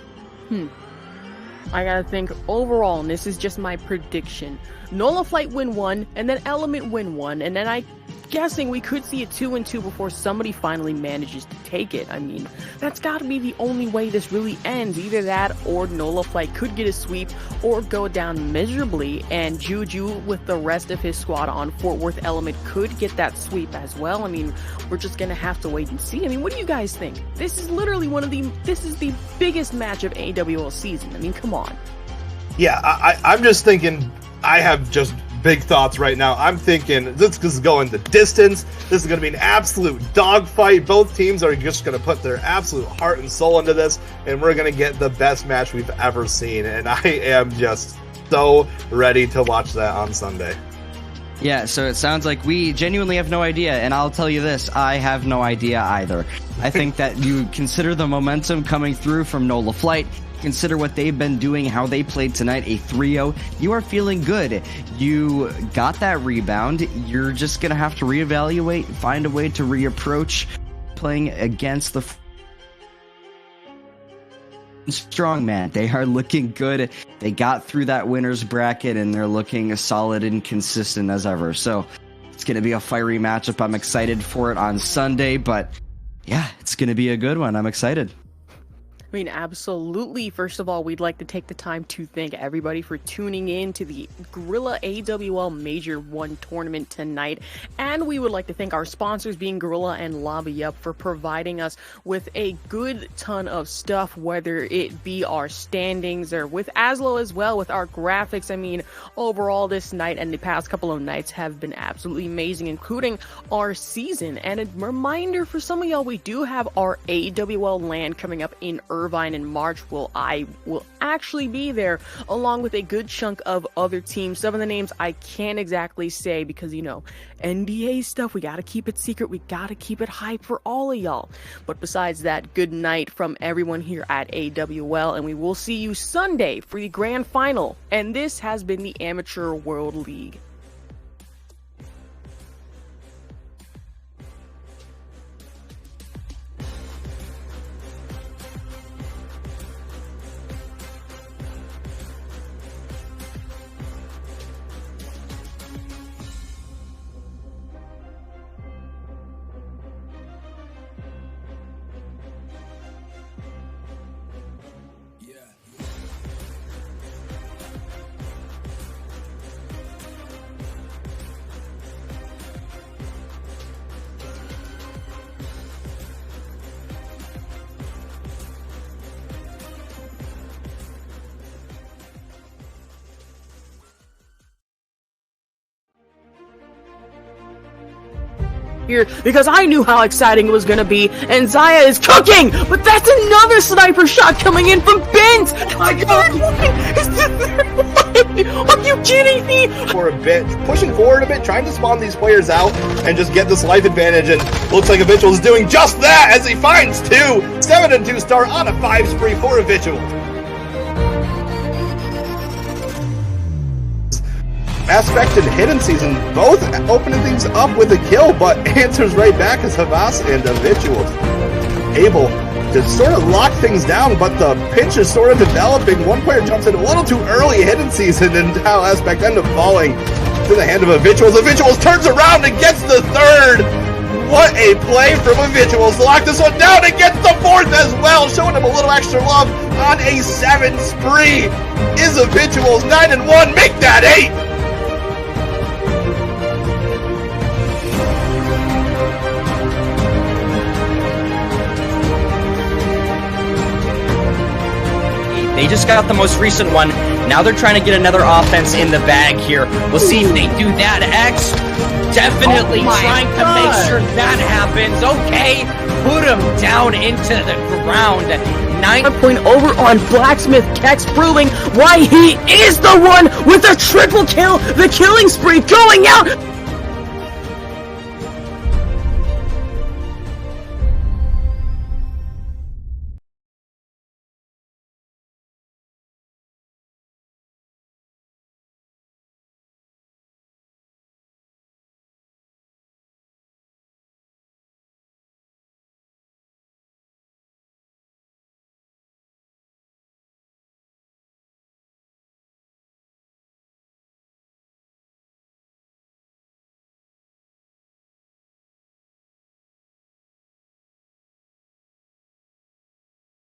I gotta think overall, and this is just my prediction. Nola Flight win 1, and then Element win 1, and then I'm guessing we could see a 2-2 before somebody finally manages to take it. I mean, that's gotta be the only way this really ends. Either that, or Nola Flight could get a sweep, or go down miserably, and Juju with the rest of his squad on Fort Worth Element could get that sweep as well. I mean, we're just gonna have to wait and see. I mean, what do you guys think? This is literally this is the biggest match of AWL season. I mean, come on. Yeah, I'm just thinking, I have just big thoughts right now. I'm thinking this is going the distance. This is going to be an absolute dogfight. Both teams are just going to put their absolute heart and soul into this, and we're going to get the best match we've ever seen. And I am just so ready to watch that on Sunday. Yeah, so it sounds like we genuinely have no idea, and I'll tell you this, I have no idea either. I think that you consider the momentum coming through from Nola Flight, consider what they've been doing, how they played tonight, a 3-0. You are feeling good. You got that rebound. You're just going to have to reevaluate, find a way to reapproach playing against the strongman. They are looking good. They got through that winner's bracket, and they're looking as solid and consistent as ever. So it's going to be a fiery matchup. I'm excited for it on Sunday, but yeah, it's going to be a good one. I'm excited. I mean, absolutely. First of all, we'd like to take the time to thank everybody for tuning in to the Grilla AWL Major 1 tournament tonight. And we would like to thank our sponsors, being Grilla and Lobby Up, for providing us with a good ton of stuff, whether it be our standings or with Aslo as well, with our graphics. I mean, overall, this night and the past couple of nights have been absolutely amazing, including our season. And a reminder for some of y'all, we do have our AWL LAN coming up in Irvine in March. I will actually be there along with a good chunk of other teams. Some of the names I can't exactly say because, you know, NDA stuff, we gotta keep it secret, we gotta keep it hype for all of y'all. But besides that, good night from everyone here at AWL, and we will see you Sunday for the grand final. And this has been the Amateur World League. Here, because I knew how exciting it was gonna be, and Zaya is cooking, but that's another sniper shot coming in from Bent. My God, is this are you kidding me? For a bit, pushing forward a bit, trying to spawn these players out and just get this life advantage, and looks like Habitual is doing just that as he finds 2. 7-2 start on a 5 spree for Habitual. Aspect and Hidden Season both opening things up with a kill, but answers right back as Havas and Habitual able to sort of lock things down, but the pitch is sort of developing. One player jumps in a little too early, Hidden Season, and how Aspect end up falling to the hand of Habituals. Habituals turns around and gets the 3rd. What a play from Habituals to lock this one down and gets the 4th as well, showing him a little extra love on a 7 spree. Is Habituals 9-1, make that 8. They just got the most recent one. Now they're trying to get another offense in the bag here. We'll see if they do that. X definitely trying to make sure that happens. Okay, put him down into the ground. 9 point over on Blacksmith. Kex proving why he is the one with a triple kill. The killing spree going out.